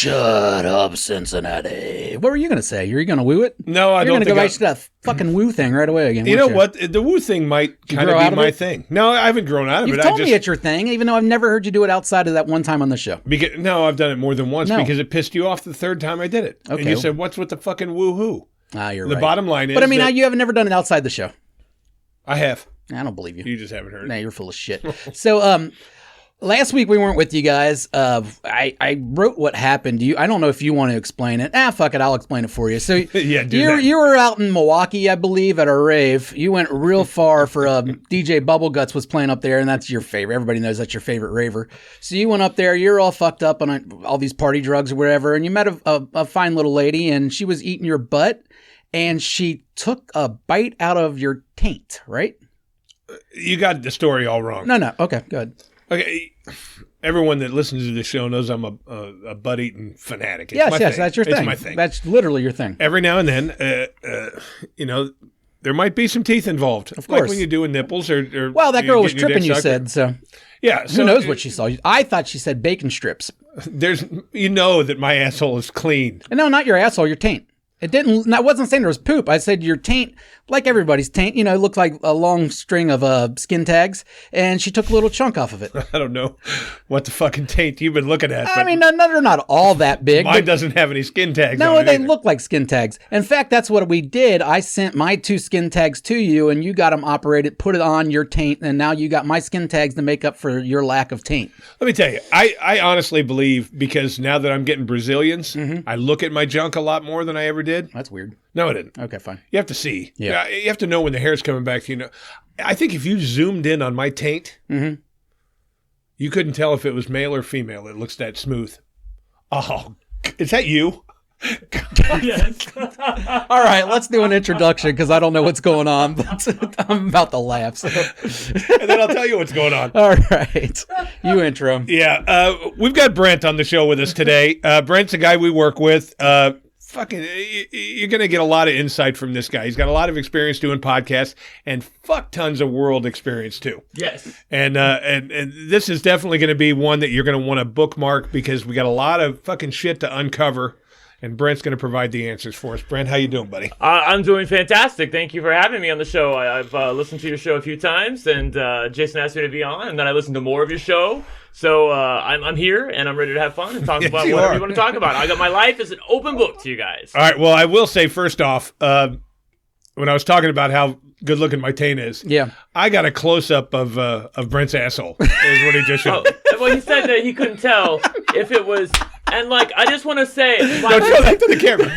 Shut up, Cincinnati. What were you going to say? You're going to woo it? No, I don't think You're going to go back to that fucking woo thing right away again. You know what? The woo thing might kind of be my thing. No, I haven't grown out of it. You've told me it's your thing, even though I've never heard you do it outside of that one time on the show. No, I've done it more than once because it pissed you off the third time I did it. Okay. And you said, what's with the fucking woo-hoo? You're right. The bottom line is But I mean, you have never done it outside the show. I have. I don't believe you. You just haven't heard it. Nah, you're full of shit. So, last week we weren't with you guys. I wrote what happened to you. I don't know if you want to explain it. Fuck it, I'll explain it for you. So you were out in Milwaukee, I believe, at a rave. You went real far for DJ Bubbleguts was playing up there, and that's your favorite. Everybody knows that's your favorite raver. So you went up there. You're all fucked up on all these party drugs or whatever, and you met a fine little lady, and she was eating your butt, and she took a bite out of your taint, right? You got the story all wrong. No. Okay, good. Okay, everyone that listens to this show knows I'm a butt-eating fanatic. Yes, that's your thing. It's my thing. That's literally your thing. Every now and then, there might be some teeth involved. Of course. Like when you're doing nipples or well, that girl was tripping, you said, so. Yeah. Who knows what she saw? I thought she said bacon strips. That my asshole is clean. No, not your asshole, your taint. I wasn't saying there was poop. I said your taint, like everybody's taint, it looked like a long string of skin tags, and she took a little chunk off of it. I don't know what the fucking taint you've been looking at. I mean, they're not all that big. Mine doesn't have any skin tags. No, on they either. look like skin tags. In fact, that's what we did. I sent my 2 skin tags to you, and you got them operated, put it on your taint, and now you got my skin tags to make up for your lack of taint. Let me tell you, I honestly believe, because now that I'm getting Brazilians, I look at my junk a lot more than I ever did. That's weird. No, it didn't. Okay, fine. You have to see. Yeah. You have to know when the hair's coming back. I think if you zoomed in on my taint, you couldn't tell if it was male or female. It looks that smooth. Oh, is that you? Yes. All right, let's do an introduction because I don't know what's going on, but I'm about to laugh. So. And then I'll tell you what's going on. All right. You intro. Yeah. We've got Brent on the show with us today. Brent's a guy we work with. You're going to get a lot of insight from this guy. He's got a lot of experience doing podcasts and fuck tons of world experience too. Yes. And this is definitely going to be one that you're going to want to bookmark because we got a lot of fucking shit to uncover. And Brent's going to provide the answers for us. Brent, how you doing, buddy? I'm doing fantastic. Thank you for having me on the show. I've listened to your show a few times, and Jason asked me to be on, and then I listened to more of your show. So I'm here, and I'm ready to have fun and talk about whatever you want to talk about. I got my life as an open book to you guys. All right. Well, I will say first off, when I was talking about how good looking my taint is, I got a close up of Brent's asshole. Is what he just showed. Well, he said that he couldn't tell if it was. And I just want to say, don't show that to the camera.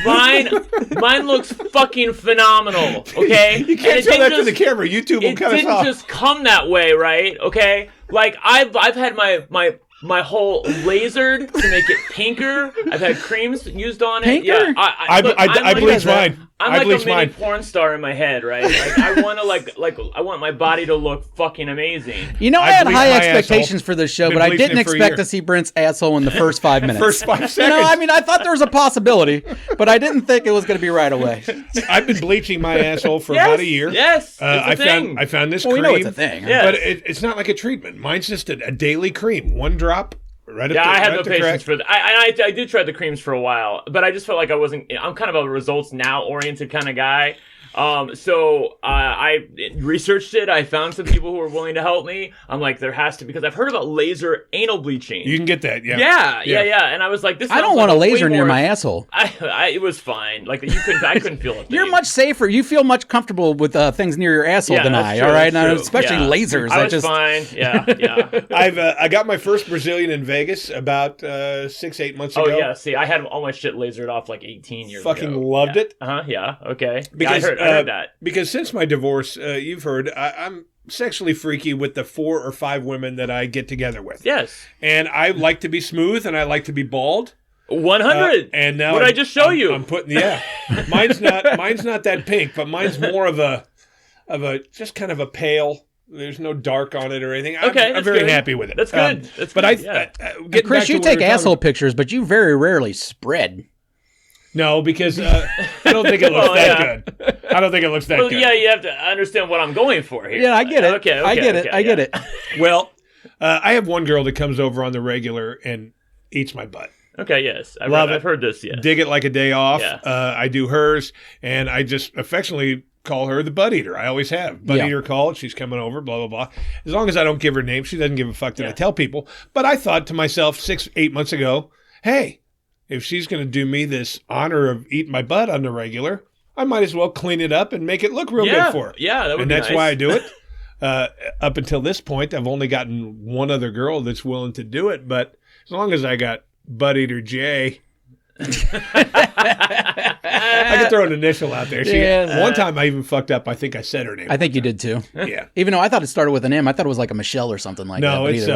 Mine looks fucking phenomenal. Okay, you can't show that to the camera. YouTube will cut us off. It didn't just come that way, right? Okay, I've had my whole lasered to make it pinker. I've had creams used on it. Pinker? Yeah, I bleach mine. I'm like a mini porn star in my head, right? I want to I want my body to look fucking amazing. I had high expectations for this show, but I didn't expect to see Brent's asshole in the first 5 minutes. First 5 seconds. I thought there was a possibility, but I didn't think it was going to be right away. I've been bleaching my asshole for about a year. Yes, I found this cream. We know it's a thing, but it's not like a treatment. Mine's just a daily cream, one drop. I had no patience for that. I did try the creams for a while, but I just felt like I'm kind of a results now oriented kind of guy. So I researched it. I found some people who were willing to help me. I'm like, there has to, because I've heard about laser anal bleaching. You can get that, yeah. Yeah. And I was like, I don't want a laser near my asshole. It was fine. I couldn't feel it. You're much safer. You feel much comfortable with things near your asshole than I. True, all right, now, true. especially lasers. I was fine. Yeah. I got my first Brazilian in Vegas about 6-8 months ago. Oh yeah. See, I had all my shit lasered off 18 years ago. Fucking loved it. Yeah. Okay. Because I heard that. Because since my divorce, you've heard, I'm sexually freaky with the 4 or 5 women that I get together with. Yes. And I like to be smooth and I like to be bald. 100. And now what did I just show you? I'm putting mine's not that pink, but mine's more of a just kind of a pale. There's no dark on it or anything. I'm very happy with it. That's good. Chris, you take asshole pictures, but you very rarely spread. No, because I don't think it looks that good. I don't think it looks that good. Yeah, you have to understand what I'm going for here. Yeah, I get it. Okay, I get it. Well, I have one girl that comes over on the regular and eats my butt. Okay, yes. I've heard this, yes. Dig it like a day off. Yeah. I do hers, and I just affectionately call her the Bud Eater. I always have. Bud Eater called. She's coming over, blah, blah, blah. As long as I don't give her name, she doesn't give a fuck that I tell people. But I thought to myself 8 months ago, hey, if she's going to do me this honor of eating my butt on the regular, I might as well clean it up and make it look real good for her. Yeah, that would and be that's nice. why I do it. Up until this point, I've only gotten one other girl that's willing to do it. But as long as I got Bud Eater J, I could throw an initial out there. One time I even fucked up. I think I said her name. I think you did too. Yeah. Even though I thought it started with an M, I thought it was like a Michelle or something like that. No, it's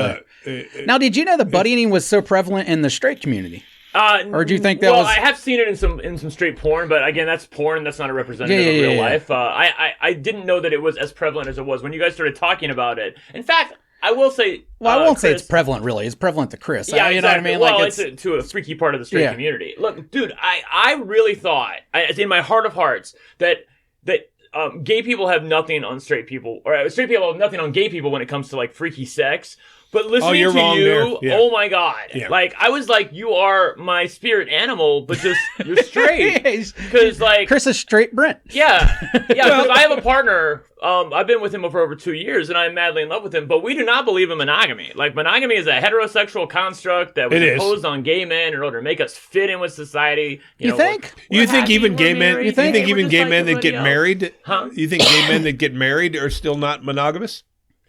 now, did you know that butt eating was so prevalent in the straight community? Or do you think that was? Well, I have seen it in some straight porn, but again, that's porn. That's not a representative of real life. I didn't know that it was as prevalent as it was when you guys started talking about it. In fact, I will say. Well, I won't say it's prevalent, really. It's prevalent to Chris. Yeah, you exactly. know what I mean? Well, like it's to a freaky part of the straight community. Look, dude, I really thought, it's in my heart of hearts, that gay people have nothing on straight people, or straight people have nothing on gay people when it comes to like freaky sex. But listening to you, oh my God. Yeah. Like, I was like, you are my spirit animal, but just, you're straight. Because, like... Chris is straight Brent. Yeah. Because I have a partner, I've been with him for over 2 years, and I'm madly in love with him, but we do not believe in monogamy. Like, monogamy is a heterosexual construct that was imposed on gay men in order to make us fit in with society. You think? You think even gay men... You think even gay men that get married... Huh? You think gay men that get married are still not monogamous?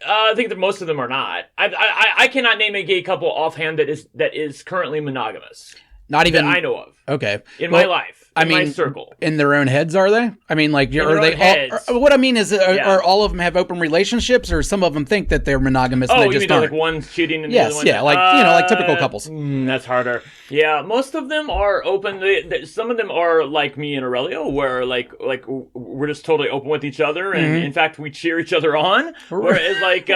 I think that most of them are not. I cannot name a gay couple offhand that is currently monogamous. Not even that I know of. Okay. In my life. My circle. In their own heads, are they? I mean, like, are they all? What I mean is, are all of them have open relationships, or some of them think that they're monogamous? Oh, and they you just mean aren't? like one's cheating and the other one? Yeah, like like typical couples. That's harder. Yeah, most of them are open. Some of them are like me and Aurelio, where like we're just totally open with each other, and in fact we cheer each other on. Whereas like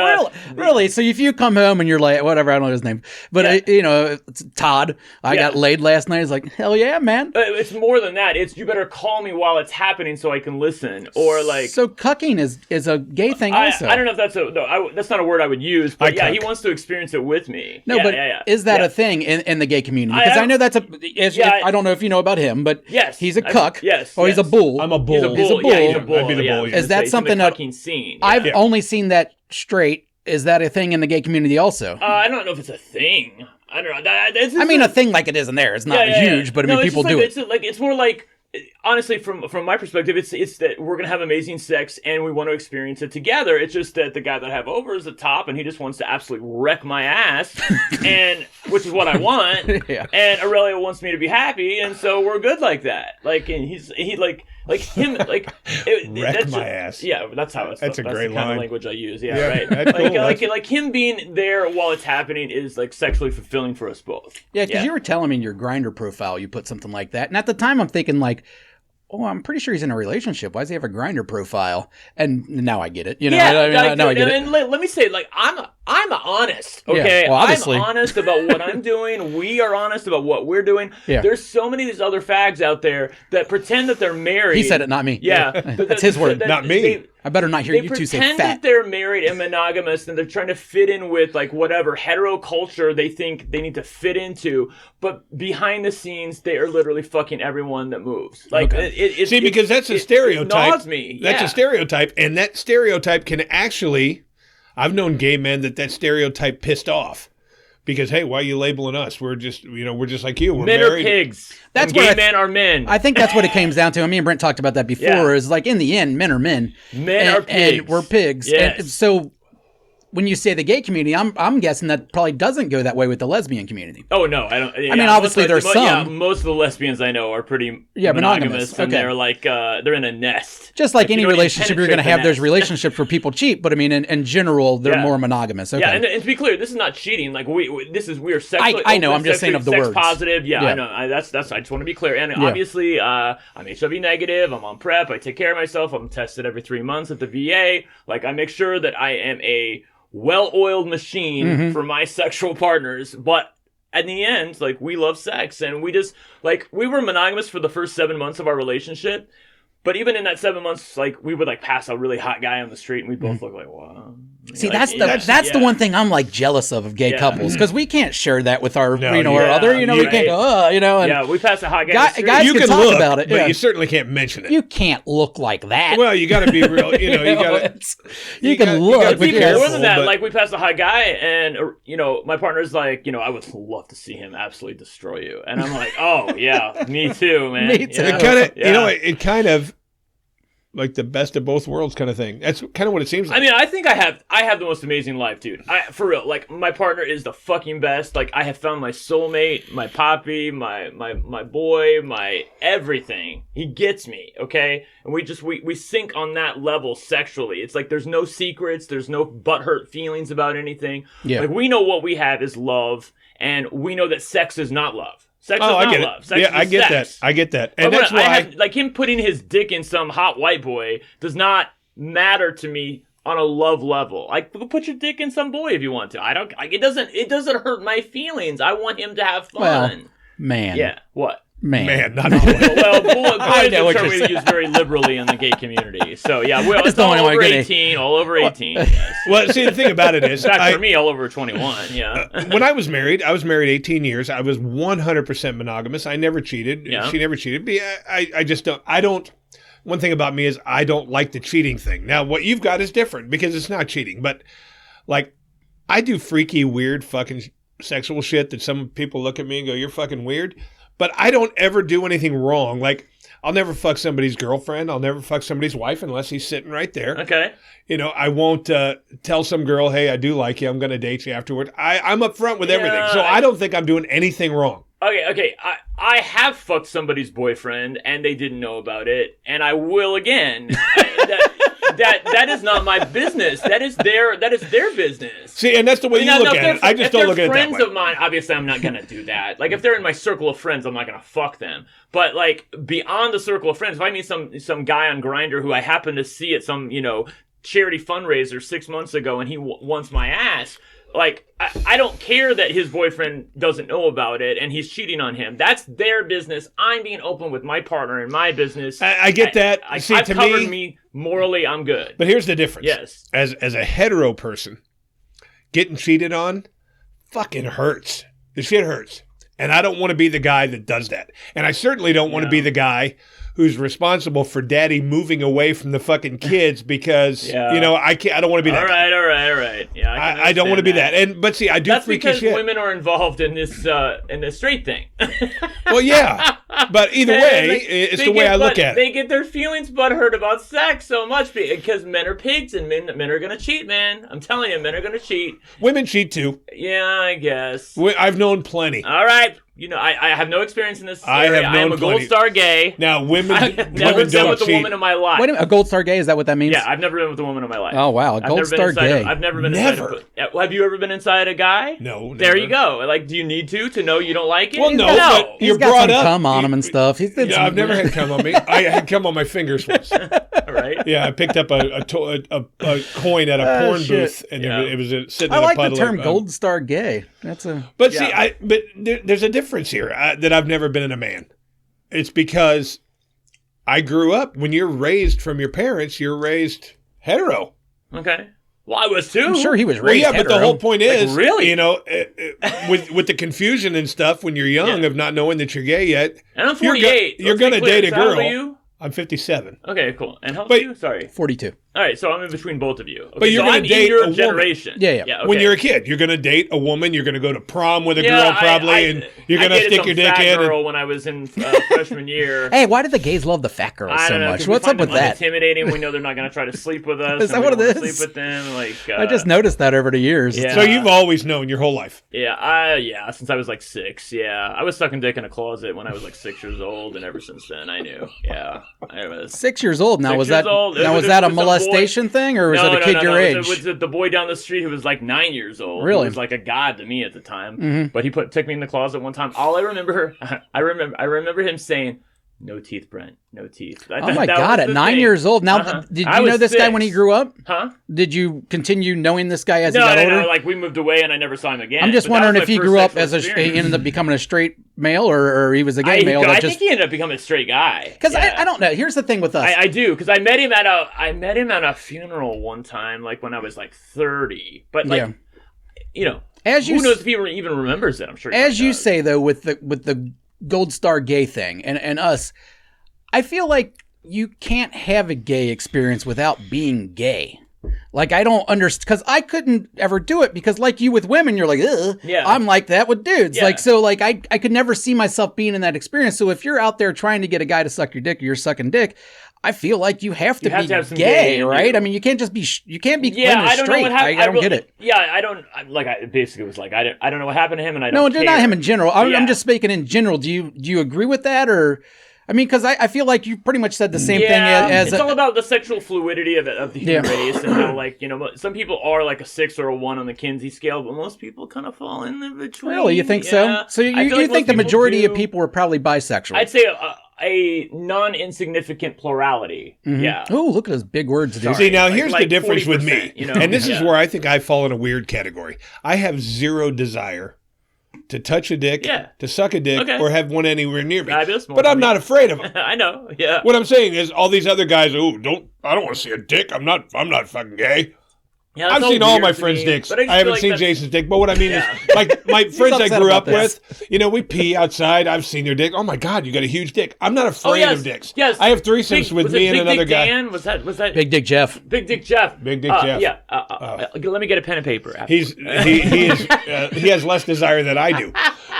really, so if you come home and you're like, whatever, I don't know his name, but it's Todd. I got laid last night. He's like, hell yeah, man. It's more than that. It's you better call me while it's happening so I can listen, or like. So cucking is a gay thing also. I don't know if that's that's not a word I would use, but he wants to experience it with me. No, is that a thing in the gay community? Because I know that's I don't know if you know about him, but he's a cuck. He's a bull. I'm a bull. He's a bull. I'd be the bull. Is that something that scene? I've only seen that straight? Is that a thing in the gay community also? I don't know if it's a thing. I don't know. I mean, a thing like it is in there. It's not huge, but I mean, people do it. It's more like. Honestly, from my perspective, it's that we're gonna have amazing sex and we want to experience it together. It's just that the guy that I have over is the top, and he just wants to absolutely wreck my ass, and which is what I want. And Aurelio wants me to be happy, and so we're good like that. Like, and he like him like wreck my ass. Yeah, that's how it's. That's a great the line. Kind of language I use. Yeah, right. That's cool. Like him being there while it's happening is like sexually fulfilling for us both. Yeah, because you were telling me in your Grindr profile you put something like that, and at the time I'm thinking like, oh, I'm pretty sure he's in a relationship. Why does he have a Grindr profile? And now I get it. You know, now I get it. And let me say, like, I'm honest. Okay, well, obviously. I'm honest about what I'm doing. We are honest about what we're doing. Yeah. There's so many of these other fags out there that pretend that they're married. He said it, not me. Yeah, that's his word, not me. I better not hear you two say fat. They pretend that they're married and monogamous, and they're trying to fit in with like whatever hetero culture they think they need to fit into. But behind the scenes, they are literally fucking everyone that moves. Like, because that's a stereotype. It gnaws me. That's a stereotype, and that stereotype can actually. I've known gay men that stereotype pissed off. Because, hey, why are you labeling us? We're just like you. We're men married. are pigs. That's gay men are men. I think that's what it comes down to. Me and Brent talked about that before. Is like in the end, men are men. Men are pigs. And we're pigs. Yes. And so when you say the gay community, I'm guessing that probably doesn't go that way with the lesbian community. Oh no, I don't. I mean, obviously there's some. Yeah, most of the lesbians I know are pretty monogamous, and they're like they're in a nest. Just like any relationship, you're going to have those relationships where people cheat, but I mean, in general, they're more monogamous. Okay. Yeah, and to be clear, this is not cheating. Like we are sexually. I know. I'm just saying of the words. Positive. Yeah, I know. That's. I just want to be clear. And obviously, I'm HIV negative. I'm on PrEP. I take care of myself. I'm tested every 3 months at the VA. Like I make sure that I am a well-oiled machine for my sexual partners, but at the end, like we love sex, and we just like we were monogamous for the first 7 months of our relationship. But even in that 7 months, like we would like pass a really hot guy on the street, and we both look like, wow. See, like, that's the one thing I'm like jealous of gay couples, because we can't share that with our our other. We can't go, And we pass a hot guy. Guys you can talk look about it, but you certainly can't mention it. You can't look like that. Well, you got to be real. You got to. You can look. But even more than that, like we passed a hot guy, and my partner's like, I would love to see him absolutely destroy you, and I'm like, oh yeah, me too, man. Me too. It kind of. Like the best of both worlds kind of thing. That's kind of what it seems like. I mean, I think I have the most amazing life, dude. For real. Like, my partner is the fucking best. Like, I have found my soulmate, my poppy, my boy, my everything. He gets me, okay? And we sync on that level sexually. It's like there's no secrets, there's no butthurt feelings about anything. Yeah. Like, we know what we have is love, and we know that sex is not love. Sex is not love. Sex is I get sex. that. I get that. And that's why... like, him putting his dick in some hot white boy does not matter to me on a love level. Like, put your dick in some boy if you want to. I don't... Like, it doesn't hurt my feelings. I want him to have fun. Well, man. Yeah, what? Man, not boy. Well, boy is a term we use very liberally in the gay community. So, yeah, it's all over 18, all over 18. Yes. Well, see, the thing about it is... In fact, for me, all over 21, yeah. When I was married 18 years. I was 100% monogamous. I never cheated. Yeah. She never cheated. But I just don't... One thing about me is I don't like the cheating thing. Now, what you've got is different because it's not cheating. But, like, I do freaky, weird fucking sexual shit that some people look at me and go, you're fucking weird. But I don't ever do anything wrong. Like, I'll never fuck somebody's girlfriend. I'll never fuck somebody's wife unless he's sitting right there. Okay. I won't tell some girl, hey, I do like you. I'm going to date you afterward. I'm upfront with everything. So I don't think I'm doing anything wrong. Okay. I have fucked somebody's boyfriend, and they didn't know about it, and I will again. That is not my business. That is their business. See, and that's the way you look at it. I just don't look at it that way. If they're friends of mine, obviously I'm not gonna do that. Like, if they're in my circle of friends, I'm not gonna fuck them. But like, beyond the circle of friends, if I meet some guy on Grindr who I happen to see at some charity fundraiser 6 months ago, and he wants my ass. Like, I don't care that his boyfriend doesn't know about it and he's cheating on him. That's their business. I'm being open with my partner in my business. I get that. See, I've to covered me morally, I'm good. But here's the difference. Yes. As a hetero person, getting cheated on fucking hurts. The shit hurts. And I don't want to be the guy that does that. And I certainly don't want to be the guy who's responsible for daddy moving away from the fucking kids because, I don't want to be that. All right. Yeah, I don't want to be that. But see, I do freaky shit. That's because women are involved in this straight thing. Well, yeah. But either way, it's the way I look at it. They get their feelings butthurt about sex so much because men are pigs and men are going to cheat, man. I'm telling you, men are going to cheat. Women cheat too. Yeah, I guess. I've known plenty. All right. I have no experience in this area. I am a gold star gay. Now, women never been with cheat. a woman in my life. Wait a minute, a gold star gay? Is that what that means? Yeah, I've never been with a woman in my life. Oh, wow. A gold star gay. I've never been inside have you ever been inside a guy? No, never. There you go. Like, do you need to know you don't like it? Well, no. But you're brought up. Cum on him and stuff. I've never had cum on me. I had cum on my fingers once. Right? Yeah, I picked up a coin at a porn booth, and it was sitting in a puddle. I like the term gold star gay. But there's a difference here that I've never been in a man. It's because I grew up, when you're raised from your parents, you're raised hetero. Okay. Well, I was too. I'm sure he was raised hetero. But the whole point is, like, really? With the confusion and stuff when you're young of not knowing that you're gay yet. And I'm 48. You're going to date a girl. How old are you? I'm 57. Okay, cool. And how old are you? Sorry. 42. All right, so I'm in between both of you. Okay, but you're going to date your a generation. Woman. Yeah. Okay. When you're a kid, you're going to date a woman. You're going to go to prom with a girl probably, and you're going to stick your dick in. Girl when I was in freshman year. Hey, why do the gays love the fat girls so much? What's up with that? Intimidating. We know they're not going to try to sleep with us. Is that what it is? Sleep with them. Like I just noticed that over the years. Yeah. So you've always known your whole life. Yeah, since I was like 6. Yeah, I was sucking dick in a closet when I was like 6 years old, and ever since then I knew. Yeah, I was 6 years old. Now was that a molestation thing, or was it a kid your age? It was the boy down the street who was like 9 years old. Really? He was like a god to me at the time. Mm-hmm. But he took me in the closet one time. All I remember, I remember him saying, No teeth, Brent. No teeth. Oh my God! At 9 years old, now did you know this guy when he grew up? Huh? Did you continue knowing this guy as he got older? No. Like we moved away and I never saw him again. I'm just wondering if he grew up as he ended up becoming a straight male, or he was a gay male. I think he ended up becoming a straight guy. Because I don't know. Here's the thing with us. I do, because I met him at a funeral one time, like when I was like 30. But like, you know, who knows if he even remembers it? I'm sure. As you say though, with the gold star gay thing and us, I feel like you can't have a gay experience without being gay. Like, I don't understand, because I couldn't ever do it, because like you with women, you're like, ugh. Yeah. I'm like that with dudes. Yeah. Like, so like I could never see myself being in that experience. So if you're out there trying to get a guy to suck your dick, or you're sucking dick, I feel like you have to be gay, right? I mean, you can't just be, you can't be straight. I don't get it. Yeah, I basically was like, I don't know what happened to him, and I don't No, not him in general. I'm just speaking in general. Do you agree with that, or... I mean, because I feel like you pretty much said the same thing as... It's all about the sexual fluidity of the human race, and how, like, you know, some people are like a 6 or a 1 on the Kinsey scale, but most people kind of fall in between. Really? You think so? So you think the majority of people are probably bisexual? I'd say a non-insignificant plurality. Mm-hmm. Yeah. Oh, look at those big words. Dude. See, now here's the difference with me. You know? And this is where I think I fall in a weird category. I have zero desire to touch a dick, to suck a dick, or have one anywhere near me. But I'm not afraid of them. I know, yeah. What I'm saying is, all these other guys, I don't want to see a dick. I'm not fucking gay. Yeah, I've seen all my friends' dicks. I haven't seen Jason's dick. But what I mean is, like, my friends I grew up with, you know, we pee outside. I've seen their dick. Oh, my God, you got a huge dick. I'm not afraid of dicks. Yes. I have threesomes with me and another guy. Dan? Was that Big Dick Jeff? Big Dick Jeff. Big Dick Jeff. Yeah. Let me get a pen and paper. He has less desire than I do.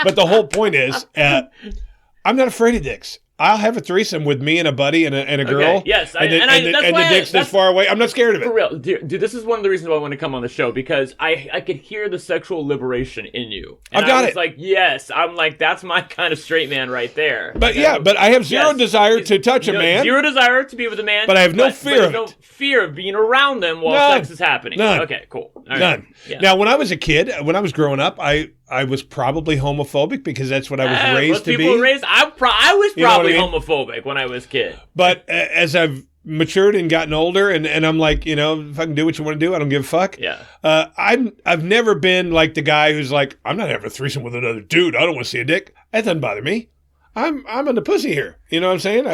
But the whole point is, I'm not afraid of dicks. I'll have a threesome with me and a buddy and a girl. Okay, yes, and the dick's this far away. I'm not scared of it. For real, dude. This is one of the reasons why I want to come on the show, because I could hear the sexual liberation in you. And I've got it. Like, yes, I'm like, that's my kind of straight man right there. But but I have zero desire to touch a man. Zero desire to be with a man. But I have no fear of it. No fear of being around them while sex is happening. None. Okay, cool. None. Yeah. Now, when I was a kid, when I was growing up, I was probably homophobic because that's what I was raised to be. I was probably homophobic when I was a kid. But as I've matured and gotten older, and I'm like, you know, if I can do what you want to do, I don't give a fuck. Yeah. I've never been like the guy who's like, I'm not having a threesome with another dude. I don't want to see a dick. That doesn't bother me. I'm on the pussy here. You know what I'm saying?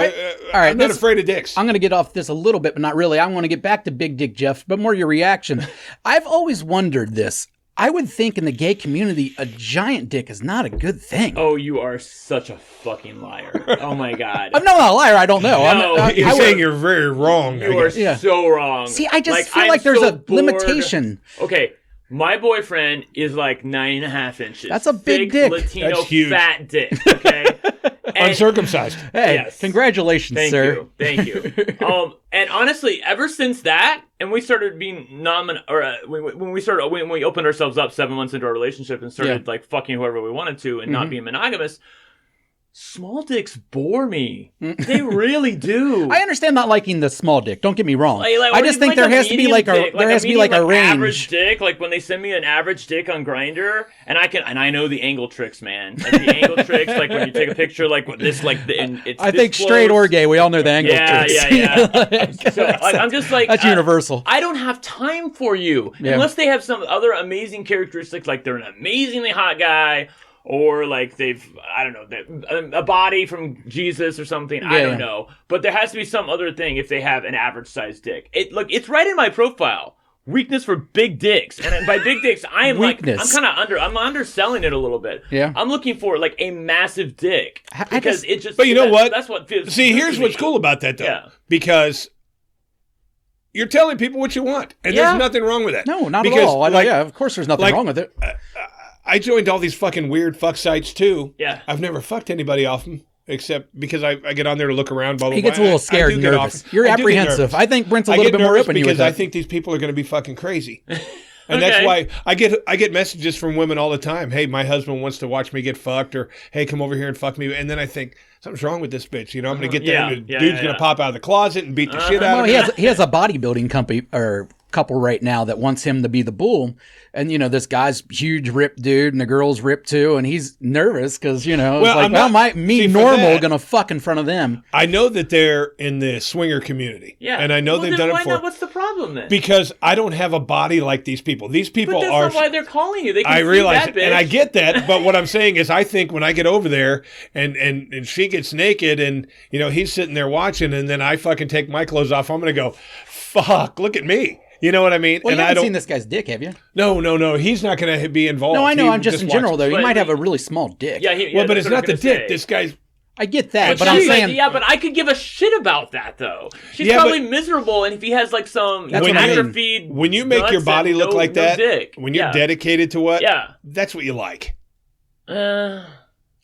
I'm not afraid of dicks. I'm going to get off this a little bit, but not really. I want to get back to Big Dick Jeff, but more your reaction. I've always wondered this. I would think in the gay community, a giant dick is not a good thing. Oh, you are such a fucking liar. Oh, my God. I'm not a liar. I don't know. No, you're saying you're very wrong. You are so wrong. See, I just feel like there's a limitation. Okay. My boyfriend is like 9.5 inches. That's a big dick. Latino fat dick. Okay. Uncircumcised. Hey, yes. Congratulations, sir. Thank you. And honestly, ever since that, and we started being when we opened ourselves up 7 months into our relationship and started like fucking whoever we wanted to and not being monogamous. Small dicks bore me. They really do. I understand not liking the small dick. Don't get me wrong. I just think there has to be like a range. Average dick, like when they send me an average dick on Grindr, and I know the angle tricks, man. Like the angle tricks, like when you take a picture, like with this, like it's. I think straight or gay, we all know the angle tricks. Yeah. So I'm just like that's universal. I don't have time for you unless they have some other amazing characteristics, like they're an amazingly hot guy. Or like I don't know, a body from Jesus or something. I don't know. But there has to be some other thing if they have an average sized dick. It's right in my profile. Weakness for big dicks. And by big dicks, I am I'm underselling it a little bit. Yeah. I'm looking for like a massive dick. Because it just. But you know what? That's what feels. See, here's what's cool about that though. Yeah. Because you're telling people what you want. And there's nothing wrong with that. No, not at all. Of course there's nothing wrong with it. I joined all these fucking weird fuck sites too. Yeah. I've never fucked anybody off them except because I get on there to look around. Blah, blah, he gets a little scared and nervous. You're apprehensive. I think Brent's a little bit more open you with that. I think these people are going to be fucking crazy. And that's why I get messages from women all the time. Hey, my husband wants to watch me get fucked, or hey, come over here and fuck me. And then I think something's wrong with this bitch. You know, I'm going to get there, and the dude's going to pop out of the closet and beat the shit out of me. He has a bodybuilding company or couple right now that wants him to be the bull. And, you know, this guy's huge ripped dude and the girl's ripped too. And he's nervous because, you know, it's like, normal going to fuck in front of them. I know that they're in the swinger community. Yeah. And I know they've done it for. What's the problem then? Because I don't have a body like these people. These people but that's not why they're calling you. They can I realize that bitch. And I get that. But what I'm saying is I think when I get over there and she gets naked and, you know, he's sitting there watching and then I fucking take my clothes off, I'm going to go, fuck, look at me. You know what I mean? Well, you haven't seen this guy's dick, have you? No. He's not going to be involved. No, I know. I'm just in general, though. He might have a really small dick. Yeah, but it's not the dick. This guy's... I get that, but I'm saying... Yeah, but I could give a shit about that, though. She's probably miserable, and if he has, like, some atrophied... When you make your body look like that, dick. when you're dedicated to what, that's what you like.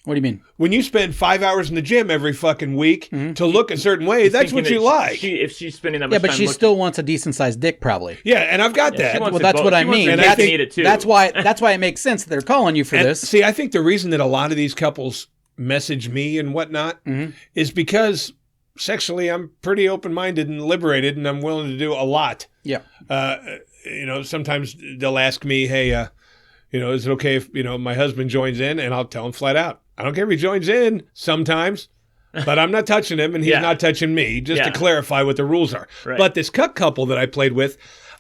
What do you mean? When you spend 5 hours in the gym every fucking week to look a certain way, that's what you like. If she's spending that much time... Yeah, but she still wants a decent-sized dick, probably. Yeah, and I've got that. Well, that's what I mean. And I need it too. That's why it makes sense that they're calling you for this. See, I think the reason that a lot of these couples message me and whatnot is because sexually I'm pretty open-minded and liberated, and I'm willing to do a lot. Yeah. You know, sometimes they'll ask me, hey, you know, is it okay if, you know, my husband joins in? And I'll tell him flat out. I don't care if he joins in sometimes, but I'm not touching him and he's not touching me, just to clarify what the rules are. Right. But this cuck couple that I played with,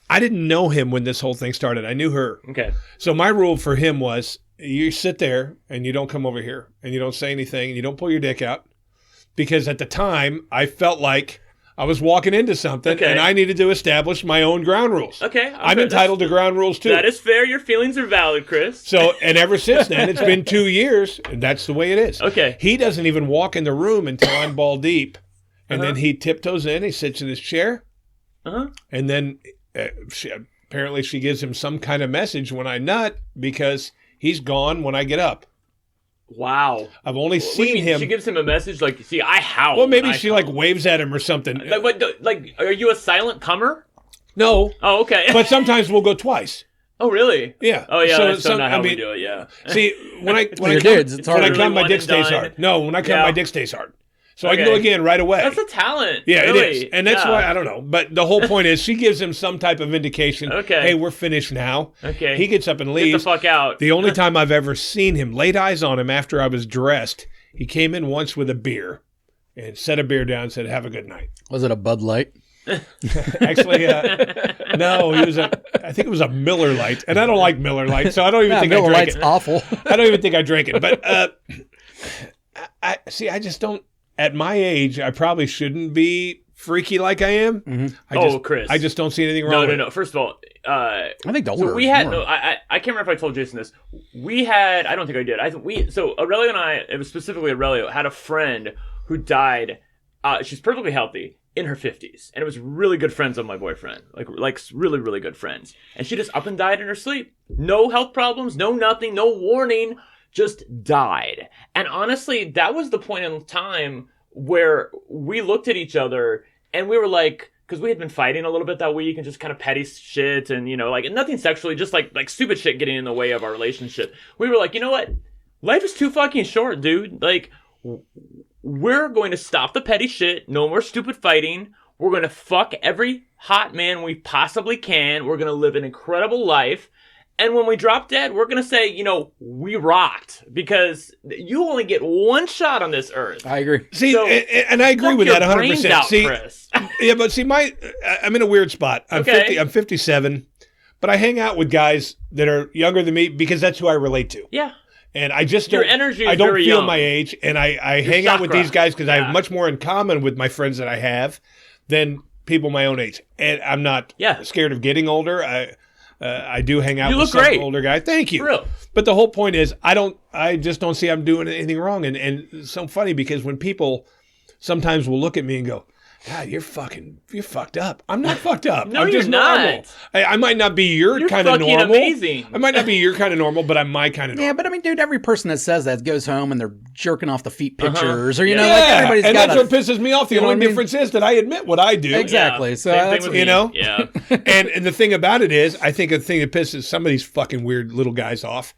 I didn't know him when this whole thing started. I knew her. Okay. So my rule for him was you sit there and you don't come over here and you don't say anything and you don't pull your dick out, because at the time I felt like I was walking into something and I needed to establish my own ground rules. Okay. I'm entitled to ground rules too. That is fair. Your feelings are valid, Chris. So, and ever since then, it's been 2 years, and that's the way it is. Okay. He doesn't even walk in the room until I'm ball deep. And then he tiptoes in, he sits in his chair. And then apparently she gives him some kind of message when I nut, because he's gone when I get up. Wow. I've only seen him. She gives him a message like, see, I howl. Well, maybe she like waves at him or something. Like, are you a silent comer? No. Oh, okay. But sometimes we'll go twice. Oh, really? Yeah. Oh, yeah. That's not how we do it. Yeah. See, when I come, my dick stays hard. No, when I come, my dick stays hard. So I can go again right away. That's a talent. Yeah, really. it is. And that's why, I don't know. But the whole point is she gives him some type of indication. Okay. Hey, we're finished now. Okay. He gets up and leaves. Get the fuck out. The only time I've ever seen him, laid eyes on him after I was dressed, he came in once with a beer and set a beer down and said, have a good night. Was it a Bud Light? Actually, no, I think it was a Miller Lite. And I don't like Miller Lite, so I don't even think Miller I drank Lite's it. awful. I don't even think I drank it. But I just don't. At my age, I probably shouldn't be freaky like I am. Chris. I just don't see anything wrong with it. No. First of all, I think the older we had. No, I can't remember if I told Jason this. We had. I don't think I did. So Aurelio and I, it was specifically Aurelio, had a friend who died. She's perfectly healthy in her 50s, and it was really good friends of my boyfriend, like really, really good friends. And she just up and died in her sleep. No health problems, no nothing, no warning. Just died. And honestly, that was the point in time where we looked at each other and we were like, because we had been fighting a little bit that week and just kind of petty shit and, you know, like nothing sexually, just like stupid shit getting in the way of our relationship. We were like, you know what? Life is too fucking short, dude. Like, we're going to stop the petty shit. No more stupid fighting. We're going to fuck every hot man we possibly can. We're going to live an incredible life. And when we drop dead, we're going to say, you know, we rocked, because you only get one shot on this earth. I agree. See, so, and I agree with that 100%. Out, see, Chris. Yeah, but see, I'm in a weird spot. I'm 50. I'm 57, but I hang out with guys that are younger than me because that's who I relate to. Yeah. And I just don't. Your energy is I don't very feel young. my age, and I hang out with these guys because I have much more in common with my friends that I have than people my own age, and I'm not scared of getting older. I do hang out with some older guys. Thank you. For real. But the whole point is, I just don't see I'm doing anything wrong. And it's so funny because when people sometimes will look at me and go, God, you're fucked up. I'm not fucked up. No, I'm just you're not. normal. I might not be your kind of normal. Amazing. I might not be your kind of normal, but I'm my kind of normal. Yeah, but I mean, dude, every person that says that goes home and they're jerking off the feet pictures, or, you know, like everybody's and got that's what pisses me off. The only difference is that I admit what I do. Exactly. So that's, you know? Yeah. and the thing about it is, I think the thing that pisses some of these fucking weird little guys off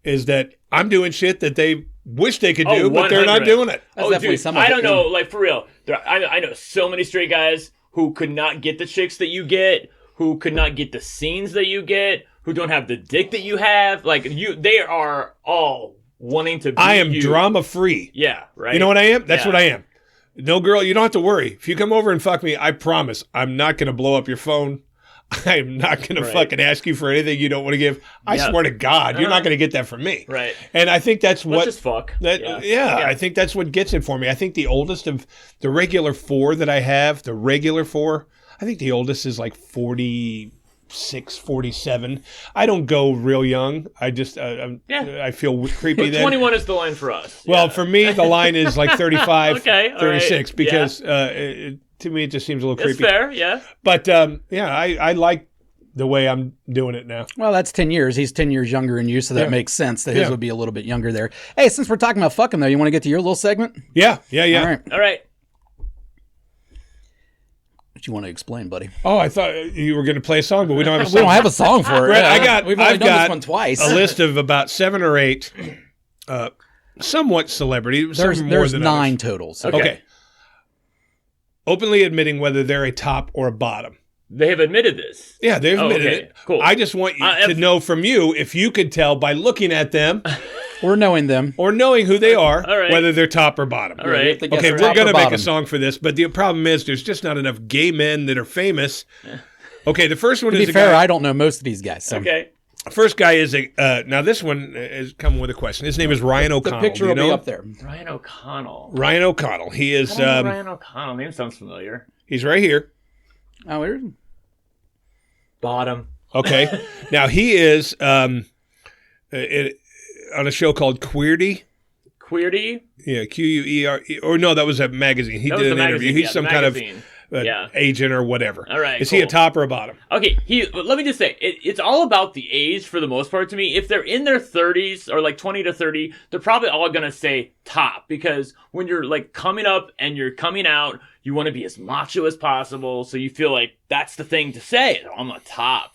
is that I'm doing shit that they wish they could do, but they're not doing it. That's definitely some of I don't know, like, for real. I know so many straight guys who could not get the chicks that you get, who could not get the scenes that you get, who don't have the dick that you have. Like, they are all wanting to be I am drama free. Yeah, right. You know what I am? That's what I am. No, girl, you don't have to worry. If you come over and fuck me, I promise I'm not going to blow up your phone. I'm not going to fucking ask you for anything you don't want to give. I swear to God, you're not going to get that from me. Right. And I think that's what... just fuck. I think that's what gets it for me. I think the oldest of the regular 4 that I have, I think the oldest is like 46, 47. I don't go real young. I just, I feel creepy then. 21 is the line for us. Well, for me, the line is like 35, 36, right. because to me, it just seems a little creepy. It's fair, yeah. But, I like the way I'm doing it now. Well, that's 10 years. He's 10 years younger than you, so that makes sense that his would be a little bit younger there. Hey, since we're talking about fucking, though, you want to get to your little segment? Yeah. All right. What you want to explain, buddy? Oh, I thought you were going to play a song, but we don't have a song. We don't have a song for it. Brett, We've only done this one twice. A list of about 7 or 8 somewhat celebrity. There's 9 totals. Okay. Openly admitting whether they're a top or a bottom. They have admitted this. Yeah, they've admitted it. Cool. I just want you to know from you if you could tell by looking at them or knowing them or knowing who they are, whether they're top or bottom. All right. Okay, we're going to make a song for this, but the problem is there's just not enough gay men that are famous. Okay, the first one is to be fair, I don't know most of these guys. So. Okay. First guy is now this one is coming with a question. His name is Ryan O'Connell. The picture will be up there. Ryan O'Connell. Ryan O'Connell. He is. Ryan O'Connell. Name sounds familiar. He's right here. Oh, where? Bottom. Okay. Now he is on a show called Queerty. Queerty? Yeah, Queer. Or no, that was a magazine. He did an interview. He's some kind of agent or whatever. All right. Is he a top or a bottom? Okay. Let me just say, it's all about the age for the most part to me. If they're in their 30s or like 20 to 30, they're probably all going to say top, because when you're like coming up and you're coming out, you want to be as macho as possible. So you feel like that's the thing to say. I'm a top.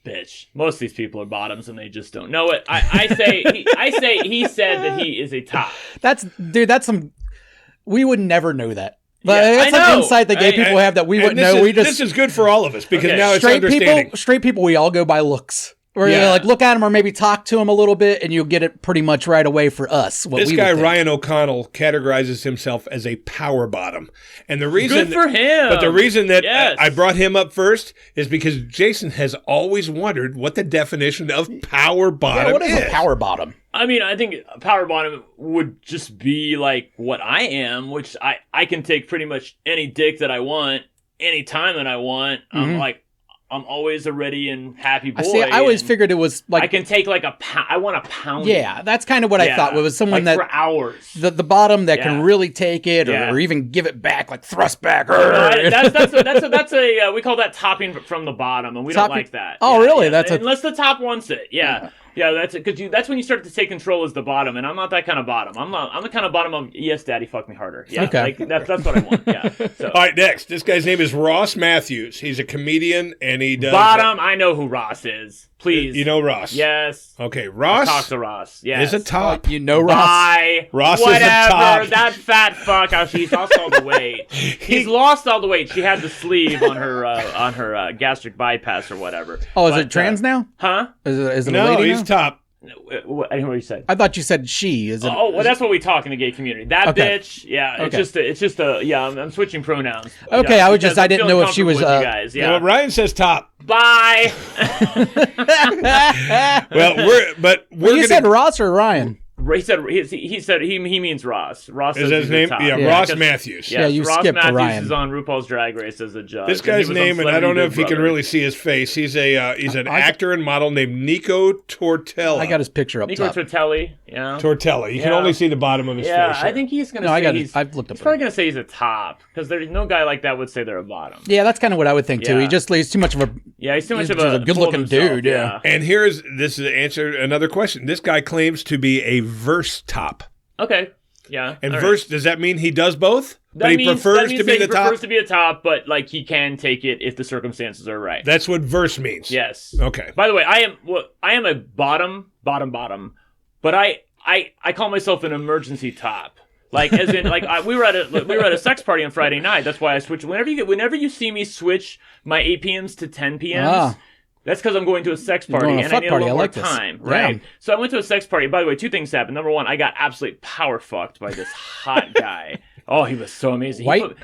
Bitch. Most of these people are bottoms and they just don't know it. I say he said that he is a top. That's some. We would never know that. But that's an insight that gay people have that we wouldn't know. This is good for all of us because now it's understanding. Straight people, we all go by looks. Or you like look at him or maybe talk to him a little bit, and you'll get it pretty much right away for us. This guy Ryan O'Connell categorizes himself as a power bottom, and the reason good for him. But the reason that I brought him up first is because Jason has always wondered what the definition of power bottom is. What is a power bottom? I mean, I think a power bottom would just be like what I am, which I can take pretty much any dick that I want, any time that I want. Mm-hmm. I'm always a ready and happy boy. I always figured it was like... I can take like I want a pound. Yeah, that's kind of what I thought. It was someone that... for hours. The bottom that can really take it or even give it back, like thrust back. We call that topping from the bottom, and we don't like that. Oh, really? Unless the top wants it. Yeah. Yeah, that's it. Because that's when you start to take control as the bottom, and I'm not that kind of bottom. I'm the kind of bottom of yes, daddy, fuck me harder. Yeah, okay. That's what I want. Yeah. So. All right, next, this guy's name is Ross Matthews. He's a comedian, and he does bottom. I know who Ross is. Please, you know Ross. Yes. Okay, Ross. Talk to Ross. Yes. Is a top. You know Ross. Bye. Ross Whatever. is a top. That fat fuck. He's lost all the weight. He's lost all the weight. She had the sleeve on her gastric bypass or whatever. Oh, is it trans now? Huh? Is it a no, lady he's now? top. I didn't know what you said. I thought you said she. Is it? Oh, well, that's what we talk in the gay community. That bitch. Yeah, okay. it's just a. Yeah, I'm switching pronouns. Okay, I didn't know if she was. You guys. Yeah. Well, Ryan says top. Bye. Well, you said Ross or Ryan? He said he means Ross. Ross is his name. Yeah, Ross Matthews. Yeah, you Ross skipped Matthews Ryan. Is on RuPaul's Drag Race as a judge. This guy's name, and I don't know if you can really see his face. He's an actor and model named Nico Tortella. I got his picture up Nico top. Tortelli. Yeah. Tortella. You can only see the bottom of his face. Yeah, I think he's gonna. I've looked up. He's probably gonna say he's a top because there's no guy like that would say they're a bottom. Yeah, that's kind of what I would think too. He's too much of a. Yeah, he's too much of a good-looking dude. Yeah. And this is to answer another question. This guy claims to be a verse top. Okay. Yeah. And verse, does that mean he does both? He prefers to be the top? He prefers to be a top, but like he can take it if the circumstances are right. That's what verse means. Yes. Okay. By the way, I am a bottom, but I call myself an emergency top. Like as in like we were at a sex party on Friday night. That's why I switched. Whenever you see me switch my 8 p.m.s to 10 p.m.s. That's because I'm going to a sex party and I need a little more time, right? Yeah. So I went to a sex party. By the way, 2 things happened. Number 1, I got absolutely power fucked by this hot guy. Oh, he was so amazing. White?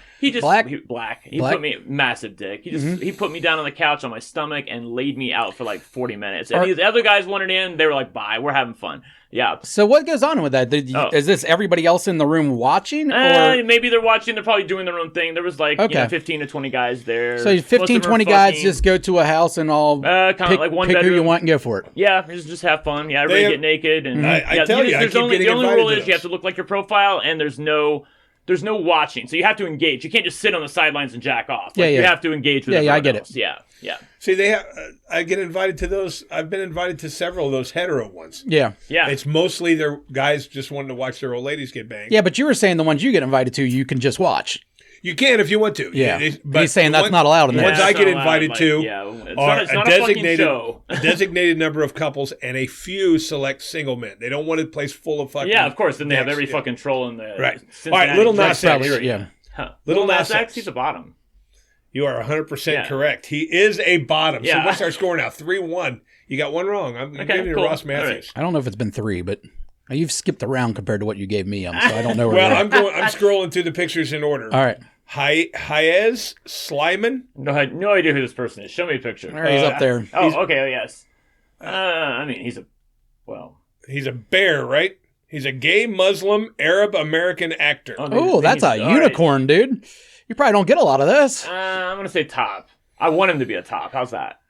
Black. He put me massive dick. He put me down on the couch on my stomach and laid me out for like 40 minutes. And the other guys wanted in. They were like, "Bye, we're having fun." Yeah. So what goes on with that? Is this everybody else in the room watching? Or maybe they're watching. They're probably doing their own thing. There was like 15 to 20 guys there. So 15, 20 guys just go to a house and all kind of like one pick bedroom. who you want and go for it. Yeah, just have fun. Yeah, everybody get naked. And I tell you, the only rule is you have to look like your profile, and there's no watching. So you have to engage. You can't just sit on the sidelines and jack off. You have to engage with everyone I get else. it. Yeah. See, I get invited to those. I've been invited to several of those hetero ones. Yeah. It's mostly their guys just wanting to watch their old ladies get banged. Yeah, but you were saying the ones you get invited to, you can just watch. You can if you want to. Yeah. But he's saying that's not allowed in the there. ones I get invited to are it's not a designated number of couples and a few select single men. They don't want a place full of fucking. Yeah, of course. Then they have every fucking troll in the. Right. All right, Little Nas X. Little Nas X, he's a bottom. You are 100% correct. He is a bottom. So what's our score now? 3-1. You got one wrong. I'm giving you Ross Matthews. Right. I don't know if it's been 3, but you've skipped around compared to what you gave me. So I don't know where Well, I'm scrolling through the pictures in order. All right. Hayez Slyman? No idea who this person is. Show me a picture. All right, he's up there. Okay. Yes. I mean, he's a bear, right? He's a gay Muslim Arab American actor. Oh, that's a unicorn, dude. You probably don't get a lot of this. I'm going to say top. I want him to be a top. How's that?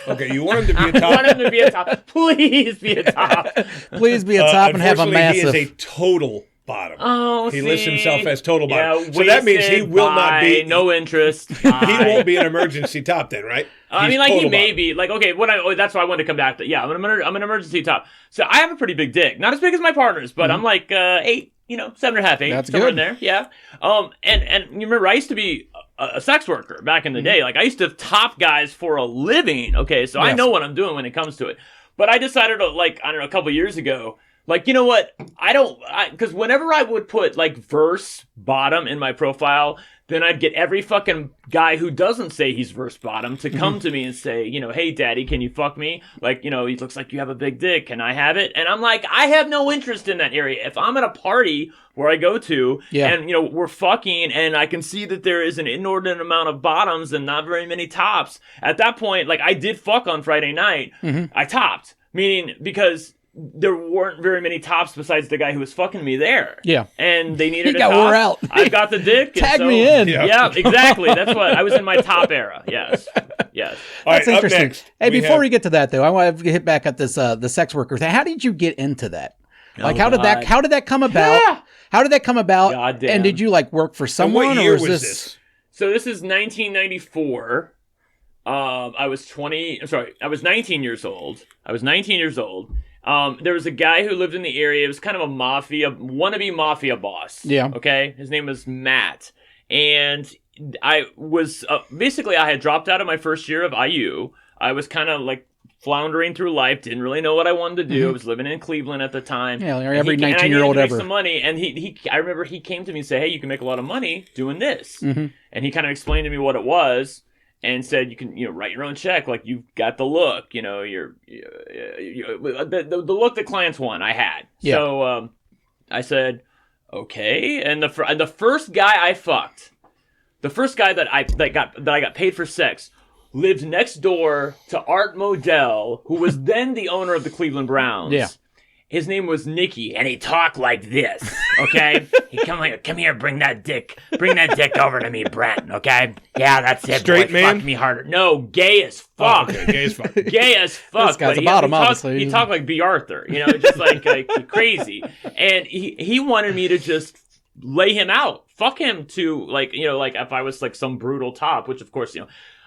Okay, you want him to be a top? I want him to be a top. Please be a top. Please be a top and have a massive. He is a total bottom. Oh, he lists himself as total bottom. Yeah, so that means he will not be. No interest. He won't be an emergency top then, right? I mean, like he may be. Like, okay, that's why I wanted to come back to. Yeah, I'm an emergency top. So I have a pretty big dick. Not as big as my partner's, but I'm like 8. 7.5, 8. That's somewhere good. In there. Yeah. And you remember I used to be a sex worker back in the day. Like I used to top guys for a living. Okay, so I know what I'm doing when it comes to it. But I decided to a couple years ago. Like, you know what? Because whenever I would put like verse bottom in my profile, then I'd get every fucking guy who doesn't say he's verse bottom to come to me and say, hey, daddy, can you fuck me? Like, he looks like you have a big dick. Can I have it? And I'm like, I have no interest in that area. If I'm at a party where I go to and, we're fucking and I can see that there is an inordinate amount of bottoms and not very many tops. At that point, like I did fuck on Friday night. I topped, meaning because there weren't very many tops besides the guy who was fucking me there. Yeah. And they needed a top. Wore out. I got the dick. Tag me in. Yeah, exactly. That's what I was in my top era. Yes. Yes. That's interesting. Hey, before we get to that though, I want to hit back at this the sex worker thing. How did you get into that? Like how did that come about? Yeah. How did that come about? Goddamn. And did you like work for someone? And what year was this? So this is 1994. I was 19 years old. There was a guy who lived in the area. It was kind of a wannabe mafia boss. Yeah. Okay. His name was Matt. And I was, basically I had dropped out of my first year of IU. I was kind of like floundering through life. Didn't really know what I wanted to do. I was living in Cleveland at the time. Yeah, every 19-year-old ever. Make some money. And I remember he came to me and said, hey, you can make a lot of money doing this. And he kind of explained to me what it was. And said you can write your own check, like you've got the look, you're the look that clients want. I had so I said okay, and the first guy I fucked, the first guy that I got paid for sex, lived next door to Art Modell, who was then the owner of the Cleveland Browns. Yeah. His name was Nicky, and he talked like this, okay? He come here, bring that dick over to me, Brent, okay? Yeah, that's it, straight boy. man? Fuck me harder. No, gay as fuck. Oh, okay. Gay as fuck. Gay as fuck. This guy's a bottom, obviously. He talked like B. Arthur, just like crazy. And he wanted me to just lay him out. Fuck him to, like if I was like some brutal top, which of course,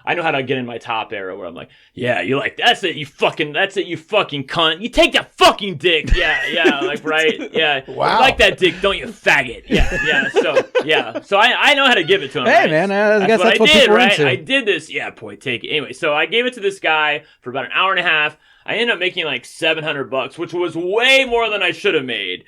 I know how to get in my top era where I'm like, yeah, you like, that's it, you fucking cunt. You take that fucking dick. Yeah, like, right? Yeah. Wow. You like that dick, don't you, faggot? Yeah. So I know how to give it to him. Hey, right? man, I guess that's what what I did, people are right? into. I did this. Yeah, boy, take it. Anyway, so I gave it to this guy for about an hour and a half. I ended up making like $700, which was way more than I should have made.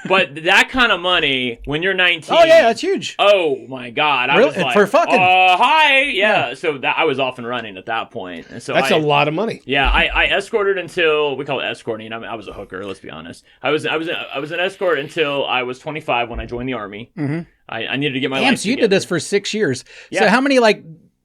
But that kind of money when you're 19. Oh yeah, that's huge. Oh my God. I really? was like, for fucking hi. Yeah. So I was off and running at that point. And so that's a lot of money. Yeah. I escorted until, we call it escorting. I mean, I was a hooker, let's be honest. I was an escort until I was 25 when I joined the Army. Mm-hmm. I needed to get my life so you together. did this for 6 years. Yeah. So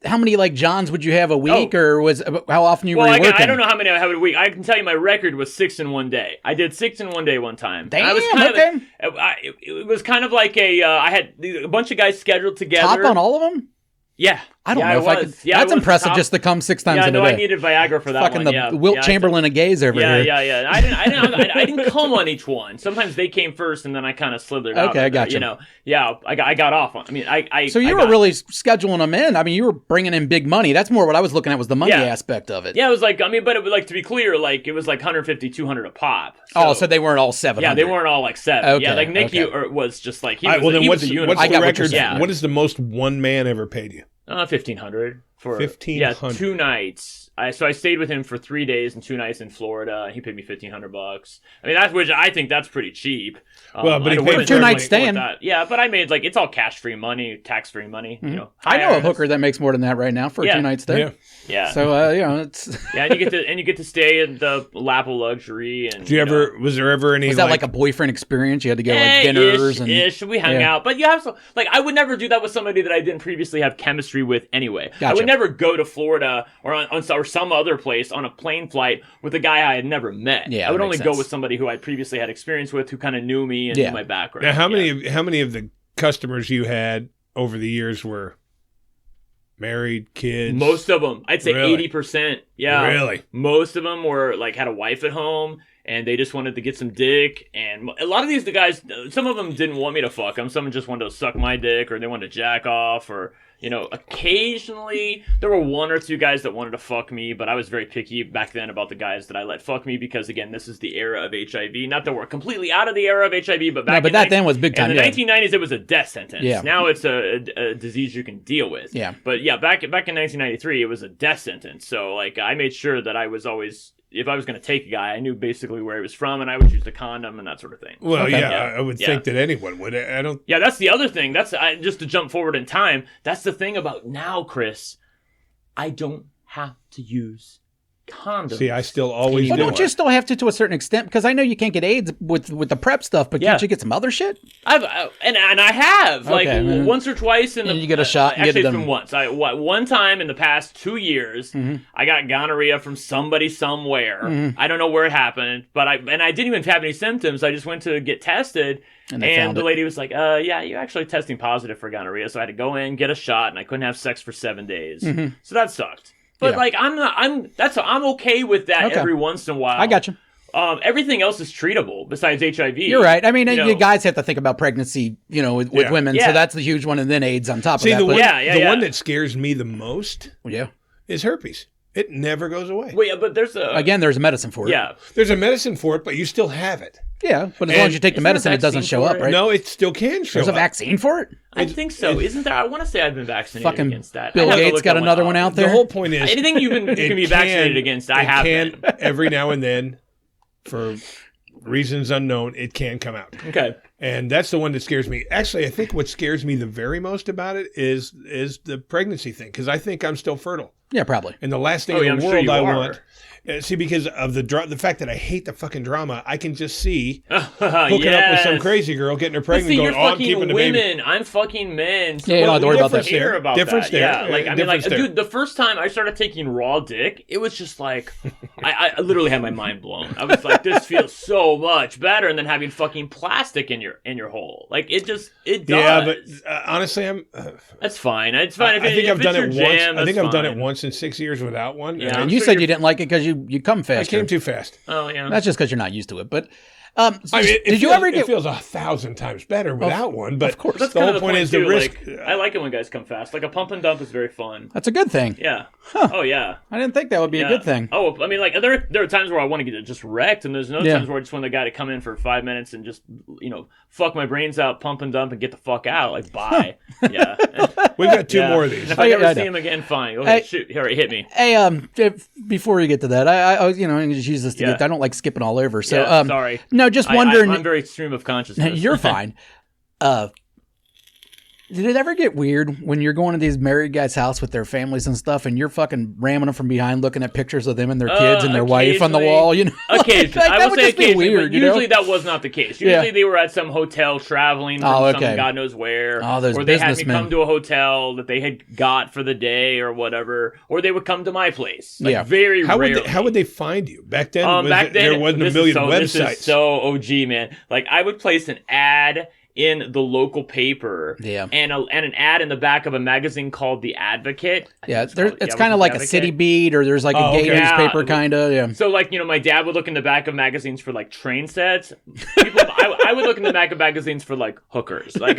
how many Johns would you have a week, or how often you were working? I don't know how many I have a week. I can tell you my record was 6 in one day. I did 6 in one day one time. Damn, it was kind of like I had a bunch of guys scheduled together. Top on all of them? Yeah. I don't know if I could. That's impressive just to come 6 times in a day. I needed Viagra for that fucking one. The Wilt Chamberlain of gays over here. Yeah. I didn't come on each one. Sometimes they came first, and then I kind of slithered out. Okay, I got you. I got off on. So you were really scheduling them in. I mean, you were bringing in big money. That's more what I was looking at, was the money aspect of it. Yeah, it was like, but it was like, to be clear, like it was like 150, 200 a pop. So they weren't all 700. Yeah, they weren't all like 7. Okay, yeah, like Nicky was just like he was a unicorn. What's the record? What is the most one man ever paid you? 1,500 for 1,500. 2 nights. So I stayed with him for 3 days and 2 nights in Florida. He paid me $1,500. I mean, which I think that's pretty cheap. But he paid for 2 nights staying. Yeah, but I made it's all cash free money, tax free money. Mm-hmm. I know a hooker that makes more than that right now for a 2 night stay. Yeah. So it's and you get to stay in the lap of luxury. And was there ever any? Was that like a boyfriend experience? You had to go dinners and we hung out, but you have I would never do that with somebody that I didn't previously have chemistry with anyway. Gotcha. I would never go to Florida or some other place on a plane flight with a guy I had never met. Yeah, I would only go with somebody who I previously had experience with, who kind of knew me and knew my background. Now, how many of the customers you had over the years were married, kids? Most of them. I'd say 80%. Yeah. Really? Most of them were had a wife at home, and they just wanted to get some dick. And a lot of these guys, some of them didn't want me to fuck them. Some just wanted to suck my dick, or they wanted to jack off, or occasionally there were 1 or 2 guys that wanted to fuck me, but I was very picky back then about the guys that I let fuck me, because again, this is the era of HIV. Not that we're completely out of the era of HIV, but back then was big time. In the 1990s, it was a death sentence. Yeah. Now it's a disease you can deal with. Yeah. But yeah, back in 1993, it was a death sentence. So I made sure that I was always, if I was going to take a guy, I knew basically where he was from, and I would use the condom and that sort of thing. Well, I would think that anyone would. I don't. Yeah, that's the other thing. That's just to jump forward in time. That's the thing about now, Chris. I don't have to use condoms. See, I still always do. Don't you still have to a certain extent? Because I know you can't get AIDS with the PrEP stuff, but can't you get some other shit? And I have once or twice in the. And you get a shot. Actually, it's been once. One time in the past 2 years, I got gonorrhea from somebody somewhere. Mm-hmm. I don't know where it happened, but I didn't even have any symptoms. I just went to get tested, and the lady was like, "Yeah, you're actually testing positive for gonorrhea." So I had to go in, get a shot, and I couldn't have sex for 7 days. Mm-hmm. So that sucked. But I'm okay with that every once in a while. I got you. Everything else is treatable besides HIV. You're right. I mean, you guys have to think about pregnancy, with women. Yeah. So that's the huge one, and then AIDS on top of that. The one that scares me the most is herpes. It never goes away. Well, yeah, but there's a medicine for it. Yeah. There's a medicine for it, but you still have it. Yeah, but as long as you take the medicine, it doesn't show up, right? No, it still can show up. There's a vaccine for it? I think so. Isn't there? I want to say I've been vaccinated against that. Bill Gates got another one out there. The whole point is... anything you can be vaccinated against, I have been. Every now and then, for reasons unknown, it can come out. Okay. And that's the one that scares me. Actually, I think what scares me the very most about it is the pregnancy thing, because I think I'm still fertile. Yeah, probably. And the last thing in the world I want... See, because of the fact that I hate the fucking drama, I can just see hooking up with some crazy girl, getting her pregnant, going, I'm keeping the baby. Women, I'm fucking men. So you don't have to worry about that. Difference there. Yeah, dude, the first time I started taking raw dick, it was just like, I literally had my mind blown. I was like, this feels so much better than having fucking plastic in your hole. Like, it does. Yeah, but honestly, that's fine. It's fine. I think I've done it once. I think I've done it once in 6 years without one. Yeah, and you said you didn't like it because you come fast. I came too fast. Oh, yeah. That's just because you're not used to it. But So it feels 1,000 times better without one, but of course. That's the kind whole of the point is the too. risk. Like, I like it when guys come fast. Like a pump and dump is very fun. That's a good thing. Yeah. Huh. Oh yeah. I didn't think that would be a good thing. Oh, I mean, like there are times where I want to get just wrecked, and there's no times where I just want the guy to come in for 5 minutes and just fuck my brains out, pump and dump, and get the fuck out. Like bye. Yeah. We've got two more of these. And if I never see him again, fine. Okay, shoot. All right, hit me. Hey, before you get to that, I just use this to get. I don't like skipping all over. So, sorry. No, just wondering. I'm very stream of consciousness. You're fine. Did it ever get weird when you're going to these married guys' house with their families and stuff, and you're fucking ramming them from behind, looking at pictures of them and their kids and their wife on the wall? Occasionally, I will say occasionally, weird, but usually that was not the case. Usually they were at some hotel traveling from some God knows where, or they had me come to a hotel that they had got for the day or whatever, or they would come to my place. Very rarely. How would they find you back then? There wasn't a million websites. This is so OG, man. Like I would place an ad in the local paper, and an ad in the back of a magazine called The Advocate. It's kind of like a city beat, or there's like a gay newspaper, kind of. Yeah. So like my dad would look in the back of magazines for like train sets. I would look in the back of magazines for like hookers. Like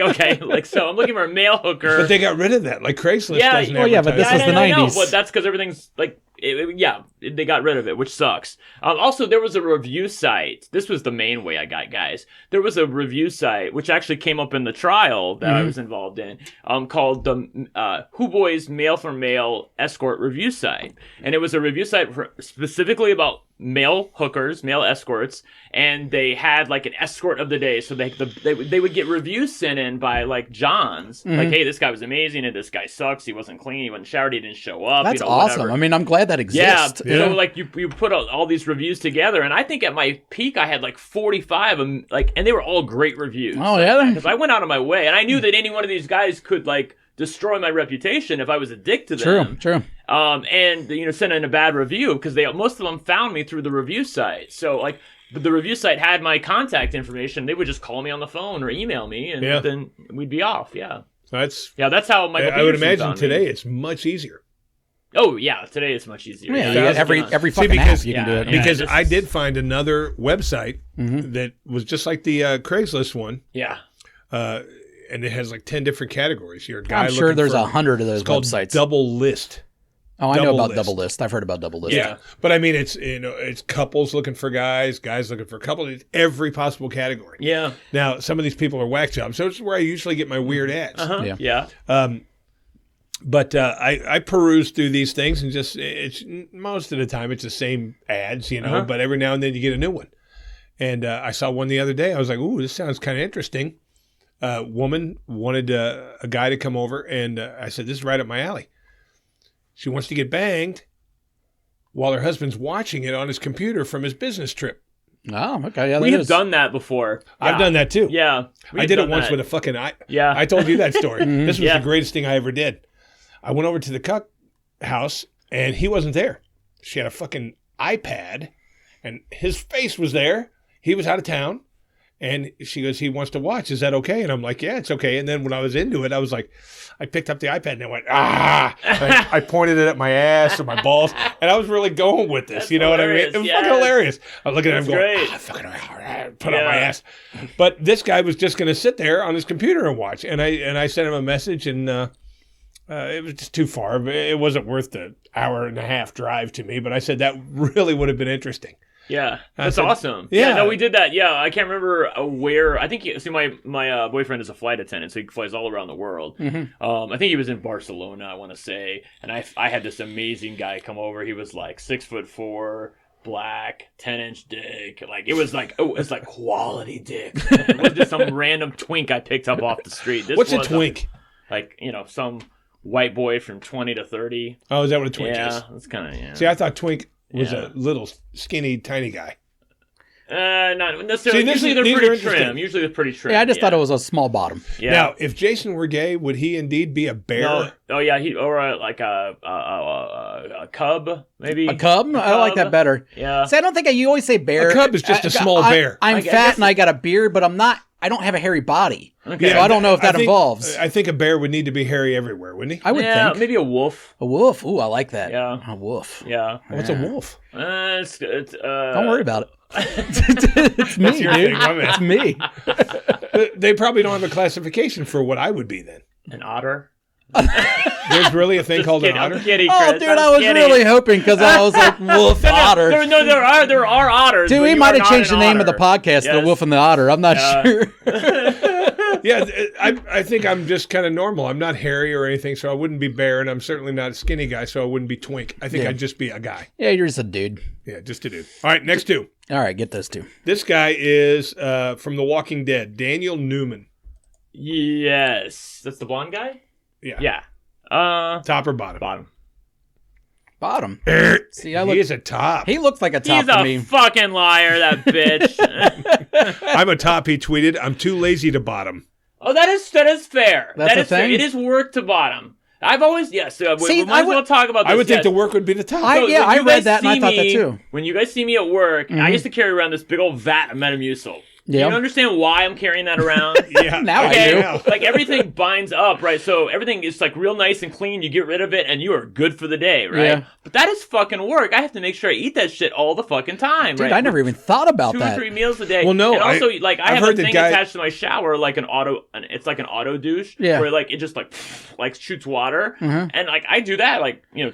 so I'm looking for a male hooker. But they got rid of that. Like Craigslist doesn't advertise. But this was the 90s. I know, but that's because everything's like. They got rid of it, which sucks. Also, there was a review site. This was the main way I got guys. There was a review site, which actually came up in the trial that I was involved in, called the Who Boys Male for Male Escort Review Site. And it was a review site specifically about male hookers, male escorts, and they had like an escort of the day. So they would get reviews sent in by like Johns, like, hey, this guy was amazing, and this guy sucks. He wasn't clean. He wasn't showered. He didn't show up. That's awesome. Whatever. I mean, I'm glad that exists. Yeah. So like you put all these reviews together, and I think at my peak I had like 45 of them, and they were all great reviews. Oh yeah, because I went out of my way, and I knew that any one of these guys could like destroy my reputation if I was a dick to them. True. And send in a bad review because most of them found me through the review site. So like the review site had my contact information. They would just call me on the phone or email me, and then we'd be off. Yeah. That's how Michael. I would imagine today it's much easier. Oh yeah, today it's much easier. Yeah, every fucking app you can do it. Because I did find another website that was just like the Craigslist one. Yeah. And it has like 10 different categories. You're a guy. I'm sure there's 100 of those websites. Double List. Oh, I know about Double List. I've heard about Double List. Yeah, but I mean, it's couples looking for guys looking for couples. It's every possible category. Yeah. Now, some of these people are whack jobs, so it's where I usually get my weird ads. Yeah. But I peruse through these things, and it's most of the time it's the same ads, But every now and then you get a new one. And I saw one the other day. I was like, "Ooh, this sounds kind of interesting." Woman wanted a guy to come over, and I said, "This is right up my alley." She wants to get banged while her husband's watching it on his computer from his business trip. Oh, okay. Yeah, we've done that before. I've done that too. Yeah. I did it once with a fucking I told you that story. This was the greatest thing I ever did. I went over to the cuck house, and he wasn't there. She had a fucking iPad, and his face was there. He was out of town. And she goes, he wants to watch. Is that okay? And I'm like, yeah, it's okay. And then when I was into it, I was like, I picked up the iPad and I went, I pointed it at my ass or my balls. And I was really going with this. You know what I mean? It was fucking hilarious. I was looking at him going, put on my ass. But this guy was just going to sit there on his computer and watch. And I sent him a message, and it was just too far. It wasn't worth the hour and a half drive to me. But I said that really would have been interesting. Yeah, that's awesome. Yeah, no, we did that. Yeah, I can't remember where. I think my boyfriend is a flight attendant, so he flies all around the world. I think he was in Barcelona, I want to say, and I had this amazing guy come over. He was like 6'4", black, 10-inch dick. Like it was like quality dick. It wasn't just some random twink I picked up off the street. What's a twink? Some white boy from 20 to 30. Oh, is that what a twink is? Yeah, that's kind of See, I thought twink was a little skinny, tiny guy. Not necessarily. Usually they're pretty trim. Yeah, I just thought it was a small bottom. Yeah. Now, if Jason were gay, would he indeed be a bear? No. Oh yeah, like a cub, maybe. A cub? I like that better. Yeah. See, I don't think you always say bear. A cub is just a small bear. I'm fat and I got a beard, but I'm not. I don't have a hairy body. Okay. So I don't know if that involves. I think a bear would need to be hairy everywhere, wouldn't he? I would think. Maybe a wolf. A wolf. Ooh, I like that. Yeah. A wolf. Yeah. What's a wolf? It's Don't worry about it. It's me, dude. It's me. They probably don't have a classification for what I would be then. An otter. There's really a thing called kidding, an otter? I'm kidding, Oh, Chris. dude, I was really hoping because I was like, wolf, otter. There are otters. Dude, we might have changed the name of the podcast to Wolf and the Otter. I'm not sure. Yeah, I think I'm just kind of normal. I'm not hairy or anything, so I wouldn't be bear, and I'm certainly not a skinny guy, so I wouldn't be twink. I think I'd just be a guy. Yeah, you're just a dude. Yeah, just a dude. All right, next two. All right, get those two. This guy is from The Walking Dead, Daniel Newman. Yes. That's the blonde guy? Yeah. Yeah. Top or bottom? Bottom. See, he is a top. He looks like a top to me. He's a fucking liar, that bitch. I'm a top, he tweeted. I'm too lazy to bottom. Oh, that is fair. That's that is fair. It is work to bottom. I've always, we might as well talk about this. I would think the work would be the top. I read that and I thought that too. When you guys see me at work, I used to carry around this big old vat of Metamucil. Yeah. You understand why I'm carrying that around? Yeah. Now I do. Like everything binds up, right? So everything is like real nice and clean. You get rid of it and you are good for the day, right? Yeah. But that is fucking work. I have to make sure I eat that shit all the fucking time, Dude, right? I never even thought about 2 that. or 3 meals a day. Well, no. And also, I have a thing attached to my shower, like it's like an auto douche. Yeah. Where it just like shoots water. And like I do that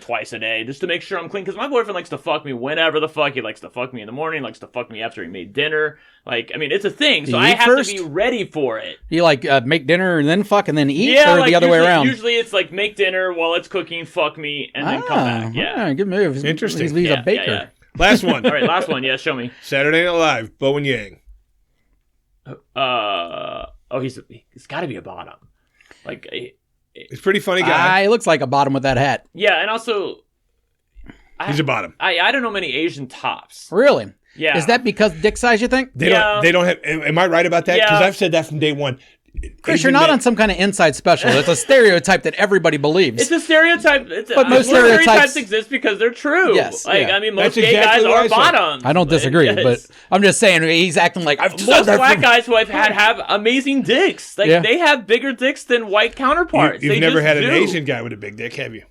twice a day just to make sure I'm clean. Because my boyfriend likes to fuck me whenever the fuck. He likes to fuck me in the morning, likes to fuck me after he made dinner. Like, I mean, it's a thing. So I have to be ready for it. You make dinner and then fuck and then eat, or the other way around? Usually it's like make dinner while it's cooking, fuck me, and then come back. Yeah. Good move. Interesting. He's a baker. Yeah. Last one. All right, last one. Yeah, show me. Saturday Night Live, Bo and Yang. He's got to be a bottom. Like, he's a pretty funny guy. He looks like a bottom with that hat. Yeah, and also... He's a bottom. I don't know many Asian tops. Really? Yeah. Is that because dick size, you think? They don't have... Am I right about that? Because I've said that from day one. Chris, you're not on some kind of inside special. It's a stereotype that everybody believes. It's a stereotype. But most stereotypes exist because they're true. Yes. I mean, most gay guys are bottoms. I don't disagree, but I'm just saying he's acting like I've most black guys who I've had have amazing dicks. Like they have bigger dicks than white counterparts. You've never had an Asian guy with a big dick, have you?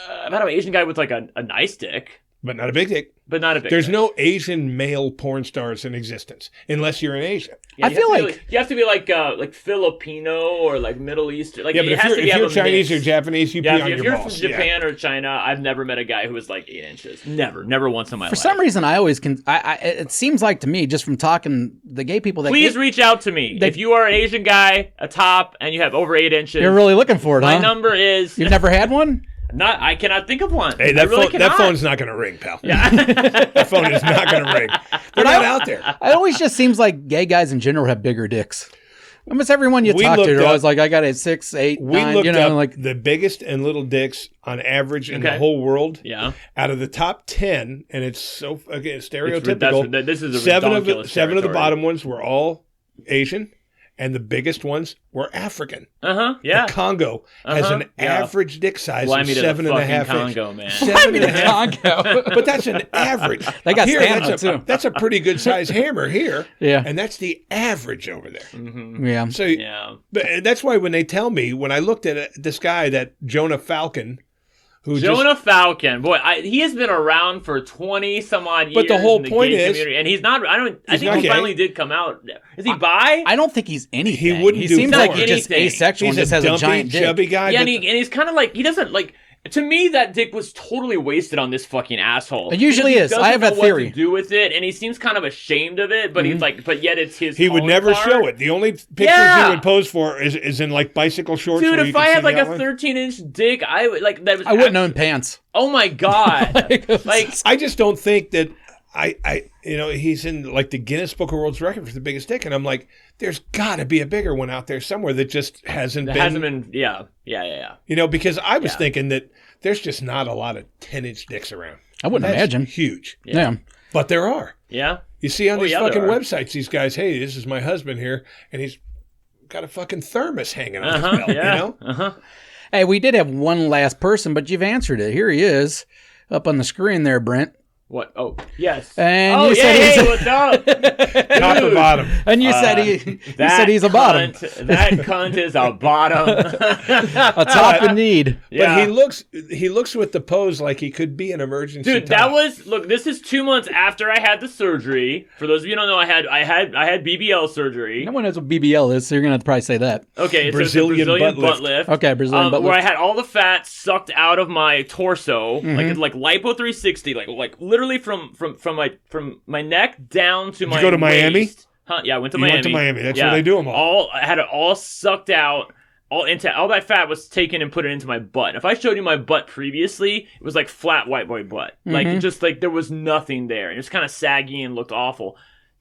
I've had an Asian guy with like a nice dick. But not a big dick. There's no Asian male porn stars in existence unless you're in Asia. Yeah, I feel like you have to be like Filipino or like Middle Eastern. Like, yeah, but if you're Chinese or Japanese, you pee on your balls. If you're from Japan or China, I've never met a guy who was like 8 inches. Never once in my life. For some reason, I always can. It seems like to me, just from talking the gay people that please reach out to me if you are an Asian guy, a top, and you have over 8 inches. You're really looking for it, My number is. You've never had one? I cannot think of one. Hey, that phone's not going to ring, pal. Yeah. That phone is not going to ring. They're not out there. It always just seems like gay guys in general have bigger dicks. Almost everyone you talk to, they're always like, I got a 6, 8, 9. We looked up the biggest and little dicks on average in the whole world. Yeah. Out of the top 10, and it's so stereotypical. This is a seven of the bottom ones were all Asian. And the biggest ones were African. Yeah. The Congo has an average dick size of 7.5 Congo, man. 7.5 Congo. But that's an average. They got stamina, too. That's a pretty good size hammer here. Yeah. And that's the average over there. Mm-hmm. Yeah. So that's why when they tell me, when I looked at this guy, that Jonah Falcon, Falcon, boy, he has been around for 20 some odd years. But the whole in the point gay is, community, and he's not. I think he finally did come out. Is he bi? I don't think he's anything. He wouldn't. He do seems porn. like he's just asexual. He's and just has a giant dick. Chubby guy. Yeah, and he's kind of like he doesn't like. To me, that dick was totally wasted on this fucking asshole. It usually is. I have a theory. What to do with it, and he seems kind of ashamed of it. But he's like, but yet it's his. He would never show it. The only pictures he would pose for is in like bicycle shorts. Dude, if I had like a 13-inch dick, I would like that. I wouldn't own pants. Oh my god! like I just don't think that he's in like the Guinness Book of World Records for the biggest dick, and I'm like, there's got to be a bigger one out there somewhere that just hasn't been. Yeah. Because I was thinking that there's just not a lot of 10-inch dicks around. I wouldn't imagine. Huge. Yeah. But there are. Yeah. You see on these fucking websites, these guys, hey, this is my husband here, and he's got a fucking thermos hanging on his belt, you know? Hey, we did have one last person, but you've answered it. Here he is, up on the screen there, Brent. What? Oh, yes. And you said hey, what's up? Top or bottom? And you said he's a bottom. That cunt is a bottom. A top in need. But he looks with the pose like he could be an emergency. Dude, top. this is 2 months after I had the surgery. For those of you who don't know, I had BBL surgery. No one knows what BBL is, so you're gonna have to probably say that. Okay, it's Brazilian a Brazilian butt lift. Okay, Brazilian butt lift. Where I had all the fat sucked out of my torso, like lipo 360, like literally from my neck down to my. Did you go to Miami? Waist. Huh? Yeah, I went to Miami. Went to Miami. That's where they do them all. I had it all sucked out. All that fat was taken and put it into my butt. If I showed you my butt previously, it was like flat white boy butt. Like just like there was nothing there. It was kind of saggy and looked awful.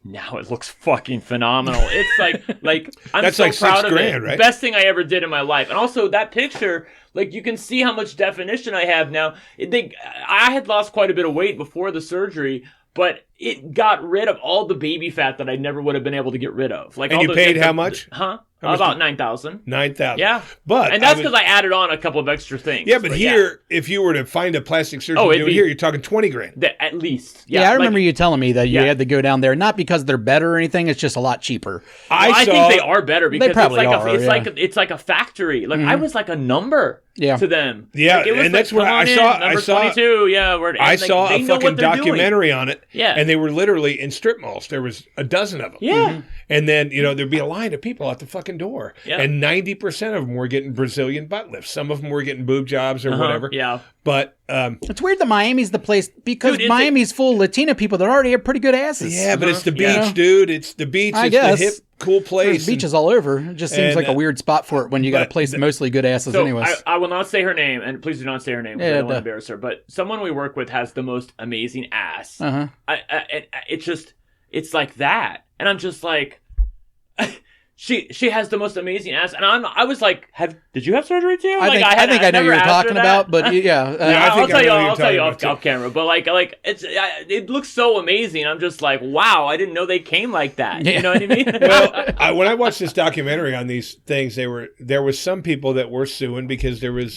Now it looks fucking phenomenal. It's like I'm that's so like proud of $6,000, it. right? Best thing I ever did in my life. And also that picture, like you can see how much definition I have now. I had lost quite a bit of weight before the surgery, but it got rid of all the baby fat that I never would have been able to get rid of. Like, and you paid how much? Huh? About $9,000. $9,000. Yeah, and that's because I added on a couple of extra things. Yeah, but here, if you were to find a plastic surgeon doing here, you're talking $20,000 at least. Yeah, I remember you telling me that you had to go down there, not because they're better or anything. It's just a lot cheaper. I think they are better because they probably it's like a factory. Like I was like a number to them. Yeah, like, it was and that's what I saw. Number 22. Yeah, I saw a fucking documentary on it. Yeah, and they were literally in strip malls. There was a dozen of them. Yeah, and then there'd be a line of people at the fucking door. Yeah. And 90% of them were getting Brazilian butt lifts. Some of them were getting boob jobs or whatever. Yeah. But it's weird that Miami's the place because Miami's full of Latina people that already have pretty good asses. Yeah, but it's the beach, dude. It's the beach. It's the hip, cool place. There's beaches all over. It just seems like a weird spot for it when you got a place mostly good asses anyways. I will not say her name, and please do not say her name because I don't want to embarrass her. But someone we work with has the most amazing ass. It's like that. And I'm just like... She has the most amazing ass, and I was like, did you have surgery too? I think I know what you're talking about, but I'll tell you off camera. But like it looks so amazing. I'm just like, wow, I didn't know they came like that. You know what I mean? Well, when I watched this documentary on these things, there was some people that were suing because there was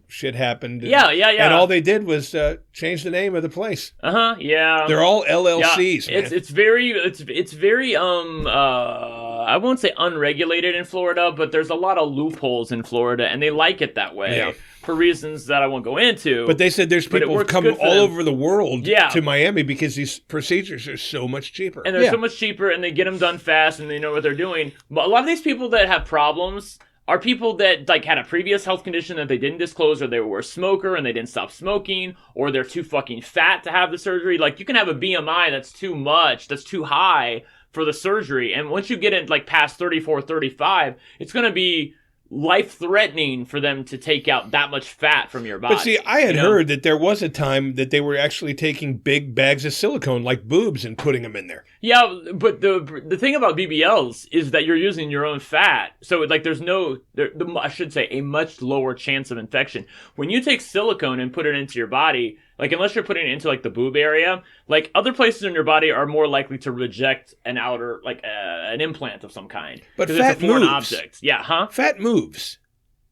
shit happened. And all they did was change the name of the place. Yeah. They're all LLCs. Yeah. Man. It's very I won't say unregulated in Florida, but there's a lot of loopholes in Florida, and they like it that way for reasons that I won't go into. But they said there's people who come all over the world to Miami because these procedures are so much cheaper. And they're so much cheaper, and they get them done fast, and they know what they're doing. But a lot of these people that have problems are people that like had a previous health condition that they didn't disclose, or they were a smoker and they didn't stop smoking, or they're too fucking fat to have the surgery. Like you can have a BMI that's too much, that's too high for the surgery, and once you get it like past 34, 35, it's going to be life-threatening for them to take out that much fat from your body. But see, I had heard that there was a time that they were actually taking big bags of silicone, like boobs, and putting them in there. Yeah, but the thing about BBLs is that you're using your own fat, so like there's I should say a much lower chance of infection. When you take silicone and put it into your body, like unless you're putting it into like the boob area, like other places in your body are more likely to reject an outer, like an implant of some kind. But fat it's a foreign moves. object. Yeah, huh? Fat moves.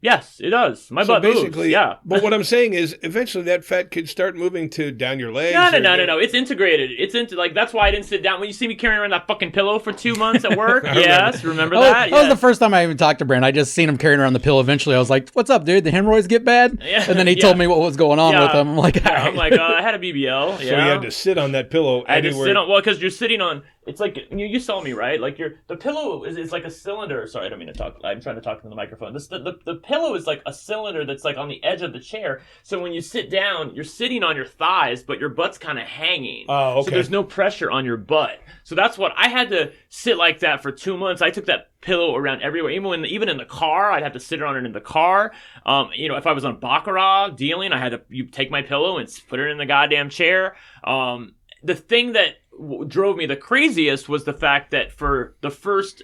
Yes, it does. My butt moves. Yeah. But what I'm saying is, eventually that fat could start moving to down your legs. No. It's integrated. It's into like that's why I didn't sit down. When you see me carrying around that fucking pillow for 2 months at work, remember that? That was the first time I even talked to Brent. I just seen him carrying around the pillow. Eventually, I was like, "What's up, dude? The hemorrhoids get bad?" Yeah. And then he told me what was going on with them. I'm like, I had a BBL. So you had to sit on that pillow. I had to sit on because you're sitting on. It's like you saw me, right? Like the pillow is like a cylinder. Sorry, I don't mean to talk. I'm trying to talk into the microphone. The pillow is like a cylinder that's like on the edge of the chair. So when you sit down, you're sitting on your thighs, but your butt's kind of hanging. Oh, okay. So there's no pressure on your butt. So that's what I had to sit like that for 2 months. I took that pillow around everywhere. Even in the car, I'd have to sit on it in the car. If I was on baccarat dealing, I had to take my pillow and put it in the goddamn chair. The thing that drove me the craziest was the fact that for the first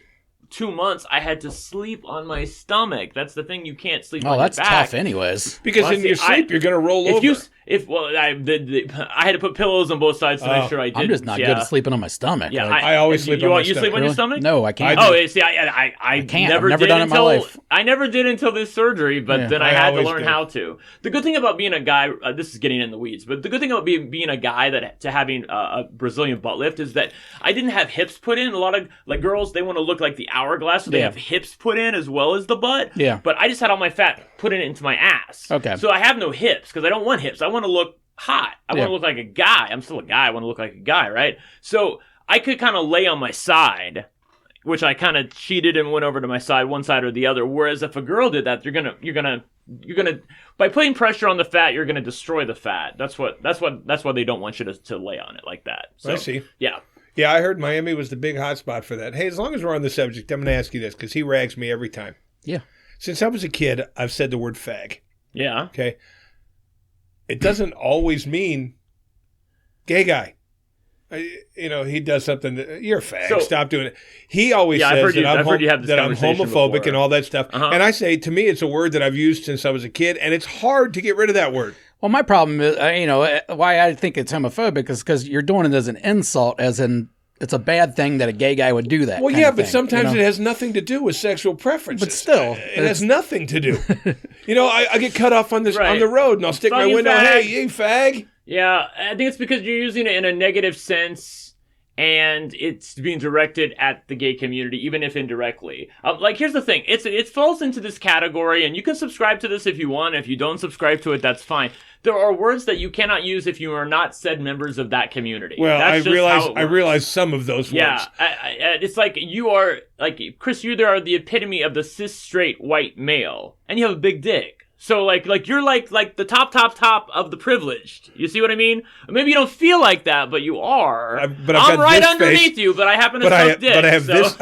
2 months I had to sleep on my stomach. That's the thing, you can't sleep on your back. Oh, that's tough anyways. Because in your sleep you're going to roll over. I had to put pillows on both sides to make sure I did. I'm just not good at sleeping on my stomach. Yeah, I always sleep on my stomach. You sleep on your stomach? No, I can't. See, I can't. never I've never did done it in my life. I never did until this surgery, but then I had to learn how to. The good thing about being a guy, this is getting in the weeds, but the good thing about being a guy to having a Brazilian butt lift is that I didn't have hips put in. A lot of like girls, they want to look like the hourglass, so they have hips put in as well as the butt. Yeah. But I just had all my fat put into my ass. Okay. So I have no hips because I don't want hips. I want to look hot. I want to look like a guy. I'm still a guy. I want to look like a guy, right? So I could kind of lay on my side, which I kind of cheated and went over to my side, one side or the other. Whereas if a girl did that, you're gonna by putting pressure on the fat, you're gonna destroy the fat. That's why they don't want you to lay on it like that. So, I see. Yeah. Yeah, I heard Miami was the big hotspot for that. Hey, as long as we're on the subject, I'm going to ask you this because he rags me every time. Yeah. Since I was a kid, I've said the word fag. Yeah. Okay. It doesn't always mean gay guy. He does something. You're a fag. Stop doing it. He always says that I'm homophobic before. And all that stuff. And I say, to me, it's a word that I've used since I was a kid, and it's hard to get rid of that word. Well, my problem is, why I think it's homophobic is because you're doing it as an insult, as in it's a bad thing that a gay guy would do that. Well, yeah, but sometimes it has nothing to do with sexual preferences. But still, it has nothing to do. I get cut off on the road, and I'll stick my window. Fag. Hey, you fag. Yeah, I think it's because you're using it in a negative sense, and it's being directed at the gay community, even if indirectly. Here's the thing: it falls into this category, and you can subscribe to this if you want. If you don't subscribe to it, that's fine. There are words that you cannot use if you are not said members of that community. Well, I realize some of those words. Yeah, it's like you are Chris. You are the epitome of the cis straight white male, and you have a big dick. So you're like the top of the privileged. You see what I mean? Maybe you don't feel like that, but you are. I'm right underneath you, but I happen to suck dick. But I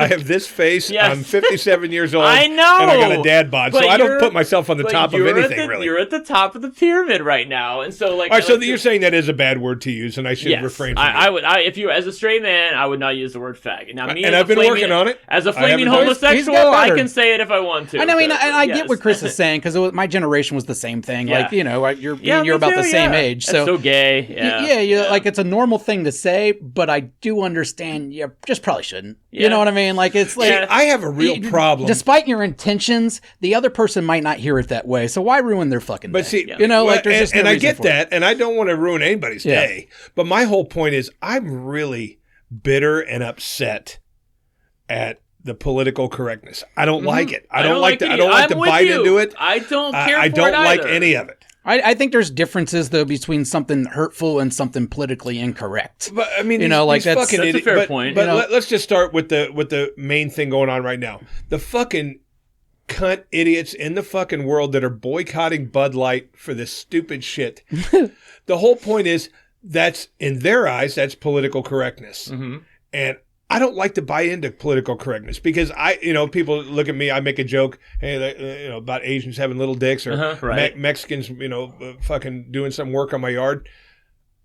have this face. Yes. I'm 57 years old. I know. And I got a dad bod, so I don't put myself on the top of anything, really. You're at the top of the pyramid right now, and so All right, so you're saying that is a bad word to use, and I should refrain from it. I would. If you, as a straight man, I would not use the word fag. Now, I've been working on it. As a flaming homosexual, I can say it if I want to. I get what Chris is saying because my generation was the same thing. Like, you're about the same age. So, that's so gay. Yeah. Like it's a normal thing to say, but I do understand you just probably shouldn't. You know what I mean? Like it's like I have a real problem. Despite your intentions, the other person might not hear it that way. So why ruin their fucking day? But see, there's just no and I get for that, it. and I don't want to ruin anybody's day. But my whole point is I'm really bitter and upset at the political correctness. I don't like it. I don't like to bite into it. I don't care I don't like any of it. I think there's differences though between something hurtful and something politically incorrect. But I mean, that's a fair point. But let's just start with the main thing going on right now. The fucking cunt idiots in the fucking world that are boycotting Bud Light for this stupid shit. The whole point is that's in their eyes that's political correctness, and I don't like to buy into political correctness because people look at me, I make a joke, hey, about Asians having little dicks or Mexicans, fucking doing some work on my yard.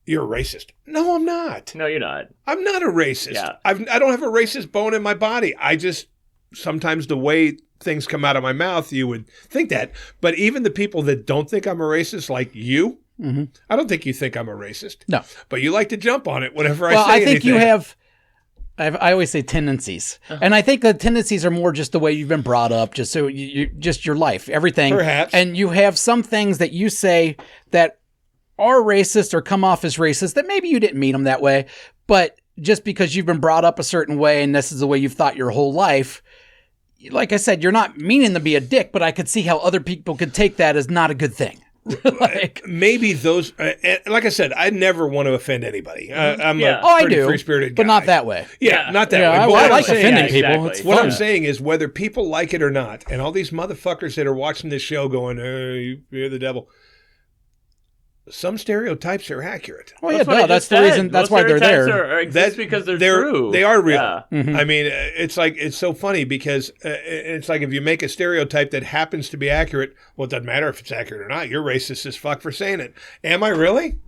You're a racist. No, I'm not. No, you're not. I'm not a racist. Yeah. I don't have a racist bone in my body. I just, sometimes the way things come out of my mouth, you would think that. But even the people that don't think I'm a racist, like you, I don't think you think I'm a racist. No. But you like to jump on it whenever I say anything. Well, I think you have... I always say tendencies, and I think the tendencies are more just the way you've been brought up, just so just your life, everything. Perhaps. And you have some things that you say that are racist or come off as racist that maybe you didn't mean them that way, but just because you've been brought up a certain way and this is the way you've thought your whole life, like I said, you're not meaning to be a dick, but I could see how other people could take that as not a good thing. Maybe those, like I said, I never want to offend anybody. I'm a pretty free-spirited guy. But not that way. Yeah, not that way. I like offending people. It's what I'm saying is whether people like it or not, and all these motherfuckers that are watching this show going, you're the devil. Some stereotypes are accurate. Well, that's the reason. That's why they're there. That's because they're true. They are real. Yeah. I mean, it's so funny because it's like if you make a stereotype that happens to be accurate, well, it doesn't matter if it's accurate or not. You're racist as fuck for saying it. Am I really?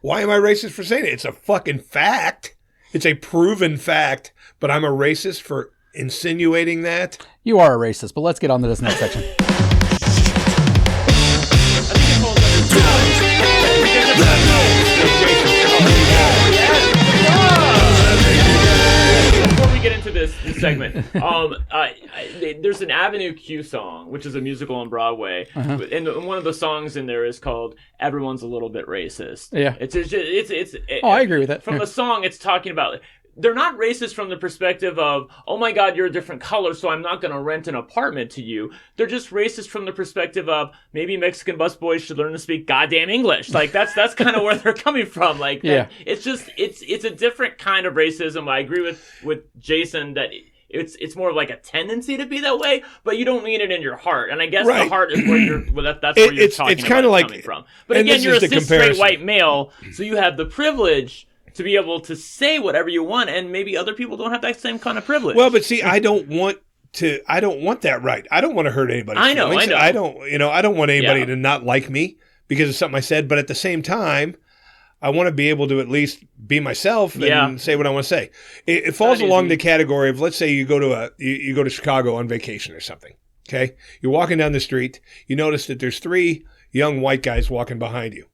Why am I racist for saying it? It's a fucking fact. It's a proven fact. But I'm a racist for insinuating that. You are a racist. But let's get on to this next section. segment. There's an Avenue Q song, which is a musical on Broadway, and one of the songs in there is called "Everyone's a Little Bit Racist." Yeah, I agree with that. From the song, it's talking about. They're not racist from the perspective of, oh my God, you're a different color, so I'm not going to rent an apartment to you. They're just racist from the perspective of maybe Mexican busboys should learn to speak goddamn English. Like that's kind of where they're coming from. Like, it's just it's a different kind of racism. I agree with Jason that it's more of like a tendency to be that way, but you don't mean it in your heart. And I guess the heart is where you're. Well, that's where you're talking about coming from. But again, you're a cis straight white male, so you have the privilege to be able to say whatever you want, and maybe other people don't have that same kind of privilege. Well, but see, I don't want that right. I don't want to hurt anybody's feelings. I don't want anybody to not like me because of something I said, but at the same time, I want to be able to at least be myself and say what I want to say. It falls along the category of, let's say you go to Chicago on vacation or something. Okay? You're walking down the street, you notice that there's 3 young white guys walking behind you.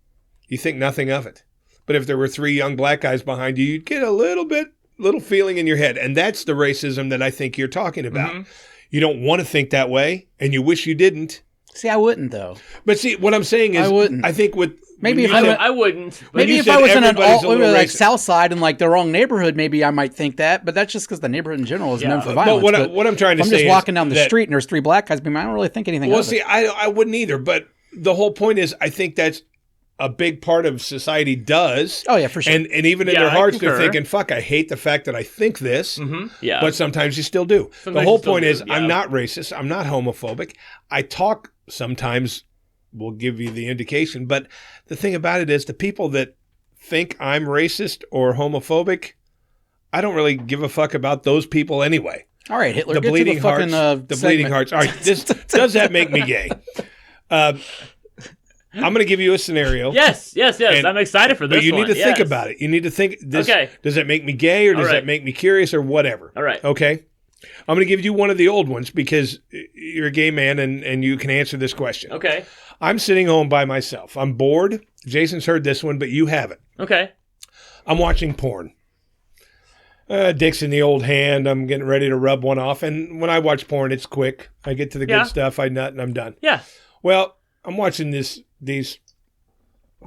You think nothing of it. But if there were 3 young black guys behind you, you'd get a little feeling in your head. And that's the racism that I think you're talking about. Mm-hmm. You don't want to think that way, and you wish you didn't. See, I wouldn't, though. But see, what I'm saying is, I wouldn't. I think with... Maybe if I wouldn't. Maybe if I was in like South Side and like the wrong neighborhood, maybe I might think that. But that's just because the neighborhood in general is known for violence. But what I'm trying to say is... I'm just walking down the street and there's 3 black guys, I don't really think anything of it. Well, see, I wouldn't either. But the whole point is, I think that's a big part of society does. Oh, yeah, for sure. And even in their hearts, they're thinking, fuck, I hate the fact that I think this. Mm-hmm. Yeah. But sometimes you still do. The whole point is, I'm not racist. I'm not homophobic. I talk sometimes, will give you the indication. But the thing about it is, the people that think I'm racist or homophobic, I don't really give a fuck about those people anyway. All right, Hitler, the bleeding hearts. The bleeding hearts. All right, does that make me gay? I'm going to give you a scenario. Yes. I'm excited for this. But you need to think about it. You need to think, does that make me gay or does that make me curious or whatever? All right. Okay. I'm going to give you one of the old ones because you're a gay man and you can answer this question. Okay. I'm sitting home by myself. I'm bored. Jason's heard this one, but you haven't. Okay. I'm watching porn. Dick's in the old hand. I'm getting ready to rub one off. And when I watch porn, it's quick. I get to the good stuff. I nut and I'm done. Yeah. Well, I'm watching these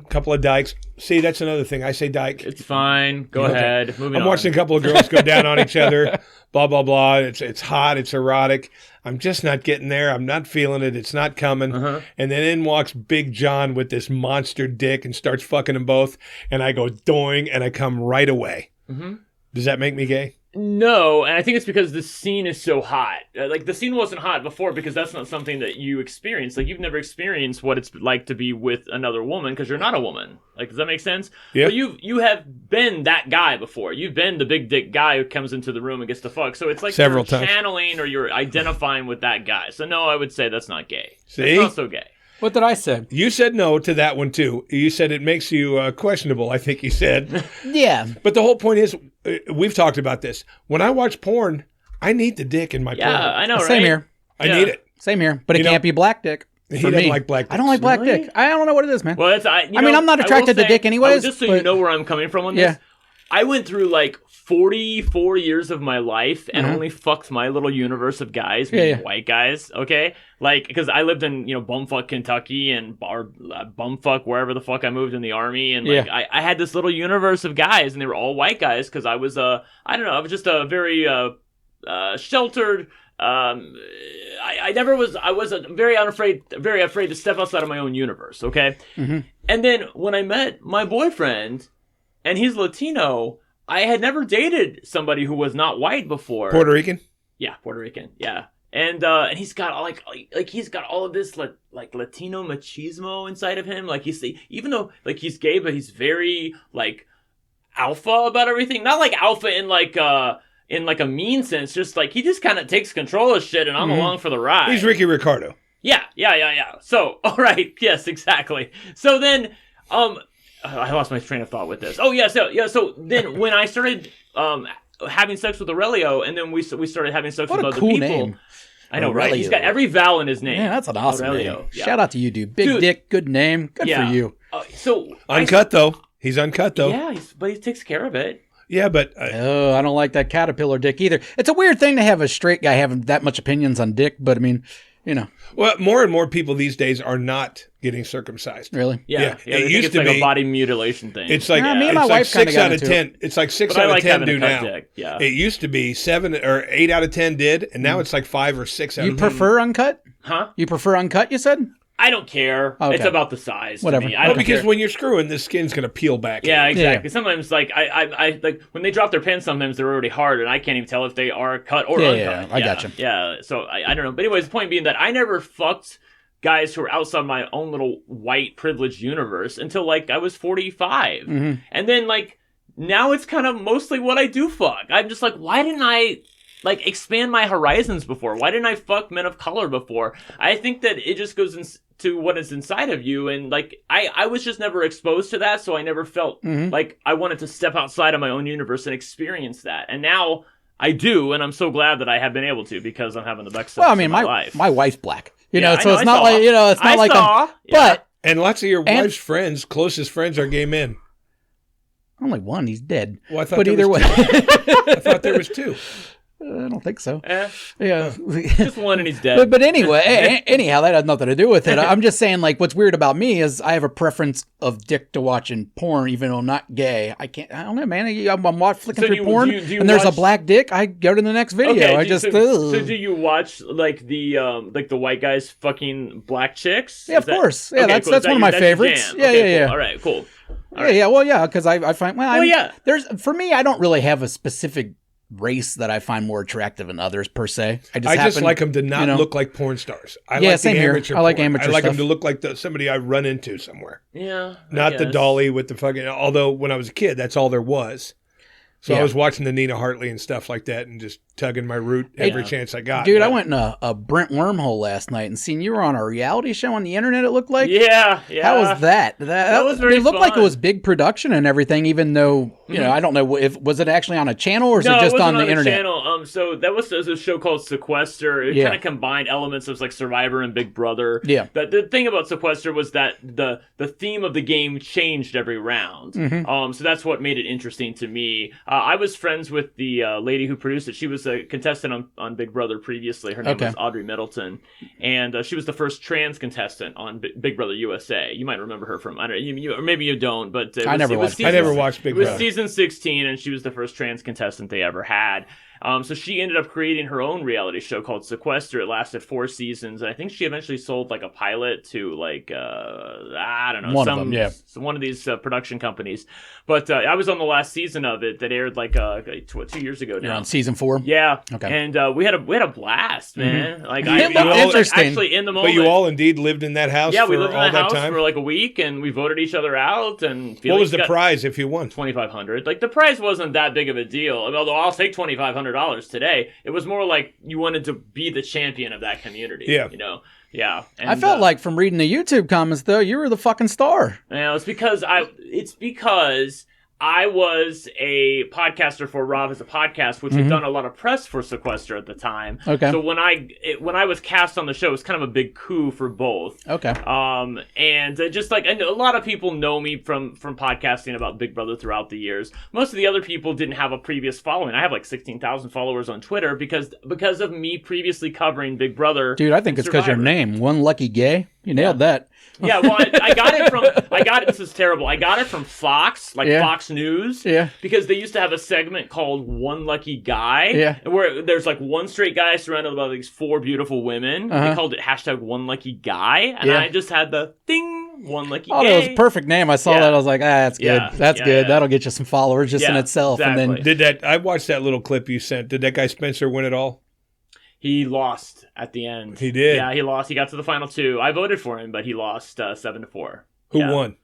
couple of dykes. See, that's another thing. I say dyke. It's fine. Go ahead. Moving on. I'm watching a couple of girls go down on each other. Blah, blah, blah. It's hot. It's erotic. I'm just not getting there. I'm not feeling it. It's not coming. Uh-huh. And then in walks Big John with this monster dick and starts fucking them both. And I go doing and I come right away. Mm-hmm. Does that make me gay? No, and I think it's because the scene is so hot. Like, the scene wasn't hot before because that's not something that you experienced. Like, you've never experienced what it's like to be with another woman because you're not a woman. Like, does that make sense? Yeah. But you have been that guy before. You've been the big dick guy who comes into the room and gets to fuck. So it's like several you're times channeling or you're identifying with that guy. So no, I would say that's not gay. See? It's not so gay. What did I say? You said no to that one, too. You said it makes you questionable, I think you said. Yeah. But the whole point is, we've talked about this. When I watch porn, I need the dick in my porn. Yeah, I know, right? Same here. I need it. Same here. But it can't be black dick. He doesn't like black dick. I don't like black dick. I don't know what it is, man. Well, I'm not attracted to dick anyways. Just so you know where I'm coming from on this. I went through like 44 years of my life and only fucked my little universe of guys, white guys, okay? Like, because I lived in, bumfuck Kentucky and bumfuck wherever the fuck I moved in the army. And like, I had this little universe of guys and they were all white guys because I was I was just a very sheltered... I was very afraid to step outside of my own universe, okay? Mm-hmm. And then when I met my boyfriend... and he's Latino. I had never dated somebody who was not white before. Puerto Rican? Yeah, Puerto Rican. Yeah. And he's got like he's got all of this like Latino machismo inside of him. Like even though like he's gay, but he's very like alpha about everything. Not like alpha in like a mean sense. Just like he just kind of takes control of shit, and I'm along for the ride. He's Ricky Ricardo. Yeah. So all right, yes, exactly. So then I lost my train of thought with this. Oh, yeah. So then when I started having sex with Aurelio, and then we started having sex with other people. Name. I know, Aurelio. Right? He's got every vowel in his name. Yeah, that's an awesome Aurelio. Name. Yeah. Shout out to you, dude. Big dick, good name. Good for you. Uncut, though. He's uncut, though. Yeah, but he takes care of it. Yeah, but I don't like that caterpillar dick either. It's a weird thing to have a straight guy having that much opinions on dick, but I mean, you know. Well, more and more people these days are not getting circumcised. Really? Yeah. It used to be a body mutilation thing. It's like me and my wife 6 out of 10. It's like 6 out of 10 do now. Dick. Yeah. It used to be 7 or 8 out of 10 did, and now it's like 5 or 6 out of 10. You prefer uncut? Huh? You prefer uncut? You said? I don't care. Okay. It's about the size. Whatever. To me. I don't because care. when you're screwing, the skin's going to peel back. Yeah, exactly. Yeah. Sometimes, like I like when they drop their pins. Sometimes they're already hard, and I can't even tell if they are cut or uncut. Yeah, I gotcha. Yeah, so I don't know. But anyways, the point being that I never fucked guys who are outside my own little white privileged universe until like I was 45, and then like now it's kind of mostly what I do fuck. I'm just like, why didn't I like expand my horizons before? Why didn't I fuck men of color before? I think that it just goes into what is inside of you, and like I was just never exposed to that, so I never felt like I wanted to step outside of my own universe and experience that. And now I do, and I'm so glad that I have been able to, because I'm having the best stuff in my life. My wife's black, you Yeah, know, so I know, it's I not saw. like, you know, it's not I like saw. but And lots of your wife's friends, closest friends, are gay men. only one, he's dead. Well, I thought But there either was way, I thought there was 2. I don't think so. Eh, Yeah. just one and he's dead. But anyway, anyhow, that has nothing to do with it. I'm just saying, like, what's weird about me is I have a preference of dick to watching porn, even though I'm not gay. I don't know, man. I'm flicking through porn, do you and there's a watch- black dick. I go to the next video. Okay, ugh. so do you watch like the white guys fucking black chicks? Yeah, of course. Yeah, that's one of my favorites. Yeah, okay, yeah. Cool. All right, cool. Yeah, well, yeah, because I find yeah. For me, I don't really have a specific race that I find more attractive than others per se. I just like them to not look like porn stars. I like same the here. amateur I like porn. amateur I like stuff. them to look like somebody I run into somewhere. Yeah, Not the dolly with the fucking. Although when I was a kid, that's all there was. So I was watching the Nina Hartley and stuff like that, and just tugging my root every chance I got. Dude, I went in a Brent wormhole last night and seen you were on a reality show on the internet. It looked like. Yeah. How was that? That was very It looked like it fun. was big production and everything. Even though you know, I don't know if was it actually on a channel or is No, it just it wasn't on the internet? Channel. So that was a show called Sequester. It kind of combined elements of like Survivor and Big Brother. Yeah. The thing about Sequester was that the theme of the game changed every round. So that's what made it interesting to me. I was friends with the lady who produced it. She was a contestant on Big Brother previously. Her name was Audrey Middleton, and she was the first trans contestant on Big Brother USA. You might remember her from, I don't know, or maybe you don't, but I never watched Big Brother. It was season 16, and she was the first trans contestant they ever had. So she ended up creating her own reality show called Sequester. It lasted 4 seasons, and I think she eventually sold like a pilot to like I don't know, one of these production companies. But I was on the last season of it that aired like 2 years ago now. You're on season 4. Yeah. Okay. And we had a blast, man. Like It I looked was interesting. actually in the moment. But you all indeed lived in that house. Yeah, we for lived in all that house time? for like a week, and we voted each other out. And What was the prize if you won? $2,500. Like the prize wasn't that big of a deal. Although I'll take $2,500 today. It was more like you wanted to be the champion of that community. Yeah. You know. Yeah. And, I felt like from reading the YouTube comments though, you were the fucking star. You know, it's because I was a podcaster for Rob as a podcast, which had done a lot of press for Sequester at the time. Okay. So when I was cast on the show, it was kind of a big coup for both. Okay. And just like, and a lot of people know me from podcasting about Big Brother throughout the years. Most of the other people didn't have a previous following. I have like 16,000 followers on Twitter because of me previously covering Big Brother. Dude, I think it's because your name, One Lucky Gay. You nailed that. Yeah, well, I got it. This is terrible. I got it from Fox, Fox News. Yeah. Because they used to have a segment called One Lucky Guy. Yeah. Where there's like one straight guy surrounded by these 4 beautiful women. They called it #One Lucky Guy. And I just had the ding, One Lucky Gay. Oh, that was a perfect name. I saw that. I was like, that's good. Yeah. That's good. Yeah. That'll get you some followers just in itself. Exactly. And then I watched that little clip you sent. Did that guy Spencer win it all? He lost at the end. He did? Yeah, he lost. He got to the final 2. I voted for him, but he lost 7-4. Who won?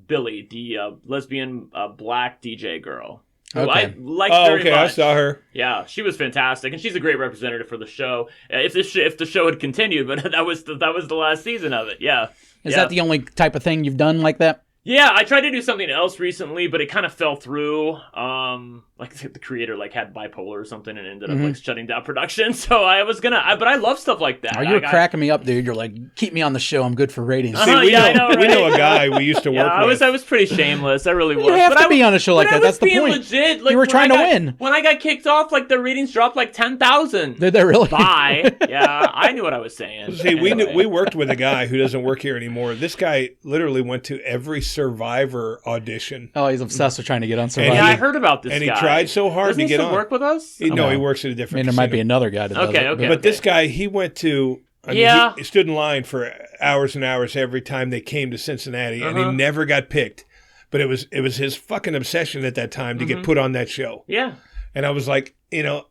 Billy, the lesbian black DJ girl. Who Okay. I liked very much. I saw her. Yeah, she was fantastic, and she's a great representative for the show. If the show had continued, but that was the last season of it. Yeah. is that the only type of thing you've done like that? Yeah, I tried to do something else recently, but it kind of fell through. Like the creator had bipolar or something and ended up shutting down production. So I was but I love stuff like that. Oh, you're cracking me up, dude. You're like, keep me on the show. I'm good for ratings. See, we know a guy we used to work with. I was pretty shameless. I really was. You have to be on a show like that. That's the point. Legit. You were trying to win. When I got kicked off, the ratings dropped 10,000. Did they really? Bye. Yeah, I knew what I was saying. See, we worked with a guy who doesn't work here anymore. This guy literally went to every Survivor audition. Oh, he's obsessed with trying to get on Survivor. Yeah, I heard about this guy. And he tried so hard to get on. Does he work with us? No, he works at a different there might be another guy that does it. Okay. But this guy, he went to... he stood in line for hours and hours every time they came to Cincinnati, and he never got picked. But it was his fucking obsession at that time to get put on that show. Yeah. And I was like, I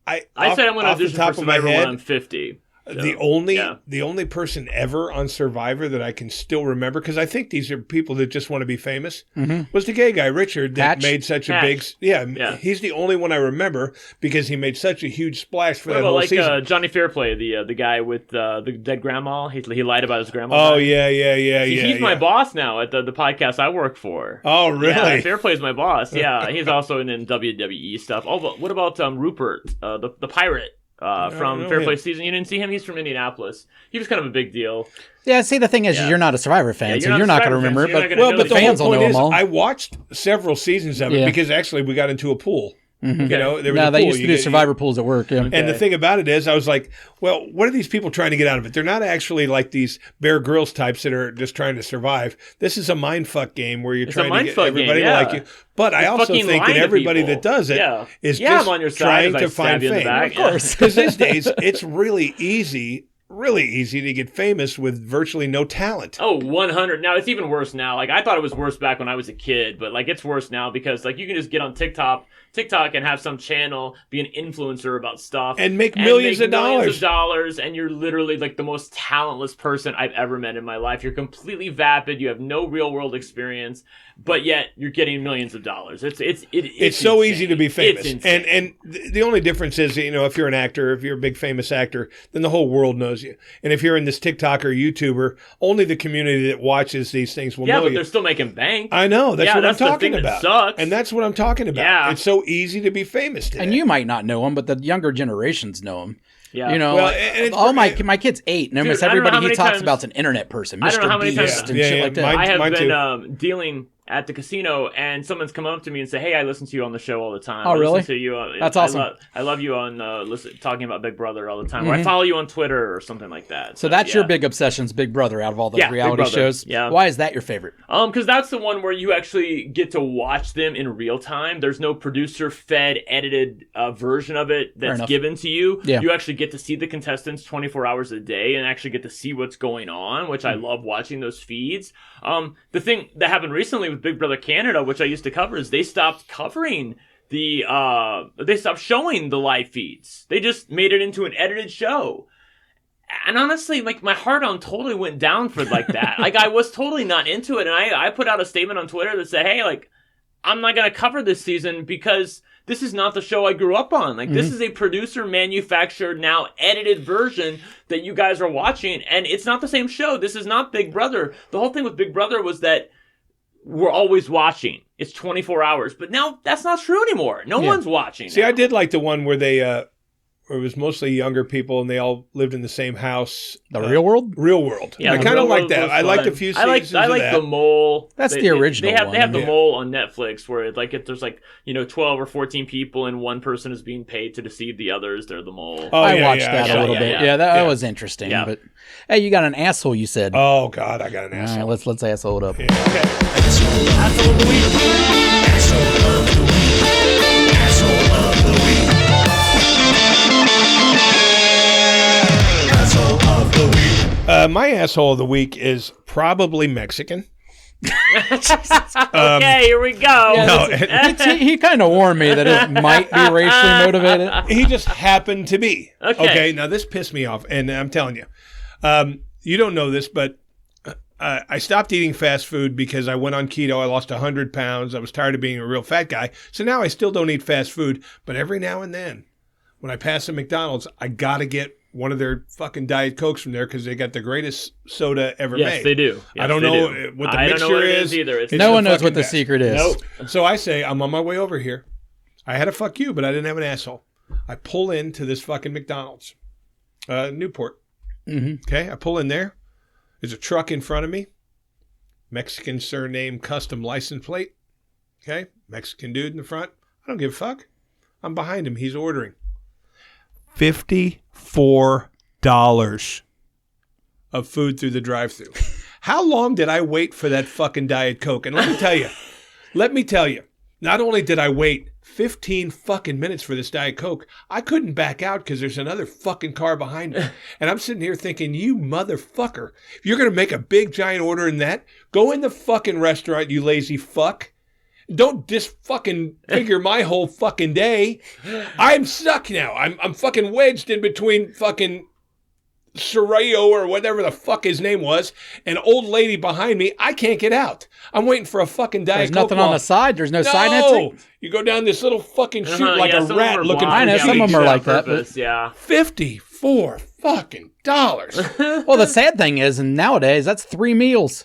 said I'm going to audition for Survivor when I'm 50. So, the only person ever on Survivor that I can still remember, because I think these are people that just want to be famous, was the gay guy, Richard, that made such a big... Yeah, he's the only one I remember because he made such a huge splash for that whole season. Johnny Fairplay, the guy with the dead grandma. He lied about his grandma. Oh, yeah. He's my boss now at the podcast I work for. Oh, really? Yeah, Fairplay's my boss. Yeah, he's also in WWE stuff. Oh, but what about Rupert, the pirate? From Fairplay season. You didn't see him? He's from Indianapolis. He was kind of a big deal. Yeah, see, the thing is, you're not a Survivor fan, so you're not going to remember it. But the fans will know them all. I watched several seasons of it because actually we got into a pool. Mm-hmm. You know, there was they used to do Survivor pools at work. Yeah. And the thing about it is, I was like, well, what are these people trying to get out of it? They're not actually like these Bear Grylls types that are just trying to survive. This is a mindfuck game where you're trying to get everybody to like you. But I also think that everybody that does it is just trying to find fame. Of course. Because these days, it's really easy to get famous with virtually no talent. Oh, 100. Now, it's even worse now. I thought it was worse back when I was a kid, but it's worse now because you can just get on TikTok and have some channel be an influencer about stuff and make millions of dollars, and you're literally the most talentless person I've ever met in my life. You're completely vapid. You have no real world experience, but yet you're getting millions of dollars. It's so insane. Easy to be famous. And the only difference is, if you're an actor, if you're a big famous actor, then the whole world knows you. And if you're in this TikTok or YouTuber, only the community that watches these things will know you. Yeah, but they're still making bank. I know. That's what I'm talking about. Sucks. And that's what I'm talking about. Yeah. It's so easy to be famous today. And you might not know him, but the younger generations know him. Yeah. My kid's 8, and almost everybody he talks about is an internet person. Mr. I don't know how many times and shit like that. I have been dealing at the casino, and someone's come up to me and say, "Hey, I listen to you on the show all the time. Oh, really? To you, that's awesome. I love you on talking about Big Brother all the time. Or I follow you on Twitter or something like that." So that's your big obsession's Big Brother out of all those reality shows. Yeah. Why is that your favorite? Because that's the one where you actually get to watch them in real time. There's no producer-fed, edited version of it that's given to you. Yeah. You actually get to see the contestants 24 hours a day and actually get to see what's going on, which I love watching those feeds. The thing that happened recently with Big Brother Canada, which I used to cover, is they stopped covering they stopped showing the live feeds. They just made it into an edited show. And honestly, my heart totally went down for that. I was totally not into it. And I put out a statement on Twitter that said, hey, I'm not going to cover this season because this is not the show I grew up on. This is a producer manufactured, now edited version that you guys are watching. And it's not the same show. This is not Big Brother. The whole thing with Big Brother was that we're always watching. It's 24 hours. But now that's not true anymore. No one's watching. See, now. I did like the one where they... where it was mostly younger people and they all lived in the same house. The Real World? Real World. Yeah, I kind of like that. I liked a few seasons I like The Mole. That's the original one. They have The Mole on Netflix where there's 12 or 14 people and one person is being paid to deceive the others. They're The Mole. Oh, I watched that a little bit. Yeah, that was interesting. Yeah. But hey, you got an asshole, you said. Oh, God, I got an asshole. All right, let's asshole it up. Yeah. Okay. Asshole of the week. Asshole of the week. Asshole of the week. My asshole of the week is probably Mexican. Okay, here we go. Yeah, he kind of warned me that it might be racially motivated. He just happened to be. Okay. Now this pissed me off, and I'm telling you, you don't know this, but I stopped eating fast food because I went on keto. I lost 100 pounds. I was tired of being a real fat guy. So now I still don't eat fast food, but every now and then, when I pass a McDonald's, I got to get one of their fucking Diet Cokes from there because they got the greatest soda ever made. Yes, they do. Yes, I don't know what the mixture is either. No one knows what the secret is. Nope. So I say, I'm on my way over here. I had a fuck you, but I didn't have an asshole. I pull into this fucking McDonald's, Newport. Mm-hmm. Okay, I pull in there. There's a truck in front of me. Mexican surname, custom license plate. Okay, Mexican dude in the front. I don't give a fuck. I'm behind him. He's ordering. $54 of food through the drive-thru. How long did I wait for that fucking Diet Coke? And let me tell you, not only did I wait 15 fucking minutes for this Diet Coke, I couldn't back out because there's another fucking car behind me. And I'm sitting here thinking, you motherfucker, if you're going to make a big giant order in that, go in the fucking restaurant, you lazy fuck. Don't fucking figure my whole fucking day. I'm stuck now. I'm fucking wedged in between fucking Sorreo or whatever the fuck his name was, an old lady behind me. I can't get out. I'm waiting for a fucking Diet Coke. There's nothing on the side. There's no side exit. You go down this little fucking chute like a rat looking for I know some of them are like that. But yeah, $54 fucking dollars. Well, the sad thing is, and nowadays that's 3 meals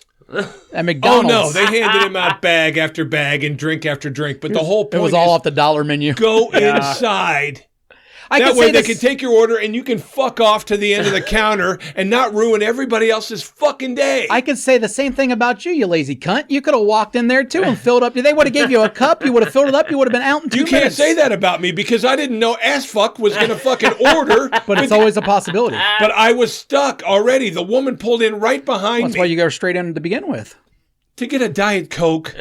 at McDonald's. Oh no, they handed him out bag after bag and drink after drink. But the whole point it was all off the dollar menu. Go inside. That way they can take your order and you can fuck off to the end of the counter and not ruin everybody else's fucking day. I could say the same thing about you, you lazy cunt. You could have walked in there too and filled up. They would have gave you a cup. You would have filled it up. You would have been out in 2 minutes. You can't say that about me because I didn't know ass fuck was going to fucking order. But it's always a possibility. But I was stuck already. The woman pulled in right behind me. That's why you go straight in to begin with. To get a Diet Coke.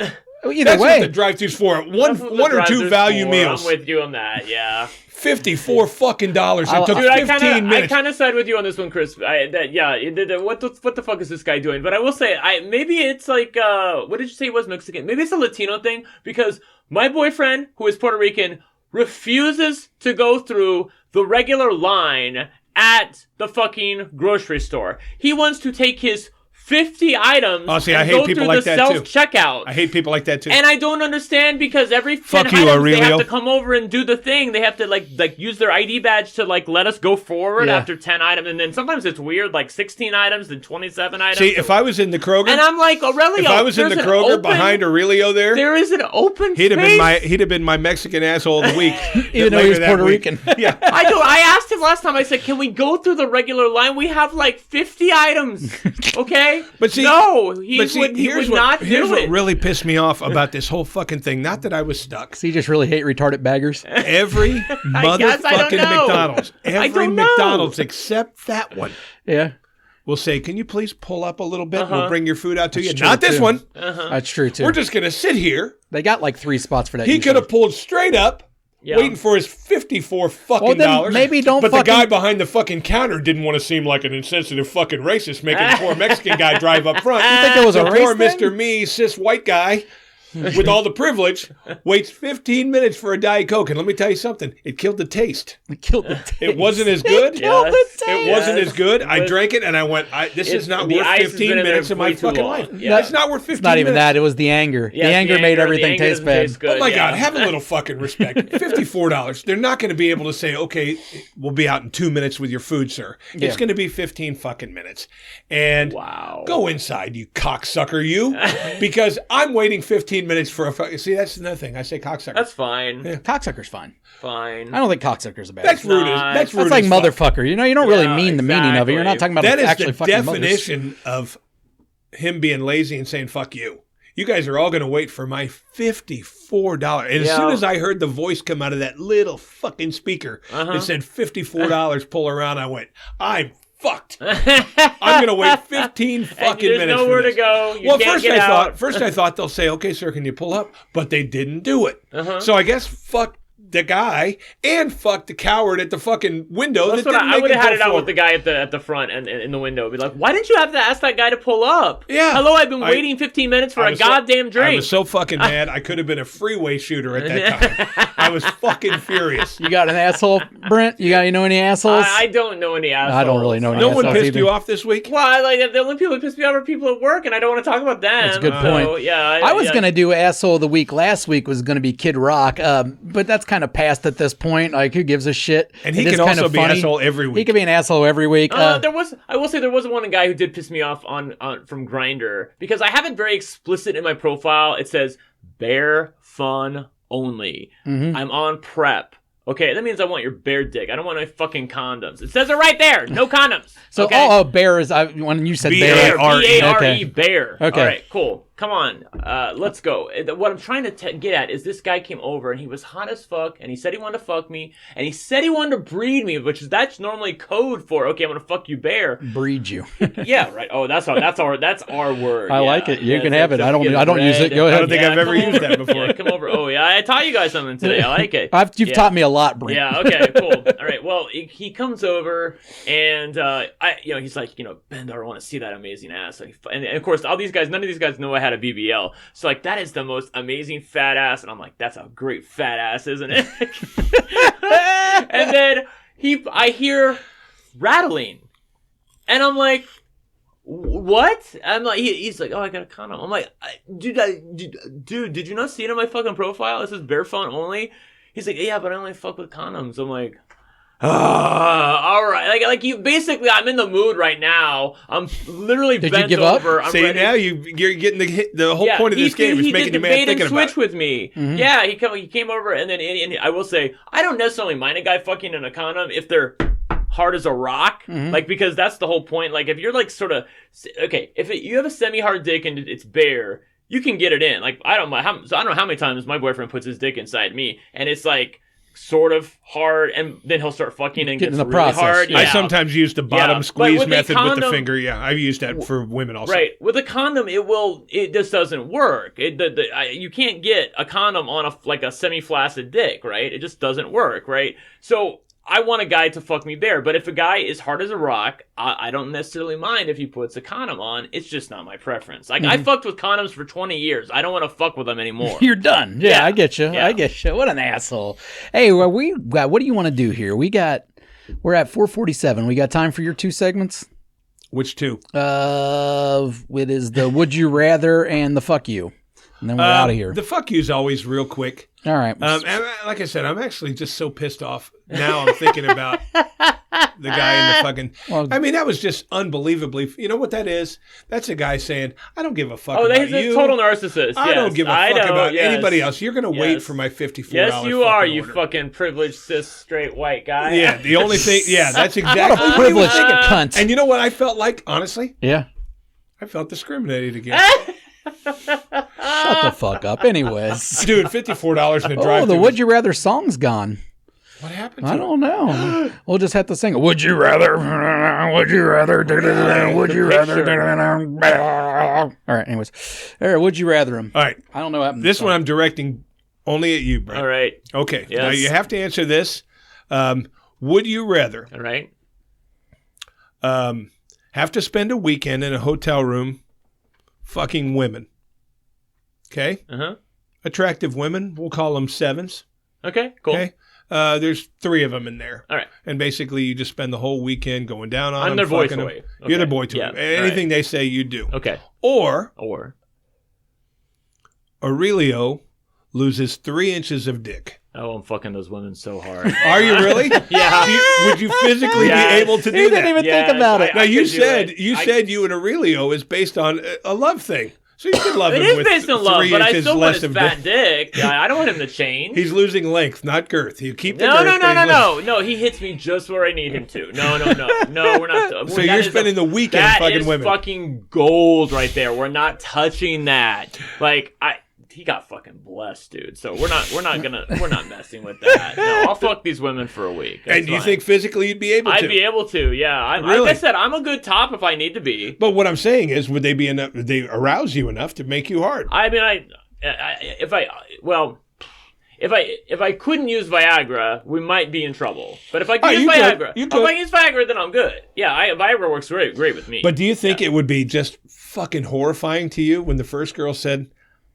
Either That's way. what the drive-thru's for. One or two value meals. I'm with you on that, yeah. $54 fucking dollars. It took 15 minutes. I kind of side with you on this one, Chris. What the fuck is this guy doing? But I will say, maybe it's like, what did you say it was Mexican? Maybe it's a Latino thing because my boyfriend, who is Puerto Rican, refuses to go through the regular line at the fucking grocery store. He wants to take his 50 items I hate people like that too. Self-checkout. I hate people like that too. And I don't understand because every 10 Fuck you, items Aurelio. they have to come over and do the thing. They have to like use their ID badge to like let us go forward after 10 items. And then sometimes it's weird, like 16 items and 27 items. See, if I was in the Kroger, and I'm like, Aurelio, if I was in the Kroger behind Aurelio there is an open he'd space. have been my Mexican asshole of the week. Even though he was Puerto Rican. Yeah. I asked him last time, I said, can we go through the regular line? We have like 50 items. Okay? But see, no. He would not do it. Here's what really pissed me off about this whole fucking thing. Not that I was stuck. So you just really hate retarded baggers? Every motherfucking McDonald's. Every McDonald's except that one. Yeah. Will say, can you please pull up a little bit? We'll bring your food out to you. true, Not this too. one. That's true, too. We're just going to sit here. They got like 3 spots for that. He could have pulled straight up. Yeah. Waiting for his $54 fucking dollars. Maybe don't. But the guy behind the fucking counter didn't want to seem like an insensitive fucking racist, making the poor Mexican guy drive up front. You think it was a race poor thing? Mr. Me, cis white guy with all the privilege waits 15 minutes for a Diet Coke, and let me tell you something: it killed the taste. It wasn't as good. It wasn't as good. I drank it and I went, "This is not worth 15 minutes of my fucking life. Yeah. It's not worth 15 minutes." It's not even that. It was the anger. Yeah, the anger made everything taste bad. Good, oh my God, have a little fucking respect. $54. They're not going to be able to say, okay, we'll be out in 2 minutes with your food, sir. It's going to be 15 fucking minutes. And go inside, you cocksucker, you. Because I'm waiting 15 minutes for a see, that's another thing. I say cocksucker. That's fine. Yeah. Cocksucker's fine. Fine. I don't think cocksucker's a bad That's word. rude. That's rude. That's like as motherfucker. You know, you don't really mean the meaning of it. You're not talking about that actually is the fucking definition of him being lazy and saying fuck you. You guys are all going to wait for my $54. And as soon as I heard the voice come out of that little fucking speaker that said $54, pull around, I went, I'm fucked. I'm going to wait 15 fucking minutes. There's nowhere to go. You can't get out. First I thought they'll say, okay, sir, can you pull up? But they didn't do it. So I guess fuck the guy and fuck the coward at the fucking window. That's what I would have had it out with the guy at the front and in the window. Be like, why didn't you have to ask that guy to pull up? Yeah. Hello, I've been waiting 15 minutes for a goddamn drink. I was so fucking mad. I could have been a freeway shooter at that time. I was fucking furious. You got an asshole, Brent? You know any assholes? I don't know any assholes. I don't really know any No assholes one pissed either. you off this week? Well, the only people who piss me off are people at work, and I don't want to talk about them. That's a good point. Yeah, I was going to do asshole of the week. Last week was going to be Kid Rock, but that's kind of past at this point. Like, who gives a shit? And he It is can kind also of be funny. asshole every week. He can be an asshole every week. I will say there was one guy who did piss me off on from Grindr, because I have it very explicit in my profile. It says bare fun only. Mm-hmm. I'm on prep. Okay, that means I want your bare dick. I don't want any fucking condoms. It says it right there. No condoms. So, okay? bear is, when you said B-A-R-E. bear. B-A-R-E, Okay. bear. Okay. All right, cool. Come on, let's go. What I'm trying to get at is this guy came over and he was hot as fuck, and he said he wanted to fuck me, and he said he wanted to breed me, that's normally code for, okay, I'm gonna fuck you bear. Breed you. Yeah, right. Oh, that's our word. I Yeah. like it. You Yeah, can it's have it. just I don't get use it. Go I ahead. don't think I've ever come used that over. before. Yeah, come over. Oh, yeah, I taught you guys something today. I like it. You've taught me a lot, Brent. Yeah. Okay. Cool. All right. Well, he comes over and he's like, Ben, I want to see that amazing ass. And of course, none of these guys know I had a BBL. So like, that is the most amazing fat ass, and I'm like, that's a great fat ass, isn't it? And then I hear rattling, and I'm like, what? I'm like, he's like, oh, I got a condom. I'm like, dude, did you not see it on my fucking profile? It says bare phone only. He's like, yeah, but I only fuck with condoms. I'm like, all right. Like you basically, I'm in the mood right now. I'm literally Did bent you give up? over. I'm See, ready. now you're getting the whole point of this game is making you mad thinking about switch it. with me. Mm-hmm. Yeah, he came over, and then and I will say, I don't necessarily mind a guy fucking in a condom if they're hard as a rock, like, because that's the whole point. Like, if you're like sort of okay, you have a semi-hard dick and it's bare, you can get it in. Like, I don't know how many times my boyfriend puts his dick inside me, and it's like sort of hard, and then he'll start fucking and Get in gets the really process. hard. I Yeah. sometimes use the bottom Yeah, squeeze but with a method with the condom- finger. Yeah, I've used that for women also. Right. With a condom, it just doesn't work. You can't get a condom on a semi-flaccid dick, right? It just doesn't work, right? So I want a guy to fuck me bare, but if a guy is hard as a rock, I don't necessarily mind if he puts a condom on. It's just not my preference. Like, I fucked with condoms for 20 years. I don't want to fuck with them anymore. You're done. Yeah, Yeah. I get you. Yeah. I get you. What an asshole. Hey, well, what do you want to do here? We're at 4:47. We got time for your two segments? Which two? It is the would you rather and the fuck you. And then we're out of here. The fuck you's always real quick. All right. And like I said, I'm actually just so pissed off. Now I'm thinking about the guy in the fucking... Well- I mean, that was just unbelievably... You know what that is? That's a guy saying, I don't give a fuck Oh, about he's a you. total narcissist. I yes. don't give a I fuck know, about yes. anybody else. You're going to wait Yes. for my $54 Yes, you are, fucking you order. fucking privileged, cis, straight, white guy. Yeah, the only thing... Yeah, that's What exactly... a privileged cunt. And you know what I felt like, honestly? Yeah. I felt discriminated against. Shut the fuck up. Anyways. Dude, $54 in a drive-thru. Oh, the would you rather song's gone. What happened to I it? don't know. We'll just have to sing it. Would you rather? Would you rather? Would you rather? All right. Anyways, all right. Would you rather him? All right. I don't know what happened. This one I'm directing only at you, Brent. All right. Okay. Yes. Now you have to answer this. Would you rather All right. have to spend a weekend in a hotel room fucking women? Okay? Uh-huh. Attractive women. We'll call them sevens. Okay, cool. Okay? There's 3 of them in there. All right. And basically you just spend the whole weekend going down on I'm them. their boy fucking them. toy. You're their Okay. boy toy. Yeah, Anything right. they say, you do. Okay. Or Aurelio loses 3 inches of dick. Oh, I'm fucking those women so hard. Are you really? Yeah. Would you physically Yes. be able to do He didn't that? even Yes, think about it. Now you could do said it. you said you and Aurelio is based on a love thing, so you could love It him is with based on love, 3 but I inches still want less his of fat dick. dick. I don't want him to change. He's losing length, not girth. You keep the No, girth. no, no, but no, he's losing- no. No, he hits me just where I need him to. No, we're not. So that you're is spending the weekend that fucking is women. fucking gold right there. We're not touching that. Like, he got fucking blessed, dude. So we're not messing with that. No, I'll fuck these women for a week. That's And you fine. think physically you'd be able to? I'd be able to? Yeah. Really? Like I said, I'm a good top if I need to be. But what I'm saying is, would they be enough? Would they arouse you enough to make you hard? I mean, if I couldn't use Viagra, we might be in trouble. But if I can use you could. Viagra, You if could. I can use Viagra, then I'm good. Yeah, Viagra works great with me. But do you think it would be just fucking horrifying to you when the first girl said,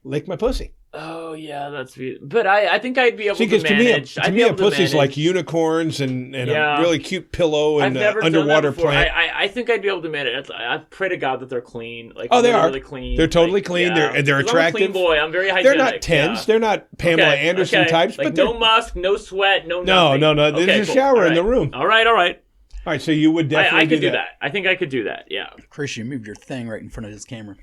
"Lick my pussy"? Oh yeah, that's beautiful. But I think I'd be able to manage. To me, a pussy's like unicorns and a really cute pillow and an underwater plant. I think I'd be able to manage. I pray to God that they're clean. Like, they are really clean. They're totally clean. Yeah. They're attractive. I'm a clean boy. I'm very hygienic. They're not tens. Yeah. They're not Pamela Anderson types. Like but no musk, no sweat, no nothing. No. There's a shower in the room. All right. All right, so you would definitely I could do that. I think I could do that. Yeah. Chris, you moved your thing right in front of his camera.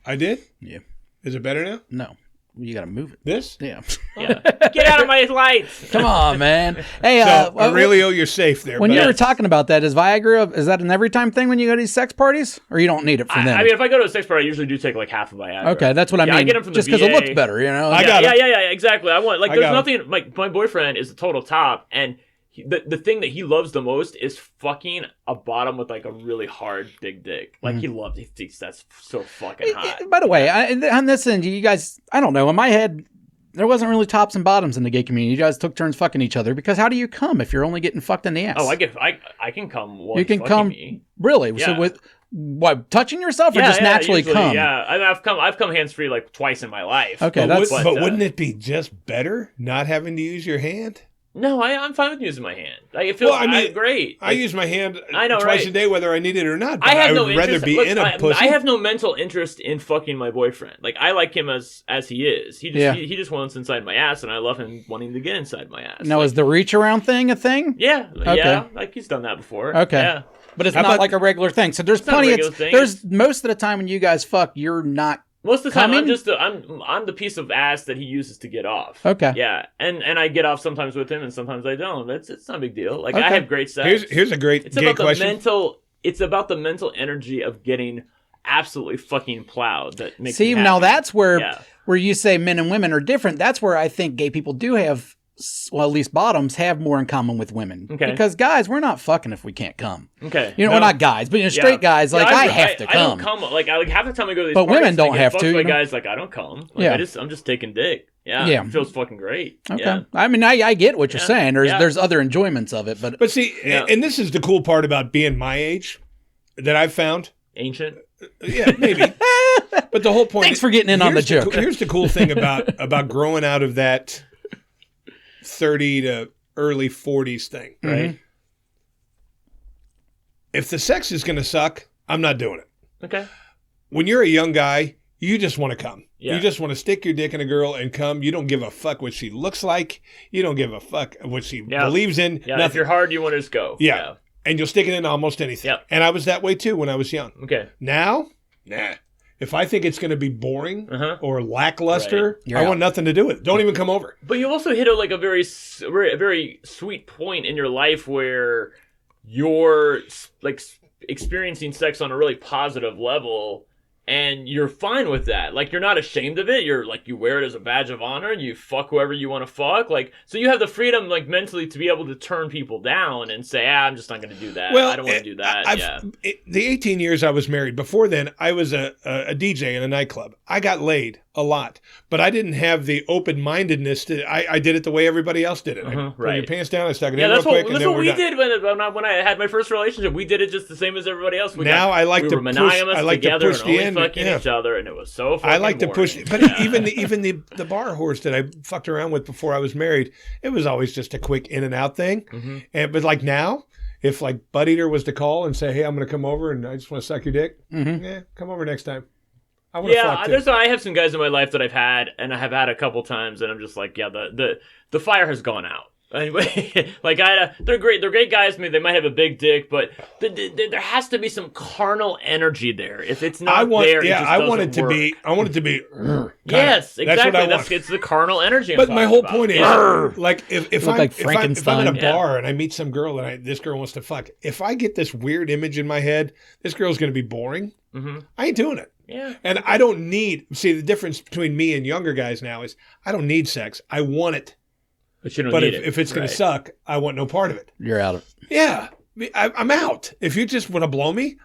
I did? Yeah. Is it better now? No. You got to move it. This? Yeah. Get out of my lights. Come on, man. Hey, Aurelio, you're safe there. When you were talking about that, is Viagra, is that an every time thing when you go to these sex parties? Or you don't need it for them? I mean, if I go to a sex party, I usually do take like half of Viagra. Okay, that's what I mean. I get them from just the VA. because it looks better, you know? Yeah, exactly. I want, like, there's nothing, like, my boyfriend is a total top, and the thing that he loves the most is fucking a bottom with like a really hard big dick. Like he thinks that's so fucking hot. By the way, on this end, you guys, I don't know, in my head, there wasn't really tops and bottoms in the gay community. You guys took turns fucking each other because how do you come if you're only getting fucked in the ass? Oh, I can come. You can come me. Really? Yeah. So with what, touching yourself or just naturally usually, come? Yeah, I mean, I've come hands free like twice in my life. Okay, but wouldn't it be just better not having to use your hand? No, I'm fine with using my hand. Like, it feels great. I use my hand twice a day, whether I need it or not. But I would rather be in a pussy. I have no mental interest in fucking my boyfriend. Like, I like him as he is. He just wants inside my ass, and I love him wanting to get inside my ass. Now, is the reach around thing a thing? Yeah, yeah. Like, he's done that before. Okay. Yeah. But it's not like a regular thing. So there's plenty of there's most of the time when you guys fuck, you're not. Most of the time, I'm the piece of ass that he uses to get off. Okay. Yeah, and I get off sometimes with him, and sometimes I don't. It's not a big deal. Like, I have great sex. Here's a great gay question. It's about the mental energy of getting absolutely fucking plowed that makes. See, now that's where you say men and women are different. That's where I think gay people do have. Well, at least bottoms have more in common with women. Okay. Because guys, we're not fucking if we can't come. Okay. You know, we're not guys, but straight guys, like, I have to come. I don't come. Like half the time I go to these but parties, women don't have to. My guys, like, I don't come. Like, I'm just taking dick. Yeah. It feels fucking great. Okay. Yeah. I mean, I get what you're saying. There's other enjoyments of it, but see, and this is the cool part about being my age that I've found. Ancient. Yeah, maybe. But the whole point. Thanks for getting in on the joke. Here's the cool thing about growing out of that 30 to early 40s thing, right? Mm-hmm. If the sex is going to suck, I'm not doing it. Okay. When you're a young guy, you just want to come. Yeah. You just want to stick your dick in a girl and come. You don't give a fuck what she looks like. You don't give a fuck what she believes in. Yeah, nothing. If you're hard, you want to just go. Yeah. And you'll stick it in almost anything. Yeah. And I was that way too when I was young. Okay. Now, nah. If I think it's going to be boring or lackluster, I want nothing to do with it. Don't even come over. But you also hit a very sweet point in your life where you're like experiencing sex on a really positive level, and you're fine with that. Like, you're not ashamed of it. You're like, you wear it as a badge of honor, and you fuck whoever you want to fuck. Like, so you have the freedom, like, mentally to be able to turn people down and say, I'm just not going to do that. Well, I don't want to do that. The 18 years I was married, before then, I was a DJ in a nightclub. I got laid a lot, but I didn't have the open-mindedness to. I did it the way everybody else did it. I pulled your pants down, I stuck it in real quick, and then we're done. That's what we did when I had my first relationship. We did it just the same as everybody else. We were monogamous together and only fucking each other, and it was so fucking I like to boring. push, but even the bar whores that I fucked around with before I was married, it was always just a quick in and out thing. Mm-hmm. But like now, if like Bud Eater was to call and say, "Hey, I'm going to come over and I just want to suck your dick," come over next time. I have some guys in my life that I've had, and I have had a couple times, and I'm just like, the fire has gone out. Anyway, like they're great. They're great guys. Maybe they might have a big dick, but there has to be some carnal energy there. If it's not there, I want it to be. Yes, exactly. It's the carnal energy. But my whole point is, like, if I'm in a bar and I meet some girl and this girl wants to fuck, if I get this weird image in my head, this girl's going to be boring. Mm-hmm. I ain't doing it. Yeah. And I don't need. See, the difference between me and younger guys now is I don't need sex. I want it. But you don't need if it's going to suck, I want no part of it. You're out of it. Yeah. I'm out. If you just want to blow me,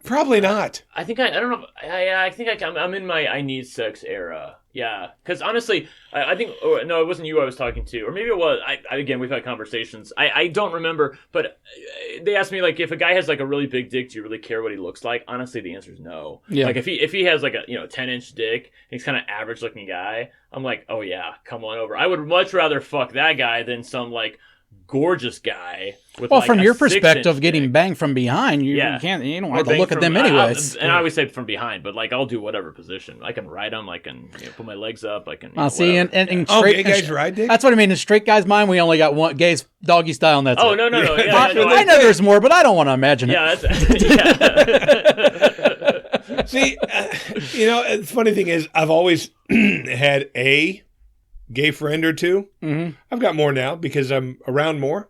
Probably not. I think I don't know. I think I'm in my I need sex era. Yeah, because honestly, I think no, it wasn't you I was talking to, or maybe it was. Again, we've had conversations. I don't remember, but they asked me like if a guy has like a really big dick, do you really care what he looks like? Honestly, the answer is no. Yeah. Like if he has like a 10-inch dick, and he's kind of average looking guy, I'm like, oh yeah, come on over. I would much rather fuck that guy than some like gorgeous guy with from your perspective, dick. getting banged from behind, you don't have to look at them anyways. I always say from behind, but like I'll do whatever position. I can ride them. I can put my legs up. I can. See, and straight gay guys ride dick. That's what I mean. In straight guy's mind, we only got one gays doggy style, and that's no. Yeah, I know there's more, but I don't want to imagine it. Yeah, that's, See, the funny thing is, I've always had a gay friend or two. Mm-hmm. I've got more now because I'm around more.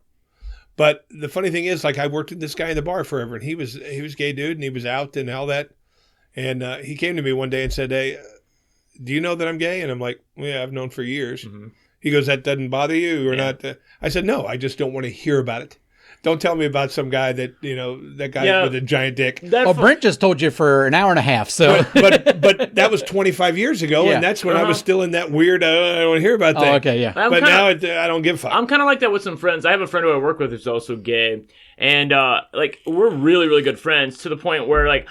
But the funny thing is, like, I worked with this guy in the bar forever, and he was a gay dude, and he was out and all that. And he came to me one day and said, "Hey, do you know that I'm gay?" And I'm like, well, "Yeah, I've known for years." Mm-hmm. He goes, "That doesn't bother you or not?" I said, "No, I just don't want to hear about it. Don't tell me about some guy that with a giant dick." Brent just told you for an hour and a half. So, but that was 25 years ago, and that's when I was still in that weird. I don't want to hear about that. Oh, okay, yeah. But now I don't give a fuck. I'm kind of like that with some friends. I have a friend who I work with who's also gay, and like we're really, really good friends to the point where like.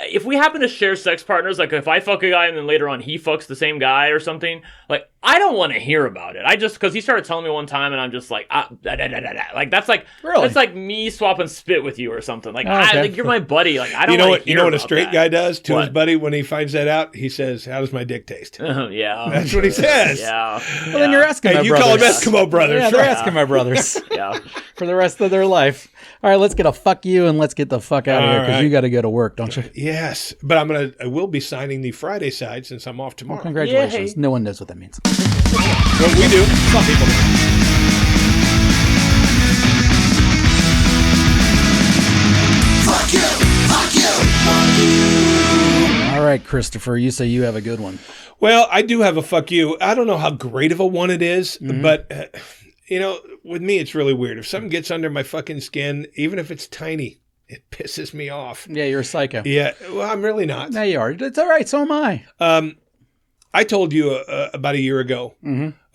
If we happen to share sex partners, like if I fuck a guy and then later on he fucks the same guy or something, like I don't want to hear about it. Because he started telling me one time and I'm just like, like that's like really? That's like me swapping spit with you or something. Like, like you're my buddy. Like I don't. You know what a straight guy does to his buddy when he finds that out? He says, "How does my dick taste?" Yeah, that's what he says. Yeah. Well, then you're asking. And you call them Eskimo brothers. Yeah, they're asking my brothers. Yeah. For the rest of their life. All right, let's get a fuck you and let's get the fuck out of here because you got to go to work, don't you? Yes, but I will be signing the Friday side since I'm off tomorrow. Well, congratulations. Yay. No one knows what that means. What we do, some people do. Fuck you, fuck you, fuck you. All right, Christopher, you say you have a good one. Well, I do have a fuck you. I don't know how great of a one it is, but... with me, it's really weird. If something gets under my fucking skin, even if it's tiny, it pisses me off. Yeah, you're a psycho. Yeah, well, I'm really not. No, you are. It's all right. So am I. I told you about a year ago,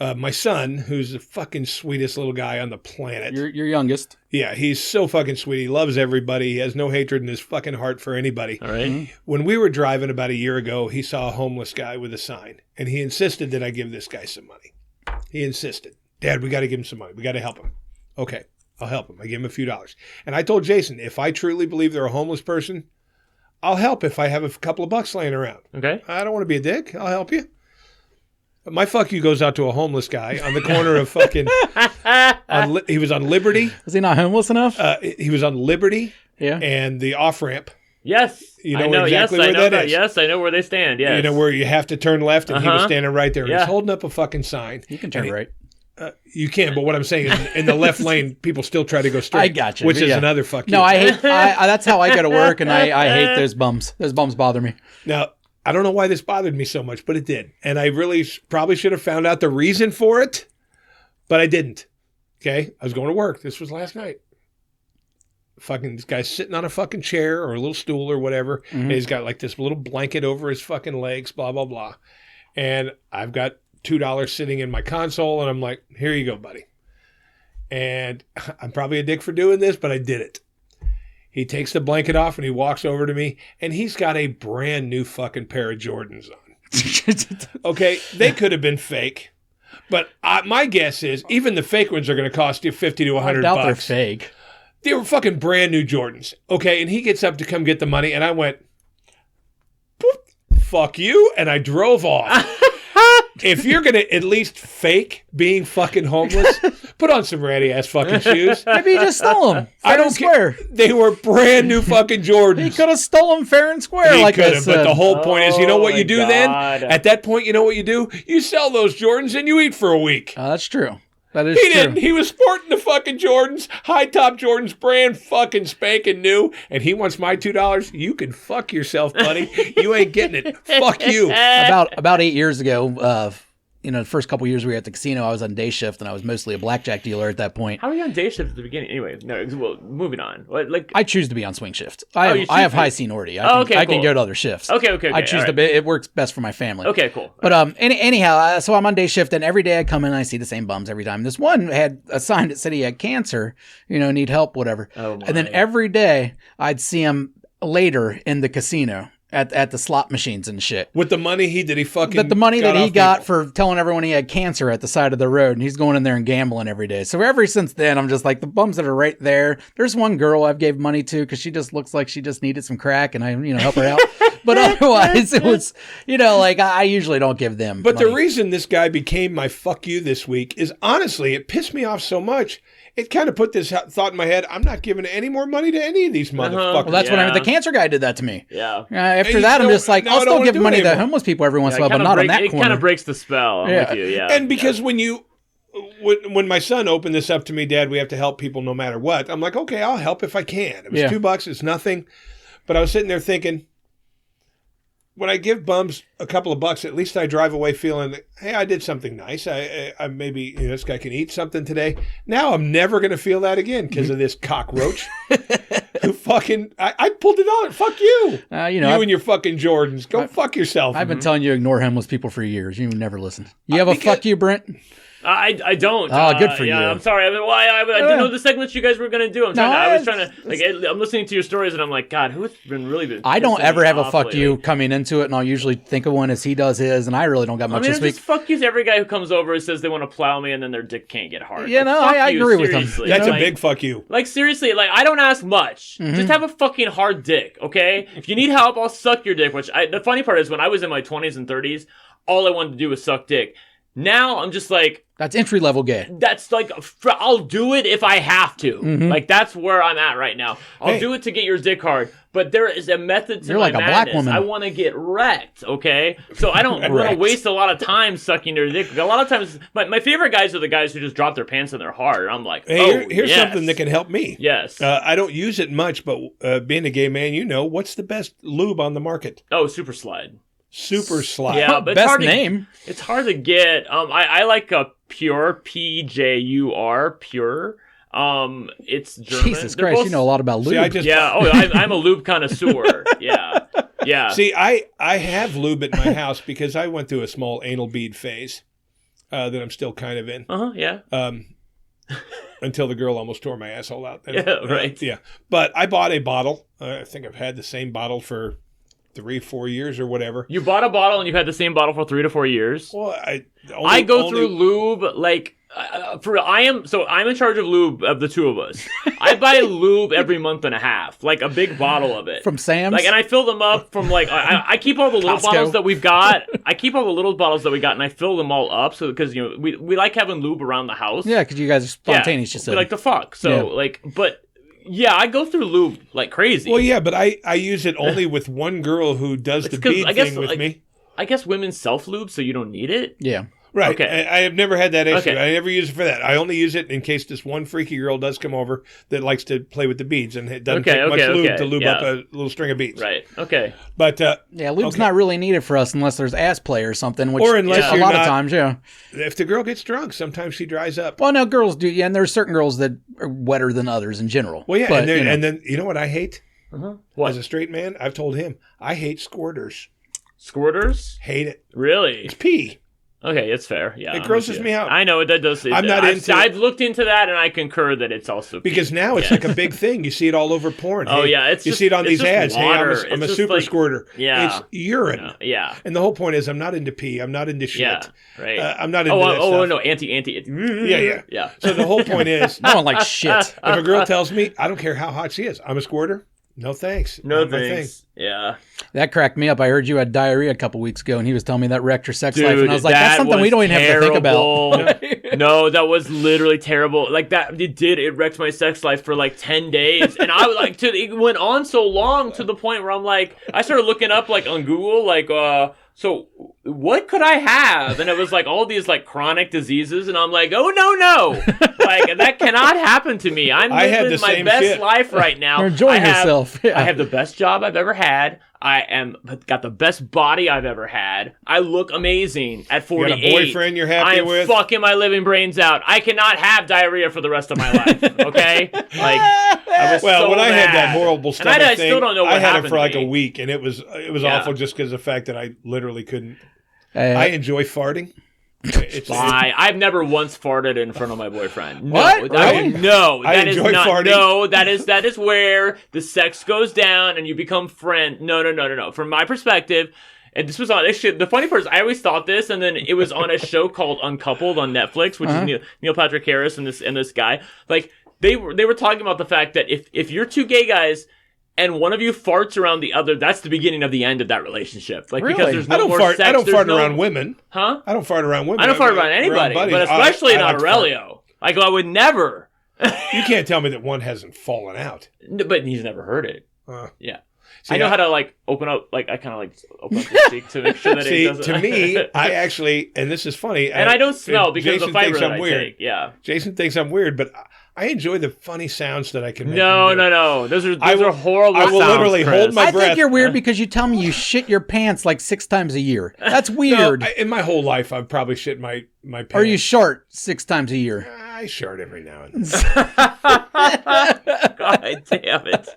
my son, who's the fucking sweetest little guy on the planet. Your youngest. Yeah, he's so fucking sweet. He loves everybody. He has no hatred in his fucking heart for anybody. All right. When we were driving about a year ago, he saw a homeless guy with a sign, and he insisted that I give this guy some money. He insisted. "Dad, we got to give him some money. We got to help him." Okay, I'll help him. I give him a few dollars. And I told Jason, if I truly believe they're a homeless person, I'll help if I have a couple of bucks laying around. Okay. I don't want to be a dick. I'll help you. But my fuck you goes out to a homeless guy on the corner of fucking... he was on Liberty. Was he not homeless enough? He was on Liberty and the off-ramp. Yes. You know exactly where that is. Yes, I know where they stand. Yes. You know where you have to turn left, and he was standing right there. Yeah. He's holding up a fucking sign. You can turn right. You can, but what I'm saying is in the left lane, people still try to go straight. I got you. Which is another fuck you. No, I hate. That's how I go to work, and I hate those bums. Those bums bother me. Now, I don't know why this bothered me so much, but it did. And I really probably should have found out the reason for it, but I didn't. Okay? I was going to work. This was last night. Fucking this guy's sitting on a fucking chair or a little stool or whatever. And he's got like this little blanket over his fucking legs, blah, blah, blah. And I've got $2 sitting in my console, and I'm like, "Here you go, buddy." And I'm probably a dick for doing this, but I did it. He takes the blanket off and he walks over to me, and he's got a brand new fucking pair of Jordans on. Okay, they could have been fake, but my guess is even the fake ones are going to cost you $50 to $100. I doubt they're fake. They were fucking brand new Jordans. Okay, and he gets up to come get the money, and I went, "Fuck you," and I drove off. If you're going to at least fake being fucking homeless, put on some ratty ass fucking shoes. Maybe he just stole them. I don't care. They were brand new fucking Jordans. He could have stolen fair and square. He like could have, but the whole point is, you know what you do then? God. At that point, you know what you do? You sell those Jordans and you eat for a week. That's true. That is He true. didn't. He was sporting the fucking Jordans, high top Jordans, brand fucking spanking new, and he wants my $2. You can fuck yourself, buddy. You ain't getting it. Fuck you. About 8 years ago, the first couple years we were at the casino, I was on day shift and I was mostly a blackjack dealer at that point. How are you on day shift at the beginning? Anyway, no. Well, moving on. Like I choose to be on swing shift. I have high seniority. I can go to other shifts. Okay. I choose to be. It works best for my family. Okay, cool. But anyhow, so I'm on day shift, and every day I come in and I see the same bums every time. This one had a sign that said he had cancer, need help, whatever. Oh my. And then every day I'd see him later in the casino at the slot machines and shit. With the money the money that he got for telling everyone he had cancer at the side of the road, and he's going in there and gambling every day. So ever since then, I'm just like, the bums that are right there. There's one girl I've gave money to because she just looks like she just needed some crack, and I help her out. But otherwise, it was I usually don't give them. But money. the reason this guy became my fuck you this week is honestly, it pissed me off so much. It kind of put this thought in my head. I'm not giving any more money to any of these motherfuckers. Well, that's what the cancer guy did that to me. Yeah. After that, I'm just like, I'll still give money to homeless people every once in a while, but not on that corner. It kind of breaks the spell. I'm with you, yeah. And because when my son opened this up to me, Dad, we have to help people no matter what. I'm like, okay, I'll help if I can. It was $2. It's nothing. But I was sitting there thinking, when I give bums a couple of bucks, at least I drive away feeling, hey, I did something nice. I maybe this guy can eat something today. Now I'm never going to feel that again because of this cockroach who fucking, I pulled it on. Fuck you. You and your fucking Jordans. Go fuck yourself. I've been telling you to ignore homeless people for years. You never listen. You have a fuck you, Brent? I don't. Oh, good for you. I'm sorry. I didn't know the segments you guys were going to do. I was trying to, I'm listening to your stories and I'm like, God, who's been I don't ever have a fuck you coming into it, and I'll usually think of one as he does his, and I really don't got much this week. Just fuck you to every guy who comes over and says they want to plow me and then their dick can't get hard. I agree with him. That's a big fuck you. Like, seriously, I don't ask much. Mm-hmm. Just have a fucking hard dick, okay? If you need help, I'll suck your dick, the funny part is when I was in my 20s and 30s, all I wanted to do was suck dick. Now I'm just like, that's entry level gay. That's like, I'll do it if I have to. Mm-hmm. Like, that's where I'm at right now. I'll do it to get your dick hard, but there is a method to my madness. Black woman. I want to get wrecked, okay? So I don't want to waste a lot of time sucking their dick. A lot of times, my favorite guys are the guys who just drop their pants and they're hard. I'm like, here's something that can help me. Yes. I don't use it much, but being a gay man, what's the best lube on the market? Oh, Super Slide. Super Slide. Yeah, but best name. It's hard to get. I like a Pure, Pjur, Pure. It's German. Jesus Christ, you know a lot about lube. See, I'm a lube connoisseur. Yeah. See, I have lube at my house because I went through a small anal bead phase that I'm still kind of in. Yeah. Until the girl almost tore my asshole out. Right. Yeah. But I bought a bottle. I think I've had the same bottle for 3-4 years or whatever. You bought a bottle and you've had the same bottle for 3 to 4 years. Well, I go through lube I'm in charge of lube of the two of us. I buy lube every month and a half, like a big bottle of it from Sam's. and I fill them up from I keep all the little bottles that we've got. I keep all the little bottles that we got, and I fill them all up. So because we like having lube around the house. Yeah, because you guys are spontaneous. We like to fuck. So but. Yeah, I go through lube like crazy. Well, yeah, but I use it only with one girl who does the bead thing with me. I guess women self-lube, so you don't need it. Yeah. Right. Okay. I have never had that issue. Okay. I never use it for that. I only use it in case this one freaky girl does come over that likes to play with the beads, and it doesn't take much lube to lube up a little string of beads. Right. Okay. But lube's not really needed for us unless there's ass play or something. Which or unless a lot of times, if the girl gets drunk, sometimes she dries up. Well, no, girls do. Yeah, and there's certain girls that are wetter than others in general. Well, yeah, but, and then you know what I hate? What? As a straight man, I've told him I hate squirters. Squirters? Hate it. Really? It's pee. Okay, it's fair. Yeah, it grosses me out. I know that does. I've looked into that, and I concur that it's also because now it's like a big thing. You see it all over porn. Oh yeah, you see it on these ads. Water. Hey, I'm a super squirter. Yeah, it's urine. Yeah, and the whole point is I'm not into pee. I'm not into shit. Yeah, right. I'm not into that stuff. No, anti. Yeah. So the whole point is I don't like shit. If a girl tells me I don't care how hot she is, I'm a squirter. No thanks. No thanks. Yeah. That cracked me up. I heard you had diarrhea a couple weeks ago, and he was telling me that wrecked your sex life, and I was like, "That's something we don't even have to think about." No, that was literally terrible. Like that, it wrecked my sex life for like 10 days, and I was like, it went on so long to the point where I'm like, I started looking up like on Google, like, so what could I have? And it was like all these like chronic diseases, and I'm like, oh no, like that cannot happen to me. I'm living my best life right now. You're enjoying yourself. Yeah. I have the best job I've ever had. Got the best body I've ever had. I look amazing at 48. You got a boyfriend you're happy with? I'm fucking my living brains out. I cannot have diarrhea for the rest of my life. Okay, like I was so when I mad. had that horrible stomach I thing, still don't know what I had happened it for like to me. a week, and it was awful just because of the fact that I literally couldn't. I enjoy farting. I've never once farted in front of my boyfriend. No, What? No, I that is enjoy not. farting. No, that is where the sex goes down and you become friend. No. From my perspective, and this was on. Actually, the funny part is, I always thought this, and then it was on a show called Uncoupled on Netflix, which is Neil Patrick Harris and this guy. Like they were talking about the fact that if you're two gay guys and one of you farts around the other, that's the beginning of the end of that relationship. Like, because there's no more sex. I don't fart around women. Huh? I don't fart around women. I don't fart around anybody, but especially not Aurelio. Like, I would never. You can't tell me that one hasn't fallen out. No, but he's never heard it. Yeah. See, I know how to, like, open up, like, I kind of, like, open up the cheek to make sure that he doesn't. To me, I actually, and this is funny. And I don't smell because Jason of the fiber thinks that I'm I weird. take. Yeah. Jason thinks I'm weird, but I enjoy the funny sounds that I can make. No. Those are horrible I will sounds, literally Chris. hold my breath. I think you're weird because you tell me you shit your pants like 6 times a year. That's weird. No, in my whole life, I've probably shit my pants. Or you shart 6 times a year. I shart every now and then. God damn it.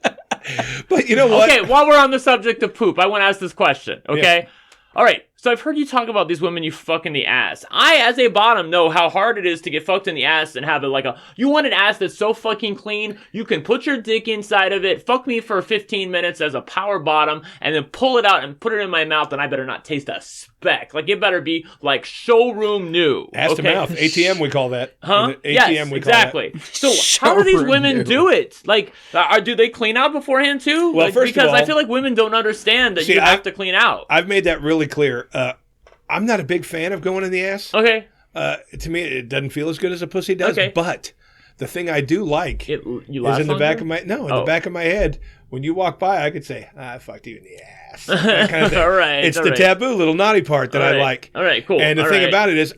But you know what? Okay, while we're on the subject of poop, I want to ask this question, okay? Yeah. All right, so I've heard you talk about these women you fuck in the ass. I, as a bottom, know how hard it is to get fucked in the ass and have it like you want an ass that's so fucking clean, you can put your dick inside of it, fuck me for 15 minutes as a power bottom, and then pull it out and put it in my mouth, and I better not taste a speck. Like, it better be, like, showroom new. Ass to mouth. ATM, we call that. Huh? ATM, yes, we call exactly. that. So, how do these women do it? Like, do they clean out beforehand, too? Well, like, first because of all, I feel like women don't understand that you have to clean out. I've made that really clear. I'm not a big fan of going in the ass. Okay. To me, it doesn't feel as good as a pussy does. Okay. But the thing I do like is in the back of my the back of my head. When you walk by, I could say, "I fucked you in the ass." That kind of thing. All right. It's the taboo little naughty part that I like. All right. Cool. And the thing about it is,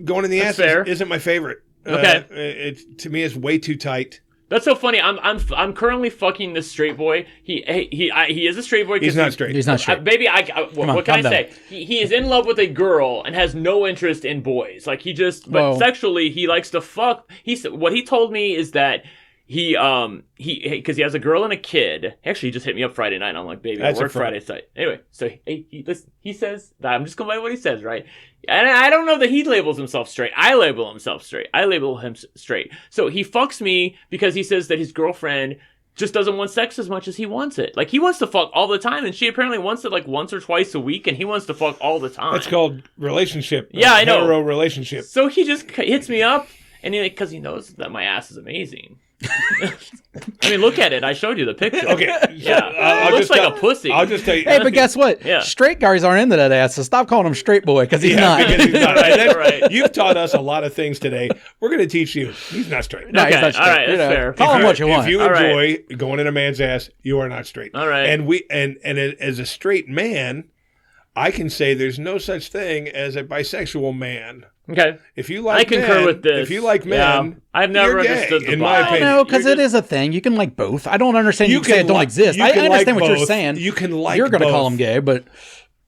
going in the ass isn't my favorite. Okay. To me, it's way too tight. That's so funny. I'm currently fucking this straight boy. He is a straight boy. He's not straight. He's not straight. Baby, what can I say? He is in love with a girl and has no interest in boys. Like, sexually he likes to fuck. What he told me is that because he has a girl and a kid. Actually, he just hit me up Friday night. And I'm like, baby, I work Friday night. Anyway, so he says, I'm just going by what he says, right? And I don't know that he labels himself straight. I label him straight. So he fucks me because he says that his girlfriend just doesn't want sex as much as he wants it. Like, he wants to fuck all the time, and she apparently wants it like once or twice a week, and he wants to fuck all the time. That's called relationship. Yeah, I know. Hetero relationship. So he just hits me up, and because he knows that my ass is amazing. I mean, look at it. I showed you the picture. Okay. Yeah. It looks like a pussy. I'll just tell you. Hey, but guess what? Yeah. Straight guys aren't into that ass, so stop calling him straight boy because he's not. Because he's not. Right. You've taught us a lot of things today. We're going to teach you. He's not straight. No, Okay. he's not straight. All right, that's fair. Call him what you want. If you All enjoy going in a man's ass, you are not straight. All right. And as a straight man, I can say there's no such thing as a bisexual man. Okay. If you like I concur with this. If you like men, I've never you're gay, understood the in my vibe. opinion. No, because it is a thing. You can like both. I don't understand you say it don't exist. I understand what you're saying. You can like You're going to both. call him gay, but...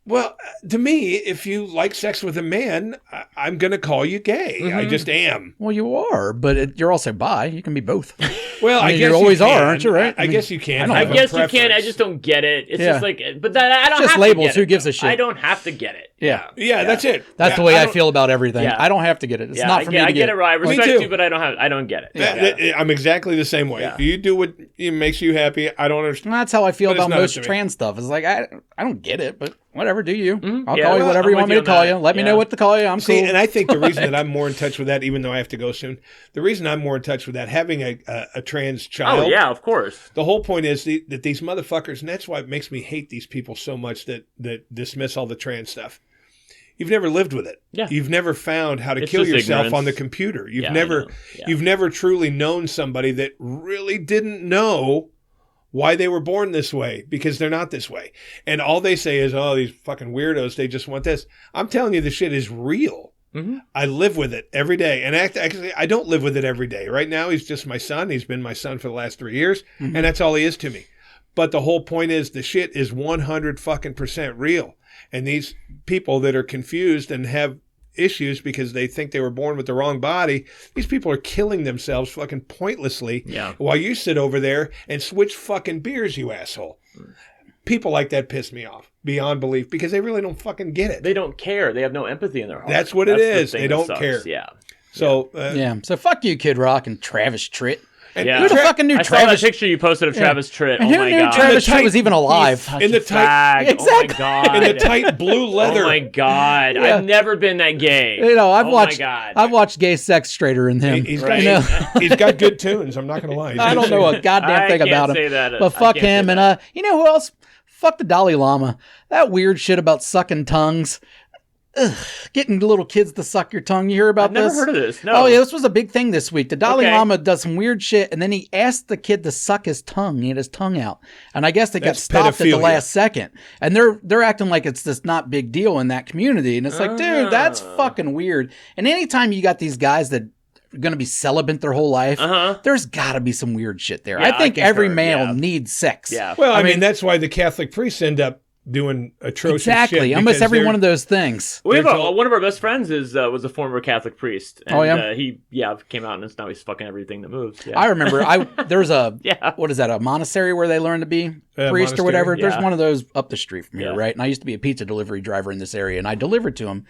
Well, to me, if you like sex with a man, I'm going to call you gay. Mm-hmm. I just am. Well, you are, but you're also bi. You can be both. Well, I guess you always can. are, aren't you, right? I guess you can. I guess you can. I just don't get it. It's just like, but I don't just have labels. to get Who it, gives a though. shit? I don't have to get it. Yeah. Yeah, that's it. That's the way I feel about everything. Yeah. I don't have to get it. It's not for me to I get it right. I respect too. you, but I don't get it. I'm exactly the same way. Yeah. You do what makes you happy. I don't understand. And that's how I feel But it's about not most up to me. trans stuff. It's like, I don't get it, but whatever, do you? I'll Yeah, call you well, whatever I'm you want with me you to call on you. that. Let me Yeah. know what to call you. I'm See, cool. and I think the reason that I'm more in touch with that, even though I have to go soon, the reason I'm more in touch with that, having a trans child. Oh, yeah, of course. The whole point is that these motherfuckers, and that's why it makes me hate these people so much that dismiss all the trans stuff. You've never lived with it. Yeah. You've never found how to It's kill just yourself ignorance. on the computer. You've Yeah, I never know. Yeah. you've never truly known somebody that really didn't know why they were born this way, because they're not this way. And all they say is, oh, these fucking weirdos, they just want this. I'm telling you, the shit is real. Mm-hmm. I live with it every day. And actually, I don't live with it every day. Right now, he's just my son. He's been my son for the last 3 years. Mm-hmm. And that's all he is to me. But the whole point is the shit is 100% real. And these people that are confused and have issues because they think they were born with the wrong body, these people are killing themselves fucking pointlessly while you sit over there and switch fucking beers, you asshole. People like that piss me off beyond belief because they really don't fucking get it. They don't care. They have no empathy in their heart. That's what it is. They don't care. Yeah. So, so fuck you, Kid Rock and Travis Tritt. And who the fucking knew I Travis? saw that picture you posted of Travis Tritt. And who knew Travis Tritt was even alive? In the tight, exactly. Oh my God. In the tight blue leather. Oh my God! Yeah. I've never been that gay. You know, I've I've watched Gay Sex Straighter in him. He's got good tunes. I'm not gonna lie. I don't know a goddamn thing about him. Say that. But fuck him. And you know who else? Fuck the Dalai Lama. That weird shit about sucking tongues. Ugh, getting little kids to suck your tongue. You hear about this? I've never heard of this. No. Oh yeah, this was a big thing this week. The Dalai Lama does some weird shit, and then he asked the kid to suck his tongue. He had his tongue out, and I guess they got stopped at the last second. And they're acting like it's this not big deal in that community, and it's like, dude, that's fucking weird. And anytime you got these guys that are going to be celibate their whole life, there's got to be some weird shit there. Yeah, I think every male needs sex. Yeah. Well, I mean that's why the Catholic priests end up doing atrocious shit. Almost every one of those things. We have one of our best friends was a former Catholic priest. And, he came out and now he's fucking everything that moves. Yeah. I remember there's a what is that, a monastery where they learn to be priest or whatever. Yeah. There's one of those up the street from here, right? And I used to be a pizza delivery driver in this area, and I delivered to him.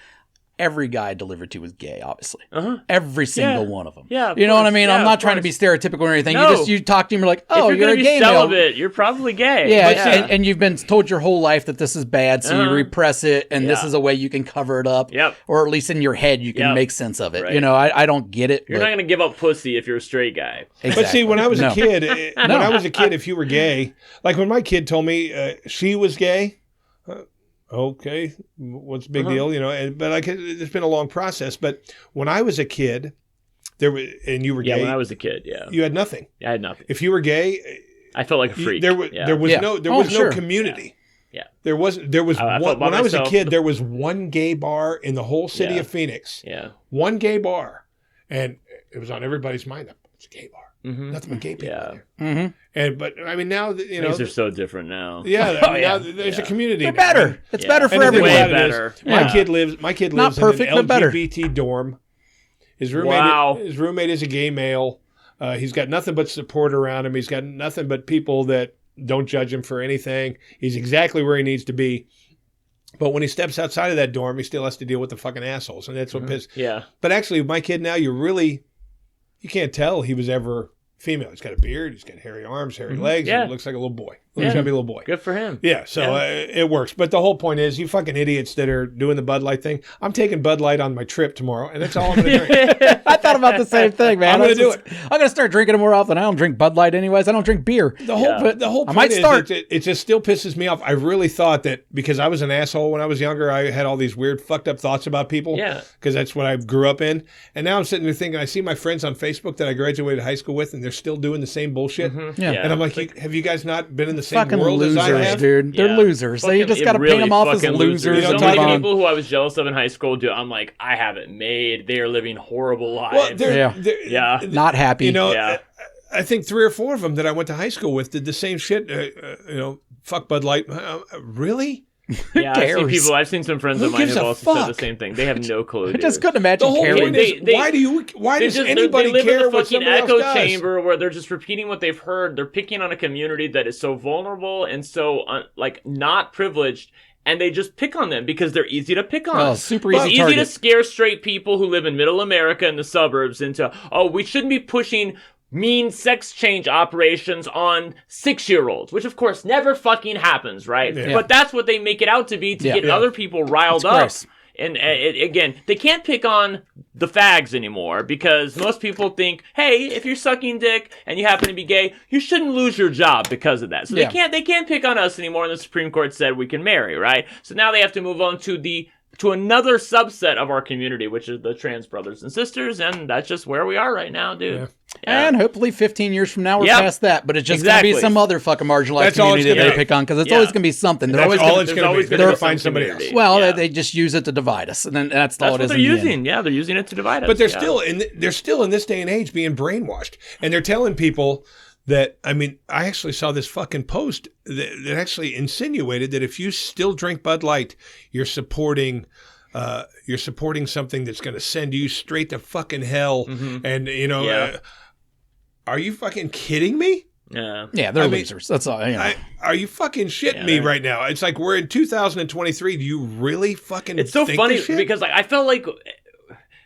Every guy I delivered to was gay, obviously. Every single one of them. Yeah, you know what I mean? I'm not trying to be stereotypical or anything. No. You talk to him, you're like, oh, you're a gay celibate, you're probably gay. Yeah, and you've been told your whole life that this is bad, so you repress it, and this is a way you can cover it up. Yep. Or at least in your head, you can make sense of it. Right. You know, I don't get it. You're not going to give up pussy if you're a straight guy. Exactly. But see, when I was a kid, if you were gay, like when my kid told me she was gay, okay, what's the big deal? You know, but it's been a long process. But when I was a kid, and you were gay. Yeah, when I was a kid, you had nothing. I had nothing. If you were gay, I felt like a freak. There was no community. Yeah. There was one, when I was a kid, there was one gay bar in the whole city of Phoenix. Yeah. One gay bar, and it was on everybody's mind. It's a gay bar. Mm-hmm. Nothing but gay people there. Mm-hmm. But I mean now things are so different now. Yeah, now there's a community. They're better. It's better for everyone. Way better. My kid lives Not perfect, in an but better. LGBT dorm. His roommate is a gay male. He's got nothing but support around him. He's got nothing but people that don't judge him for anything. He's exactly where he needs to be. But when he steps outside of that dorm, he still has to deal with the fucking assholes, and that's what pisses. Yeah. But actually, my kid now, you can't tell he was ever female. He's got a beard. He's got hairy arms, hairy legs. And he looks like a little boy. He's gonna be a little boy. Good for him. Yeah, so it works. But the whole point is, you fucking idiots that are doing the Bud Light thing. I'm taking Bud Light on my trip tomorrow, and that's all I'm going to drink. I thought about the same thing, man. I'm going to do it. I'm going to start drinking it more often. I don't drink Bud Light anyways. I don't drink beer. The whole point is, it just still pisses me off. I really thought that because I was an asshole when I was younger, I had all these weird fucked up thoughts about people. Yeah. Because that's what I grew up in. And now I'm sitting there thinking, I see my friends on Facebook that I graduated high school with, and they're still doing the same bullshit. Mm-hmm. Yeah. And I'm like, have you guys not been in the same world losers, as I have? Dude. They're losers. So you just got to paint them off as losers. So many people who I was jealous of in high school, I'm like, I have it made. They are living horrible lives. Well, not happy. You know, I think 3 or 4 of them that I went to high school with did the same shit. Fuck Bud Light. Really? Yeah, I've seen some friends of mine who also said the same thing. They have no clue. I just couldn't imagine. The whole point is, why does anybody care what somebody else does? They live in a fucking echo chamber where they're just repeating what they've heard. They're picking on a community that is so vulnerable and so not privileged, and they just pick on them because they're easy to pick on. Oh, super easy. It's easy to scare straight people who live in middle America in the suburbs into, we shouldn't be pushing mean sex change operations on 6-year-olds, which of course never fucking happens, right? Yeah. But that's what they make it out to be to get other people riled up. Gross. And again, they can't pick on the fags anymore because most people think, hey, if you're sucking dick and you happen to be gay, you shouldn't lose your job because of that. So they can't pick on us anymore. And the Supreme Court said we can marry, right? So now they have to move on to the to another subset of our community, which is the trans brothers and sisters, and that's just where we are right now, dude. Yeah. And hopefully 15 years from now we're past that, but it's just going to be some other fucking marginalized community that they pick on, because it's always going to be something. They're always going to find somebody else. Well, they just use it to divide us, and then that's all it is. They're using. Yeah, they're using it to divide us. But they're still in this day and age being brainwashed, and they're telling people that, I mean, I actually saw this fucking post that actually insinuated that if you still drink Bud Light, you're supporting something that's going to send you straight to fucking hell. Mm-hmm. And, you know, are you fucking kidding me? Yeah. Yeah, they're losers. That's all. You know. Are you fucking shitting me right now? It's like we're in 2023. Do you really fucking It's so funny because like I felt like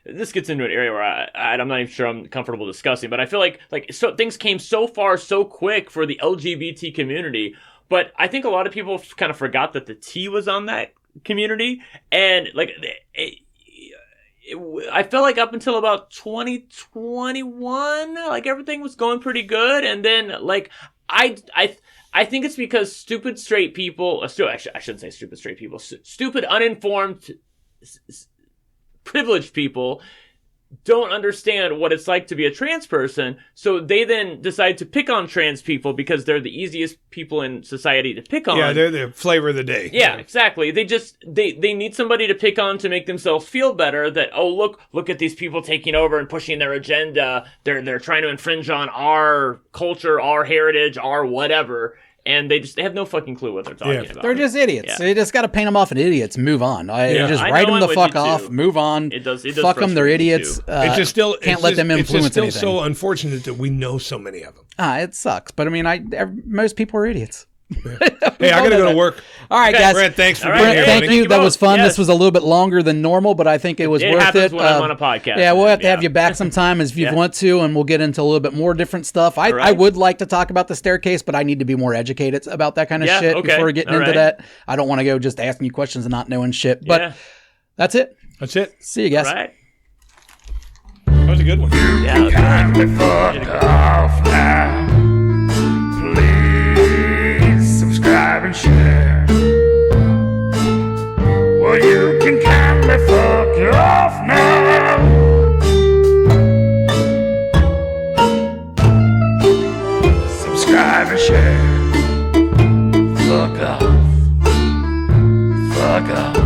this gets into an area where I'm not even sure I'm comfortable discussing, but I feel like so things came so far so quick for the LGBT community, but I think a lot of people kind of forgot that the T was on that community, and like I felt like up until about 2021, like everything was going pretty good, and then like I think it's because stupid straight people, I shouldn't say stupid straight people, stupid uninformed privileged people don't understand what it's like to be a trans person, so they then decide to pick on trans people because they're the easiest people in society to pick on. Yeah, they're the flavor of the day. Yeah, exactly. They need somebody to pick on to make themselves feel better, that, oh, look at these people taking over and pushing their agenda. They're trying to infringe on our culture, our heritage, our whatever. And they have no fucking clue what they're talking about. They're just idiots. Yeah. You just got to paint them off as idiots and move on. Just write them the fuck off, move on. It does fuck them, they're idiots. It's just still can't let them influence anything. It's still so unfortunate that we know so many of them. It sucks. But I mean, most people are idiots. Hey, I gotta go to work. All right, guys. Brent, thanks for being here. Thank you. That was fun. Yes. This was a little bit longer than normal, but I think it was worth it. It happens when I'm on a podcast. Yeah, we'll have to have you back sometime if you want to, and we'll get into a little bit more different stuff. I would like to talk about the staircase, but I need to be more educated about that kind of shit before getting into that. I don't want to go just asking you questions and not knowing shit. But that's it. That's it. See you guys. All right. That was a good one. You kindly fuck off now. Please subscribe and share. Well, you can kindly fuck off now. Subscribe and share. Fuck off. Fuck off.